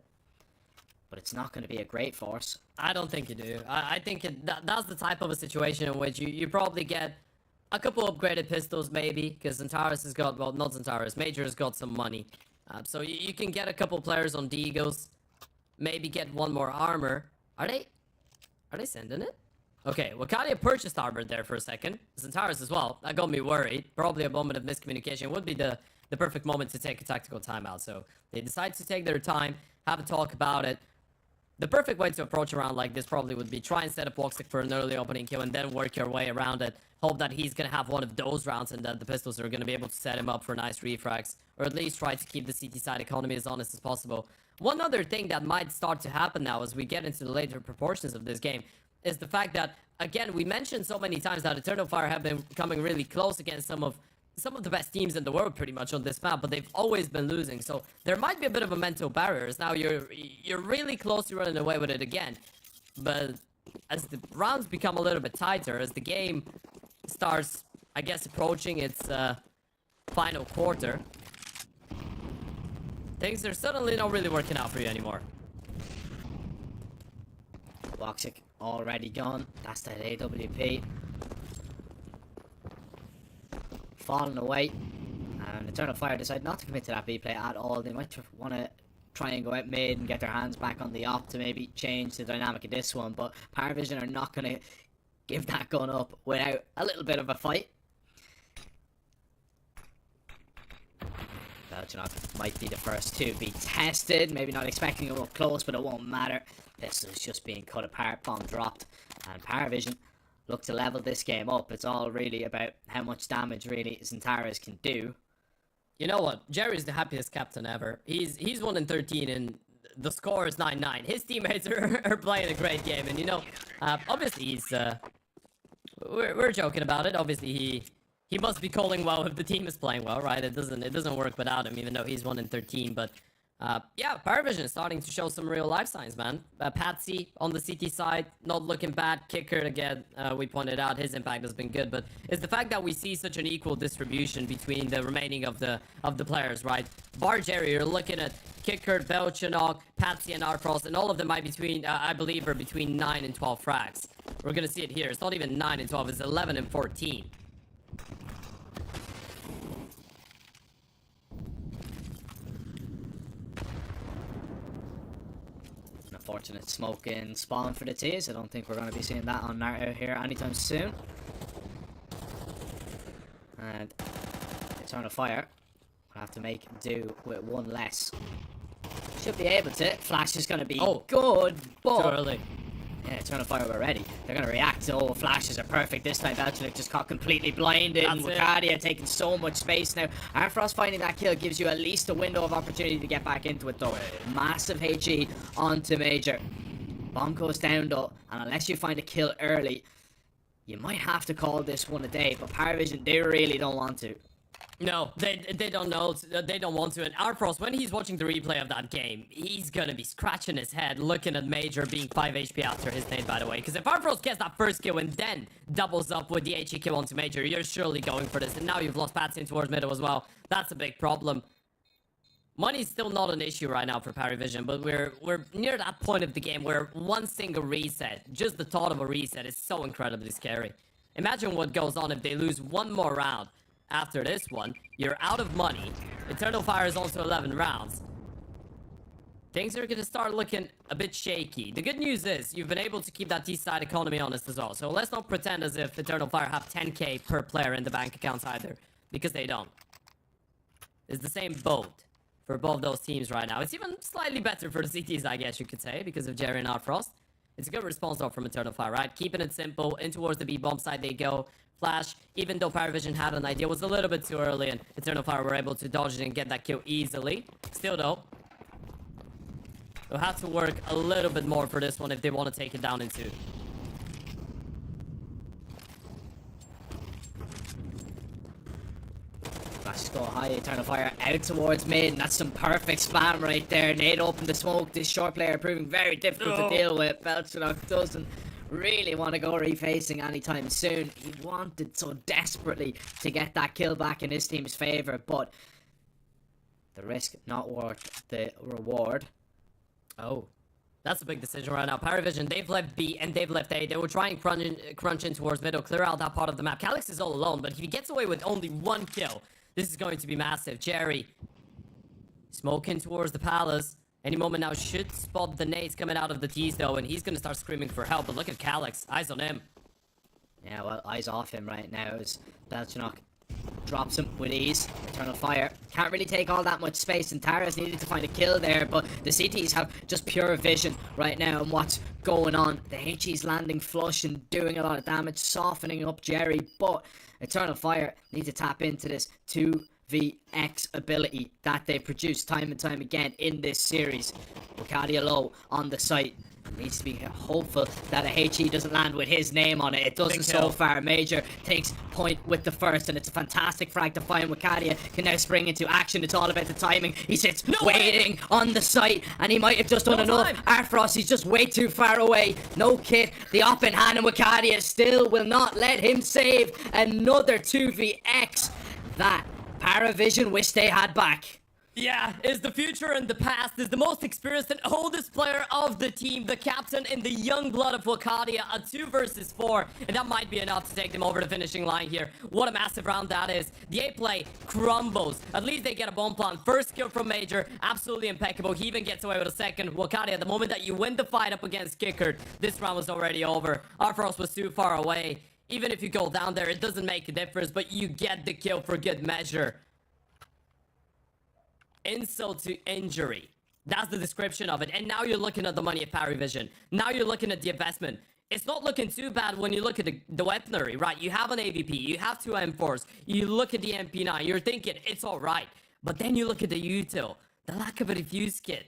But it's not going to be a great force. I don't think you do. I think that's the type of a situation in which you probably get a couple upgraded pistols, maybe, because Zentaris has got, well, not Zentaris, Major has got some money. So you can get a couple players on Deagles, maybe get one more armor. Are they sending it? Okay, Wakadia purchased armor there for a second. Zentaris as well. That got me worried. Probably a moment of miscommunication. Would be the perfect moment to take a tactical timeout. So they decide to take their time, have a talk about it. The perfect way to approach a round like this probably would be try and set up Woxic for an early opening kill and then work your way around it. Hope that he's going to have one of those rounds and that the pistols are going to be able to set him up for nice refrags. Or at least try to keep the CT side economy as honest as possible. One other thing that might start to happen now as we get into the later proportions of this game is the fact that, again, we mentioned so many times that Eternal Fire have been coming really close against some of the best teams in the world pretty much on this map, but they've always been losing. So there might be a bit of a mental barrier. Now you're really close to running away with it again. But as the rounds become a little bit tighter, as the game starts, I guess, approaching its final quarter, things are suddenly not really working out for you anymore. Woxic already gone. That's that AWP. Falling away. And Eternal Fire decide not to commit to that B play at all. They might want to try and go out mid and get their hands back on the op to maybe change the dynamic of this one. But PARIVISION are not going to give that gun up without a little bit of a fight. Belchinok might be the first to be tested. Maybe not expecting it up close, but it won't matter. This is just being cut apart. Bomb dropped. And PARIVISION look to level this game up. It's all really about how much damage really Zentaris can do. You know what? Jerry's the happiest captain ever. He's 1-13 and the score is 9-9. His teammates are playing a great game, and you know, obviously he's we're joking about it. Obviously he must be calling well if the team is playing well, right? It doesn't work without him, even though he's 1-13. But yeah, PARIVISION is starting to show some real life signs, man. Patsy on the CT side, not looking bad. Kicker again, we pointed out his impact has been good, but it's the fact that we see such an equal distribution between the remaining of the players, right? Bar Jerry, you're looking at Kicker, Belchinok, Patsy, and Arfrost, and all of them are between, I believe, are between 9 and 12 frags. We're gonna see it here. It's not even 9 and 12; it's 11 and 14. Unfortunate smoke in spawn for the T's. I don't think we're going to be seeing that on Naruto here anytime soon. And Eternal Fire will have to make do with one less. Should be able to. Flash is going to be good, but too early. Yeah, Eternal Fire were ready. They're going to react. Oh, flashes are perfect. This time Belchinok just got completely blinded. And Wakadia taking so much space now. Arfrost finding that kill gives you at least a window of opportunity to get back into it though. Massive HE onto Major. Bomb goes down though. And unless you find a kill early, you might have to call this one a day. But PARIVISION, they really don't want to. No, they don't know. They don't want to. And Arfrost, when he's watching the replay of that game, he's gonna be scratching his head, looking at Major being 5 HP after his nade, by the way. Because if Arfrost gets that first kill and then doubles up with the HE kill onto Major, you're surely going for this. And now you've lost Patsy towards middle as well. That's a big problem. Money's still not an issue right now for PARIVISION, but we're near that point of the game where one single reset, just the thought of a reset, is so incredibly scary. Imagine what goes on if they lose one more round. After this one, you're out of money. Eternal Fire is also 11 rounds. Things are going to start looking a bit shaky. The good news is you've been able to keep that T-side economy honest as well. So let's not pretend as if Eternal Fire have 10k per player in the bank accounts either, because they don't. It's the same boat for both those teams right now. It's even slightly better for the CTs, I guess you could say, because of Jerry and Outfrost. It's a good response though from Eternal Fire, right? Keeping it simple. In towards the B-bomb side they go. Flash, even though PARIVISION had an idea, was a little bit too early, and Eternal Fire were able to dodge it and get that kill easily. Still though, they'll have to work a little bit more for this one if they want to take it down in 2. Flash is go high. Eternal Fire out towards mid, and that's some perfect spam right there. Nade open the smoke. This short player proving very difficult to deal with. Belchenok doesn't really want to go refacing anytime soon. He wanted so desperately to get that kill back in his team's favour, but the risk not worth the reward. Oh, that's a big decision right now. PARIVISION, they've left B and they've left A. They will try and crunch in towards middle, clear out that part of the map. Calyx is all alone, but if he gets away with only one kill, this is going to be massive. Jerry, smoking towards the palace. Any moment now should spot the nades coming out of the T's though, and he's going to start screaming for help. But look at Calyx, eyes on him. Yeah, well, eyes off him right now as Belchenok drops him with ease. Eternal Fire can't really take all that much space, and Tara's needed to find a kill there, but the CTs have just pure vision right now on what's going on. The HE's landing flush and doing a lot of damage, softening up Jerry, but Eternal Fire need to tap into this 2vx ability that they produce time and time again in this series. Wukadia low on the site. Needs to be hopeful that a HE doesn't land with his name on it. It doesn't so far. Major takes point with the first, and it's a fantastic frag to find. Wukadia can now spring into action. It's all about the timing. He sits waiting on the site, and he might have just done enough. Arfrost, he's just way too far away. No kit, the op in hand, and Wukadia still will not let him save another 2vx. That PARIVISION wish they had back. Yeah, is the future and the past, is the most experienced and oldest player of the team, the captain in the young blood of Wukadia, a 2 versus 4, and that might be enough to take them over the finishing line here. What a massive round that is. The A play crumbles. At least they get a bomb plant. First kill from Major, absolutely impeccable. He even gets away with a second. Wukadia, the moment that you win the fight up against Kickard, this round was already over. Arfrost was too far away. Even if you go down there, it doesn't make a difference, but you get the kill for good measure. Insult to injury. That's the description of it. And now you're looking at the money of PARIVISION. Now you're looking at the investment. It's not looking too bad when you look at the weaponry, right? You have an AVP, you have 2 M4s, you look at the MP9, you're thinking it's alright. But then you look at the util, the lack of a defuse kit.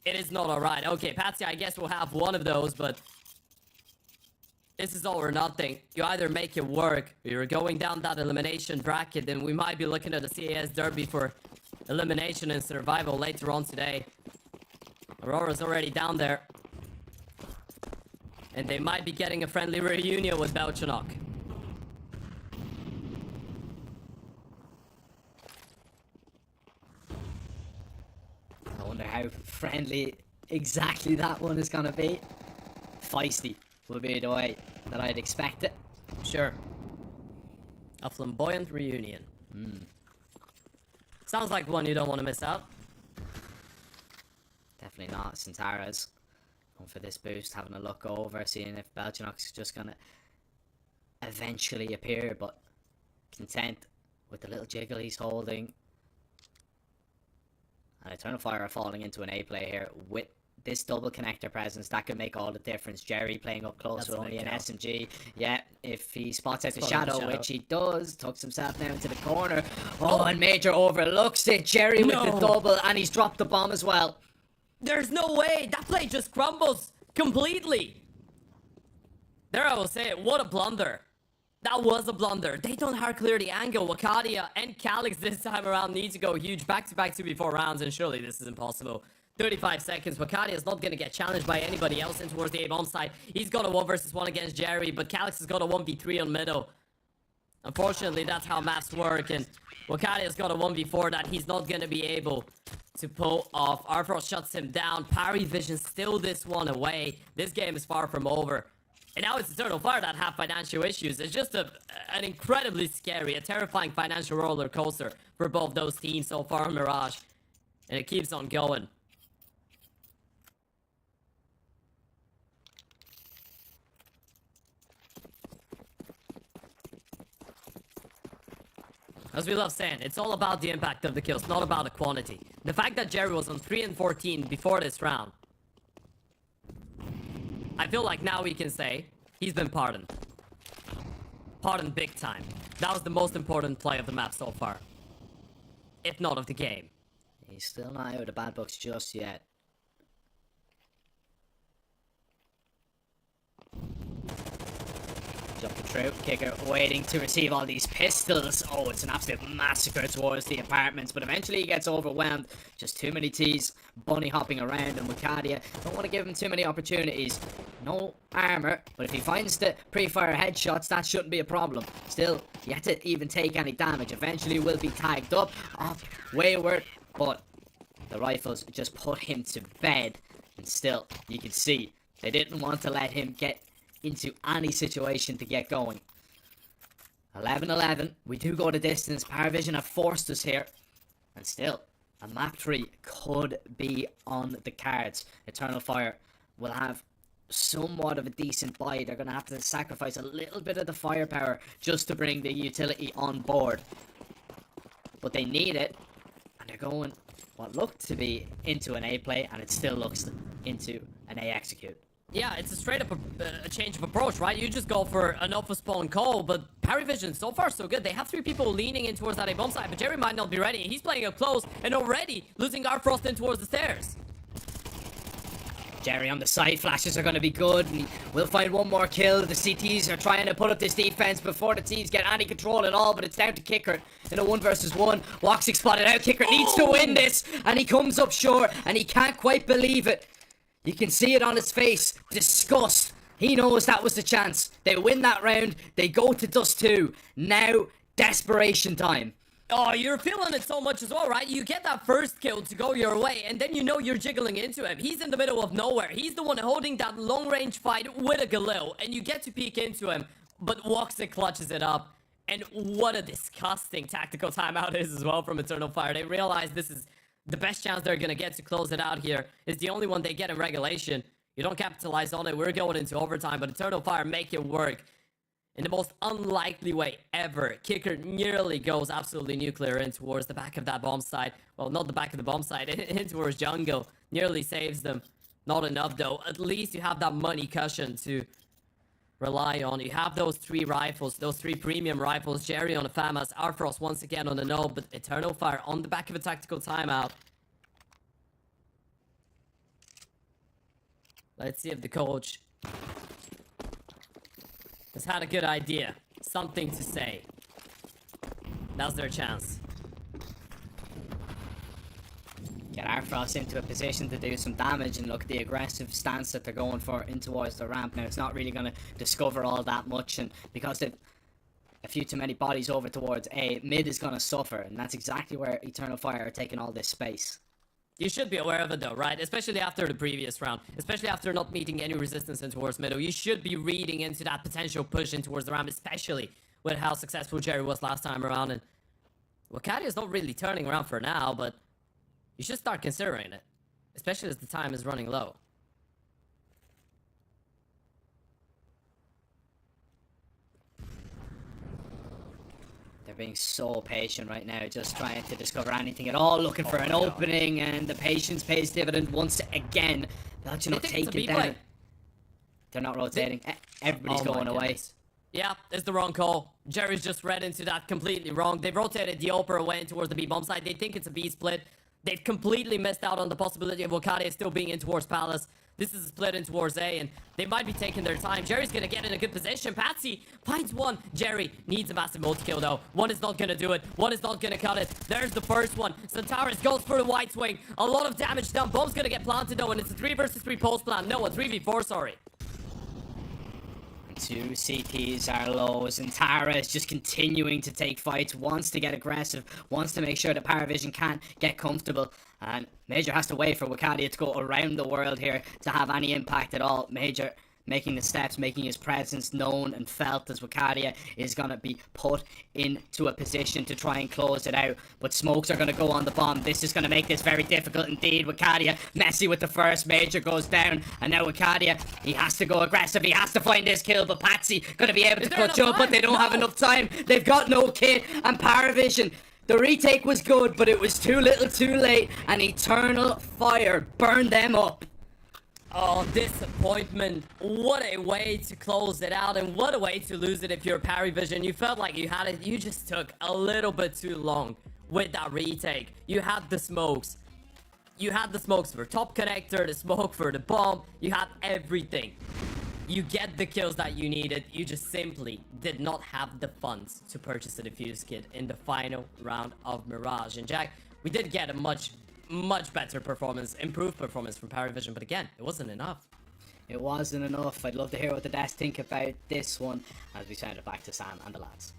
It is not alright. Okay, Patsy, I guess we'll have one of those, but this is all or nothing. You either make it work, or you're going down that elimination bracket, and we might be looking at the CAS Derby for elimination and survival later on today. Aurora's already down there. And they might be getting a friendly reunion with Belchenok. I wonder how friendly exactly that one is gonna be. Feisty would be the way that I'd expect it. Sure. A flamboyant reunion. Sounds like one you don't want to miss out. Definitely not. Santara's going for this boost, having a look over, seeing if Belchenok's just gonna eventually appear, but content with the little jiggle he's holding. And Eternal Fire are falling into an A play here with this double connector presence. That could make all the difference. Jerry playing up close with only an SMG. Yeah, if he spots out the shadow, which he does, tucks himself down into the corner. Oh, and Major overlooks it. Jerry with the double, and he's dropped the bomb as well. There's no way! That play just crumbles completely! There I will say it, what a blunder. That was a blunder. They don't hard clear the angle. Wukadia and Calyx this time around need to go huge back-to-back 2v4 rounds, and surely this is impossible. 35 seconds. Wukadia is not going to get challenged by anybody else in towards the A-bomb side. He's got a 1 versus 1 against Jerry, but Calyx has got a 1v3 on middle. Unfortunately, that's how maps work, and Wukadia's got a 1v4 that he's not going to be able to pull off. Arfrost shuts him down. PARIVISION still this one away. This game is far from over. And now it's Eternal Fire that have financial issues. It's just an incredibly scary, a terrifying financial roller coaster for both those teams so far in Mirage. And it keeps on going. As we love saying, it's all about the impact of the kills, not about the quantity. The fact that Jerry was on 3 and 14 before this round, I feel like now we can say he's been pardoned. Pardoned big time. That was the most important play of the map so far. If not of the game. He's still not out of the bad books just yet. Jump through, Kicker waiting to receive all these pistols. Oh, it's an absolute massacre towards the apartments, but eventually he gets overwhelmed. Just too many T's bunny hopping around, and Wakadia don't want to give him too many opportunities. No armor, but if he finds the pre-fire headshots, that shouldn't be a problem. Still, yet to even take any damage. Eventually will be tagged up, wayward, but the rifles just put him to bed. And still, you can see they didn't want to let him get into any situation to get going. 11-11. We do go the distance. PARIVISION have forced us here. And still, a map 3 could be on the cards. Eternal Fire will have somewhat of a decent buy. They're going to have to sacrifice a little bit of the firepower just to bring the utility on board. But they need it. And they're going what looked to be into an A play, and it still looks into an A execute. Yeah, it's a straight up a change of approach, right? You just go for an alpha spawn call, but PARIVISION, so far so good. They have 3 people leaning in towards that A bomb side, but Jerry might not be ready. He's playing up close and already losing Garfrost in towards the stairs. Jerry on the side, flashes are going to be good, and we'll find one more kill. The CTs are trying to put up this defense before the T's get any control at all, but it's down to Kicker in a 1 versus 1. Woxic spotted out. Kicker needs to win this, and he comes up short, and he can't quite believe it. You can see it on his face. Disgust. He knows that was the chance. They win that round. They go to Dust 2. Now, desperation time. Oh, you're feeling it so much as well, right? You get that first kill to go your way, and then you know you're jiggling into him. He's in the middle of nowhere. He's the one holding that long-range fight with a Galil, and you get to peek into him, but Woxic clutches it up. And what a disgusting tactical timeout is as well from Eternal Fire. They realize this is the best chance they're going to get to close it out here. It's the only one they get in regulation. You don't capitalize on it. We're going into overtime, but Eternal Fire make it work in the most unlikely way ever. Kicker nearly goes absolutely nuclear in towards the back of that bomb site. Well, not the back of the bomb site, in towards jungle. Nearly saves them. Not enough though. At least you have that money cushion to rely on. You have those 3 rifles, those 3 premium rifles. Jerry on a FAMAS, Arfrost once again on the node, but Eternal Fire on the back of a tactical timeout. Let's see if the coach has had a good idea. Something to say. Now's their chance. Get Arfrost into a position to do some damage, and look at the aggressive stance that they're going for in towards the ramp. Now, it's not really going to discover all that much, and because they've a few too many bodies over towards A, mid is going to suffer, and that's exactly where Eternal Fire are taking all this space. You should be aware of it though, right? Especially after the previous round. Especially after not meeting any resistance in towards middle. You should be reading into that potential push in towards the ramp, especially with how successful Jerry was last time around. And Wakadia's not really turning around for now, but you should start considering it. Especially as the time is running low. They're being so patient right now, just trying to discover anything at all, looking for an opening, and the patience pays dividend once again. They'll, you know, take it down. They're not rotating. Everybody's going away. Yeah, it's the wrong call. Jerry's just read into that completely wrong. They've rotated the Oper away towards the B bomb side. They think it's a B split. They've completely missed out on the possibility of Wakadia still being in towards Palace. This is a split in towards A, and they might be taking their time. Jerry's gonna get in a good position. Patsy finds one. Jerry needs a massive multi-kill, though. One is not gonna do it. One is not gonna cut it. There's the first one. Centaurus goes for the white swing. A lot of damage done. Bomb's gonna get planted, though, and it's a 3 versus 3 post plan. No, a 3v4, sorry. 2 CTs are low. Zentara is just continuing to take fights, wants to get aggressive, wants to make sure that PARIVISION can't get comfortable. And Major has to wait for Wakadia to go around the world here to have any impact at all. Major making the steps, making his presence known and felt as Wakadia is going to be put into a position to try and close it out. But smokes are going to go on the bomb. This is going to make this very difficult indeed. Wakadia messy with the first. Major goes down, and now Wakadia, he has to go aggressive. He has to find this kill, but Patsy going to be able to clutch up, but they don't have enough time. They've got no kit, and PARIVISION, the retake was good, but it was too little too late, and Eternal Fire burned them up. Oh, disappointment. What a way to close it out, and what a way to lose it if you're PARIVISION. You felt like you had it. You just took a little bit too long with that retake. You had the smokes. You had the smokes for top connector, the smoke for the bomb. You had everything. You get the kills that you needed. You just simply did not have the funds to purchase the defuse kit in the final round of Mirage. And Jack, we did get a much better performance, improved performance from PARIVISION, but again, it wasn't enough. It wasn't enough. I'd love to hear what the Dash think about this one as we send it back to Sam and the lads.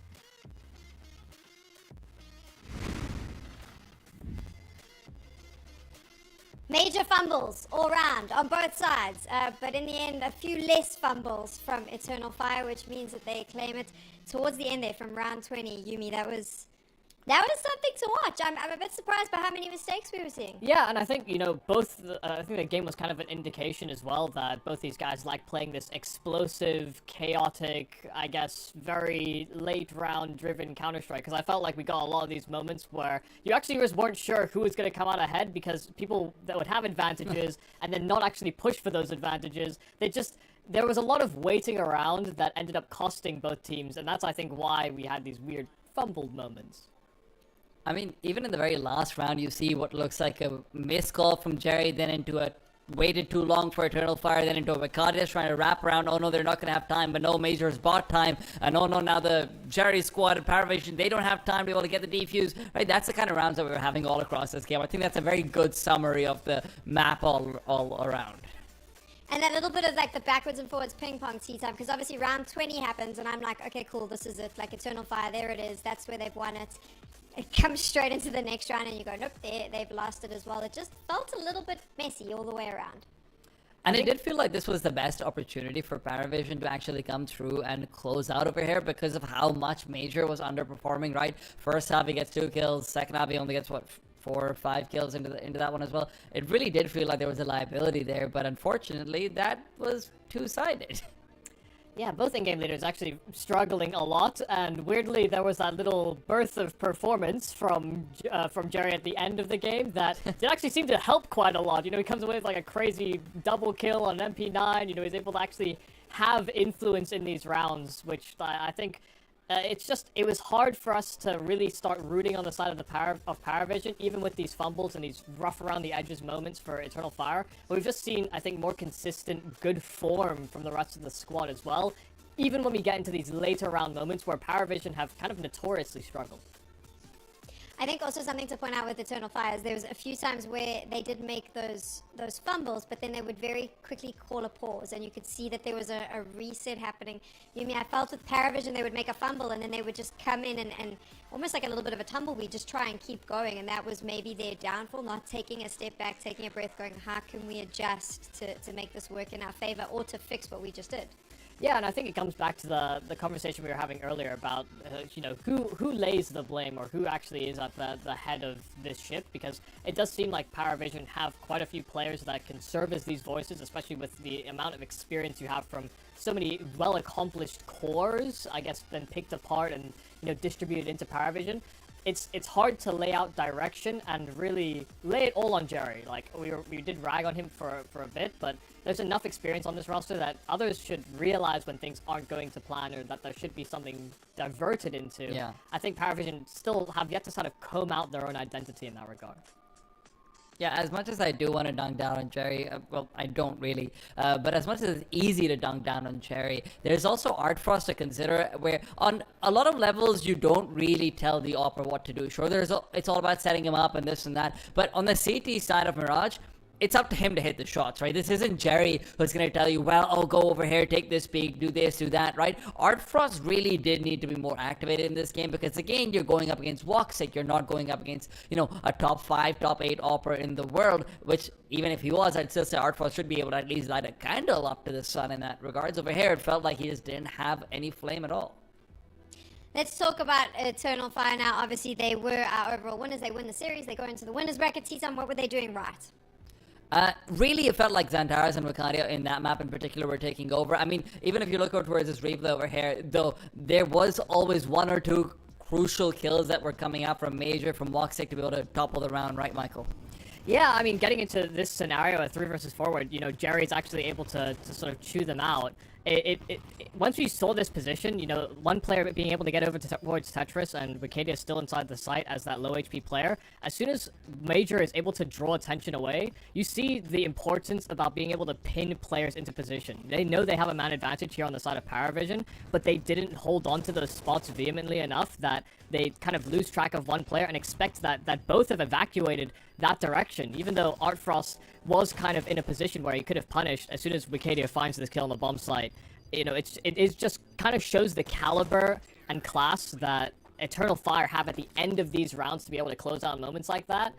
Major fumbles all round on both sides, but in the end, a few less fumbles from Eternal Fire, which means that they claim it towards the end there from round 20. Yumi, that was something to watch. I'm a bit surprised by how many mistakes we were seeing. Yeah, and I think, you know, I think the game was kind of an indication as well that both these guys like playing this explosive, chaotic, I guess, very late round driven Counter-Strike, because I felt like we got a lot of these moments where you actually just weren't sure who was going to come out ahead, because people that would have advantages and then not actually push for those advantages, there was a lot of waiting around that ended up costing both teams, and that's, I think, why we had these weird fumbled moments. I mean, even in the very last round, you see what looks like a missed call from Jerry, then into a waited too long for Eternal Fire, then into a Vicadius trying to wrap around. Oh no, they're not going to have time, but no, Major's bought time. And oh no, now the Jerry squad and PARIVISION, they don't have time to be able to get the defuse. Right, that's the kind of rounds that we were having all across this game. I think that's a very good summary of the map all around. And that little bit of like the backwards and forwards ping pong tea time, because obviously round 20 happens and I'm like, okay, cool, this is it. Like Eternal Fire, there it is. That's where they've won it. It comes straight into the next round and you go, nope, they've lost it as well. It just felt a little bit messy all the way around. And it did feel like this was the best opportunity for PARIVISION to actually come through and close out over here because of how much Major was underperforming, right? First half he gets 2 kills, second half he only gets, 4 or 5 kills into that one as well. It really did feel like there was a liability there, but unfortunately that was two-sided. Yeah, both in-game leaders actually struggling a lot, and weirdly there was that little burst of performance from Jerry at the end of the game that did actually seem to help quite a lot. You know, he comes away with like a crazy double kill on MP9. You know, he's able to actually have influence in these rounds, which I think it was hard for us to really start rooting on the side of PARIVISION, even with these fumbles and these rough around the edges moments for Eternal Fire. But we've just seen, I think, more consistent, good form from the rest of the squad as well, even when we get into these later round moments where PARIVISION have kind of notoriously struggled. I think also something to point out with Eternal Fires, there was a few times where they did make those fumbles, but then they would very quickly call a pause, and you could see that there was a reset happening. Yumi, I felt with PARIVISION they would make a fumble, and then they would just come in and almost like a little bit of a tumbleweed, just try and keep going, and that was maybe their downfall, not taking a step back, taking a breath, going, how can we adjust to make this work in our favor, or to fix what we just did? Yeah, and I think it comes back to the conversation we were having earlier about, you know, who lays the blame or who actually is at the head of this ship, because it does seem like PARIVISION have quite a few players that can serve as these voices, especially with the amount of experience you have from so many well-accomplished cores, I guess, then picked apart and, you know, distributed into PARIVISION. It's hard to lay out direction and really lay it all on Jerry. Like, we did rag on him for a bit, but there's enough experience on this roster that others should realize when things aren't going to plan or that there should be something diverted into. Yeah. I think PARIVISION still have yet to sort of comb out their own identity in that regard. Yeah, as much as I do want to dunk down on Jerry, well, I don't really, but as much as it's easy to dunk down on Jerry, there's also Art Frost to consider, where on a lot of levels you don't really tell the Opera what to do. Sure, it's all about setting him up and this and that, but on the CT side of Mirage, it's up to him to hit the shots, right? This isn't Jerry who's going to tell you, well, oh, go over here, take this peak, do this, do that, right? Art Frost really did need to be more activated in this game because, again, you're going up against Woxic. You're not going up against, you know, a top 5, top 8 Opera in the world, which, even if he was, I'd still say Art Frost should be able to at least light a candle up to the sun in that regards. Over here, it felt like he just didn't have any flame at all. Let's talk about Eternal Fire now. Obviously, they were our overall winners. They win the series. They go into the winners bracket. T-Sam, what were they doing right? Really, it felt like Xantares and Vicadia in that map in particular were taking over. I mean, even if you look over towards this replay over here, though, there was always 1 or 2 crucial kills that were coming out from Major, from Woxic to be able to topple the round, right, Michael? Yeah, I mean, getting into this scenario, a 3 versus 4, where, you know, Jerry's actually able to sort of chew them out, once we saw this position, you know, one player being able to get over towards Tetris and Wicadia still inside the site as that low HP player, as soon as Major is able to draw attention away, you see the importance about being able to pin players into position. They know they have a man advantage here on the side of PARIVISION, but they didn't hold on to those spots vehemently enough that they kind of lose track of one player and expect that both have evacuated that direction, even though Artfrost was kind of in a position where he could have punished as soon as Wicadia finds this kill on the bomb site. You know, it is just kind of shows the caliber and class that Eternal Fire have at the end of these rounds to be able to close out moments like that.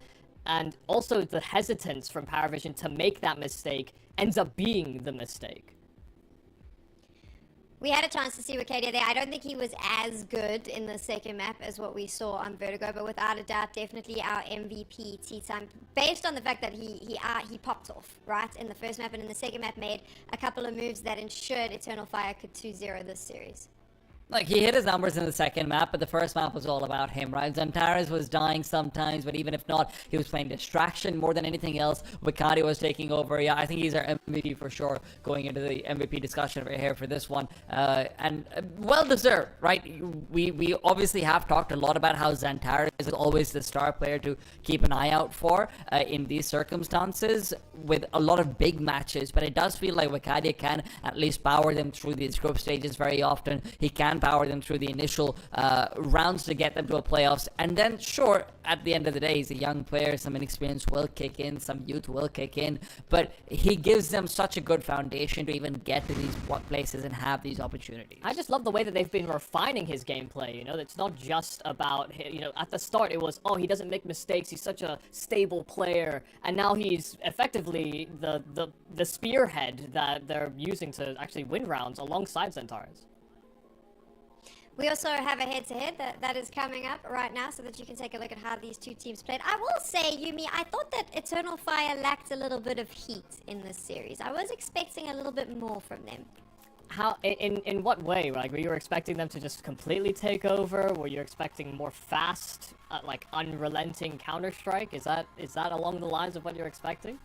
And also the hesitance from PARIVISION to make that mistake ends up being the mistake. We had a chance to see Wicadia there. I don't think he was as good in the second map as what we saw on Vertigo, but without a doubt, definitely our MVP tea time. Based on the fact that he popped off, right, in the first map, and in the second map made a couple of moves that ensured Eternal Fire could 2-0 this series. Like, he hit his numbers in the second map, but the first map was all about him, right? Xantares was dying sometimes, but even if not, he was playing distraction more than anything else. Wicadia was taking over. Yeah, I think he's our MVP for sure, going into the MVP discussion over here for this one. And well-deserved, right? We obviously have talked a lot about how Xantares is always the star player to keep an eye out for in these circumstances with a lot of big matches, but it does feel like Wicadia can at least power them through these group stages very often. He can power them through the initial rounds to get them to a playoffs, and then sure, at the end of the day, he's a young player, some inexperience will kick in, some youth will kick in, but he gives them such a good foundation to even get to these places and have these opportunities. I just love the way that they've been refining his gameplay, you know, it's not just about, you know, at the start it was, oh, he doesn't make mistakes, he's such a stable player, and now he's effectively the spearhead that they're using to actually win rounds alongside Xantares. We also have a head-to-head that is coming up right now so that you can take a look at how these two teams played. I will say, Yumi, I thought that Eternal Fire lacked a little bit of heat in this series. I was expecting a little bit more from them. How, in what way? Like, were you expecting them to just completely take over? Were you expecting more fast, like, unrelenting Counter-Strike? Is that along the lines of what you're expecting?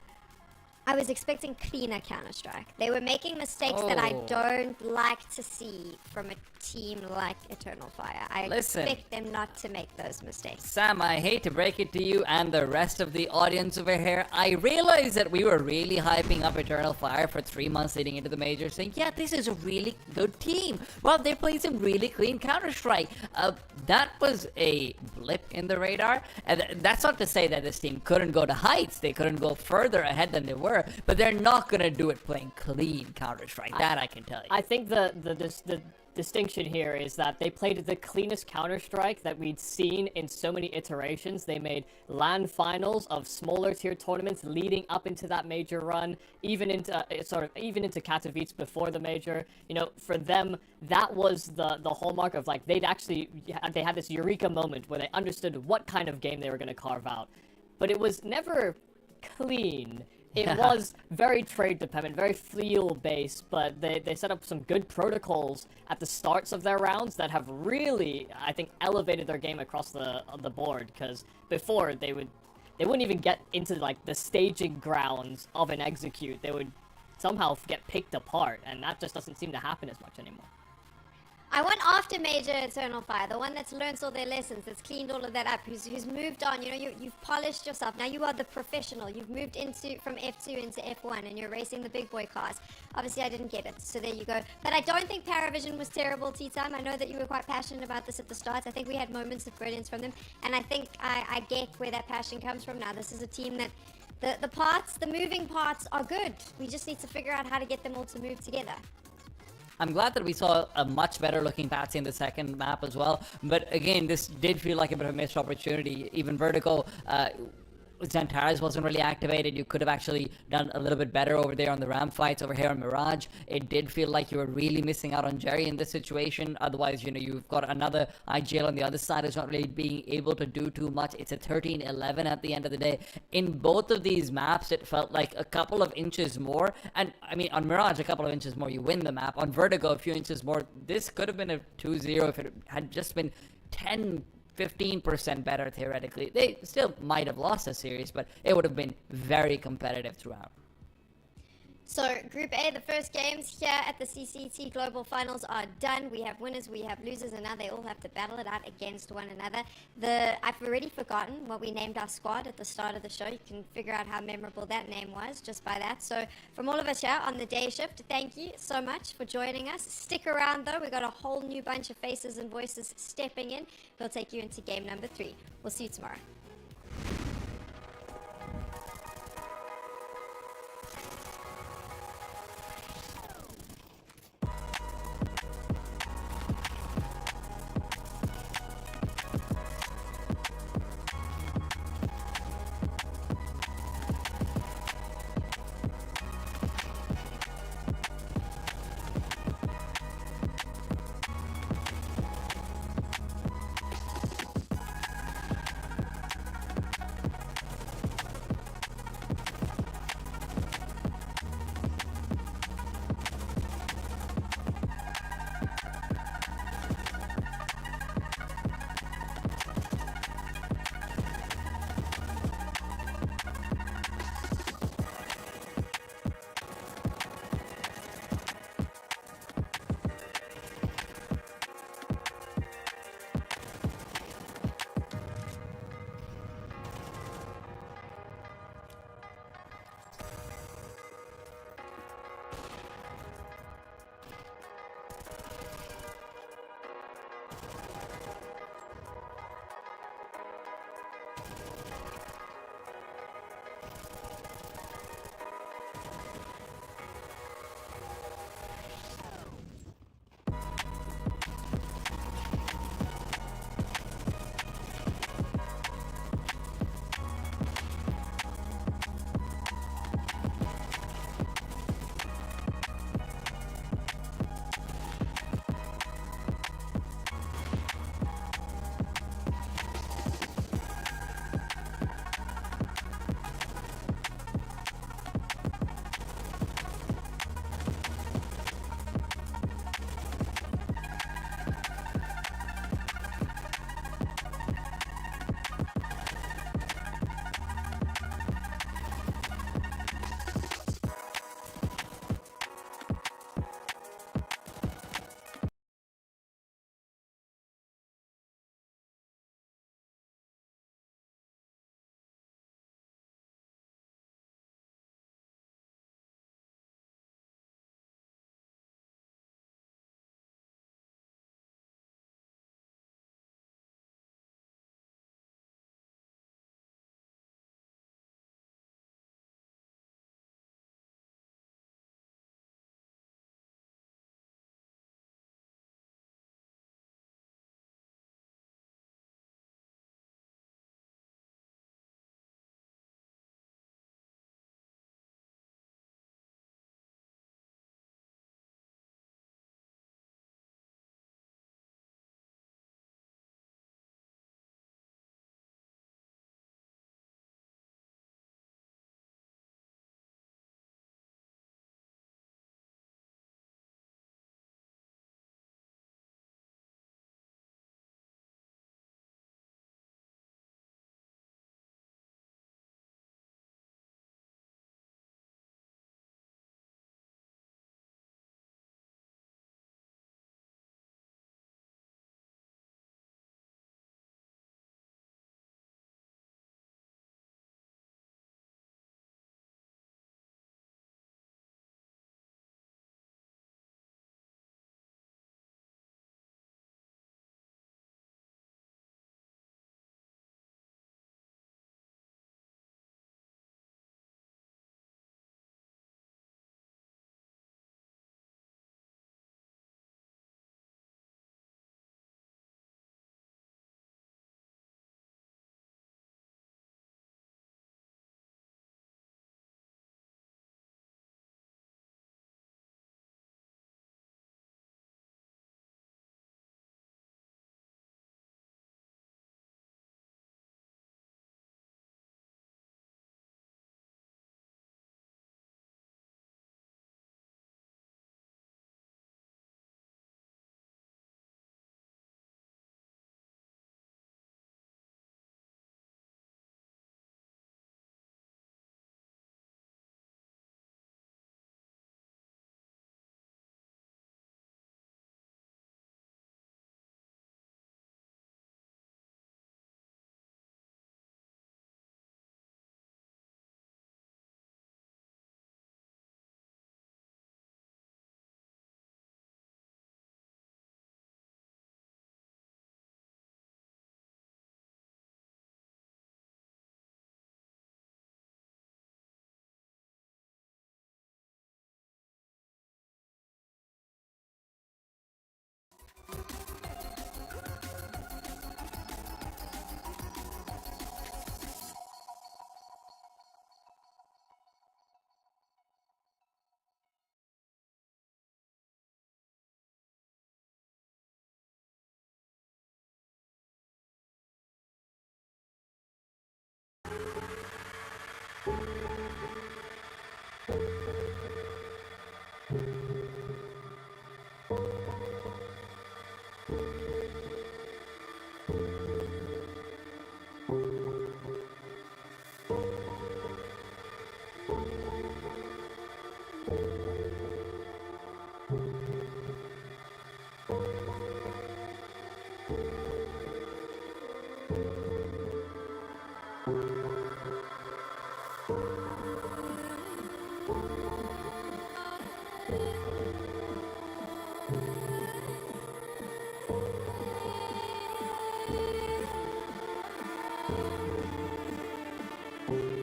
I was expecting cleaner Counter-Strike. They were making mistakes that I don't like to see from a team like Eternal Fire. I expect them not to make those mistakes. Sam, I hate to break it to you and the rest of the audience over here. I realized that we were really hyping up Eternal Fire for 3 months leading into the major, saying, yeah, this is a really good team. Well, they played some really clean Counter-Strike. That was a blip in the radar. And that's not to say that this team couldn't go to heights. They couldn't go further ahead than they were, but they're not going to do it playing clean Counter-Strike. That I can tell you. I think the distinction here is that they played the cleanest Counter-Strike that we'd seen in so many iterations. They made LAN finals of smaller tier tournaments leading up into that major run, even into Katowice before the major. You know, for them, that was the hallmark of, like, they had this eureka moment where they understood what kind of game they were going to carve out. But it was never clean. It was very trade dependent, very feel based, but they set up some good protocols at the starts of their rounds that have really, I think, elevated their game across the board. Because before they wouldn't even get into, like, the staging grounds of an execute. They would somehow get picked apart, and that just doesn't seem to happen as much anymore. I want after Major Eternal Fire, the one that's learned all their lessons, that's cleaned all of that up, who's moved on. You know, you've polished yourself. Now you are the professional. You've moved from F2 into F1, and you're racing the big boy cars. Obviously, I didn't get it, so there you go. But I don't think PARIVISION was terrible tea time. I know that you were quite passionate about this at the start. I think we had moments of brilliance from them, and I think I get where that passion comes from now. This is a team that the moving parts are good. We just need to figure out how to get them all to move together. I'm glad that we saw a much better looking Patsy in the second map as well. But again, this did feel like a bit of a missed opportunity. Even Vertigo, Xantares wasn't really activated. You could have actually done a little bit better over there on the ramp fights over here on Mirage. It did feel like you were really missing out on Jerry in this situation. Otherwise, you know, you've got another IGL on the other side who's not really being able to do too much. It's a 13-11 at the end of the day. In both of these maps, it felt like a couple of inches more. And I mean, on Mirage, a couple of inches more, you win the map. On Vertigo, a few inches more. This could have been a 2-0 if it had just been 15% better theoretically. They still might have lost the series, but it would have been very competitive throughout. So, Group A, the first games here at the CCT Global Finals are done. We have winners, we have losers, and now they all have to battle it out against one another. I've already forgotten what we named our squad at the start of the show. You can figure out how memorable that name was just by that. So, from all of us here on the day shift, thank you so much for joining us. Stick around, though. We've got a whole new bunch of faces and voices stepping in. We'll take you into game number 3. We'll see you tomorrow. Bye.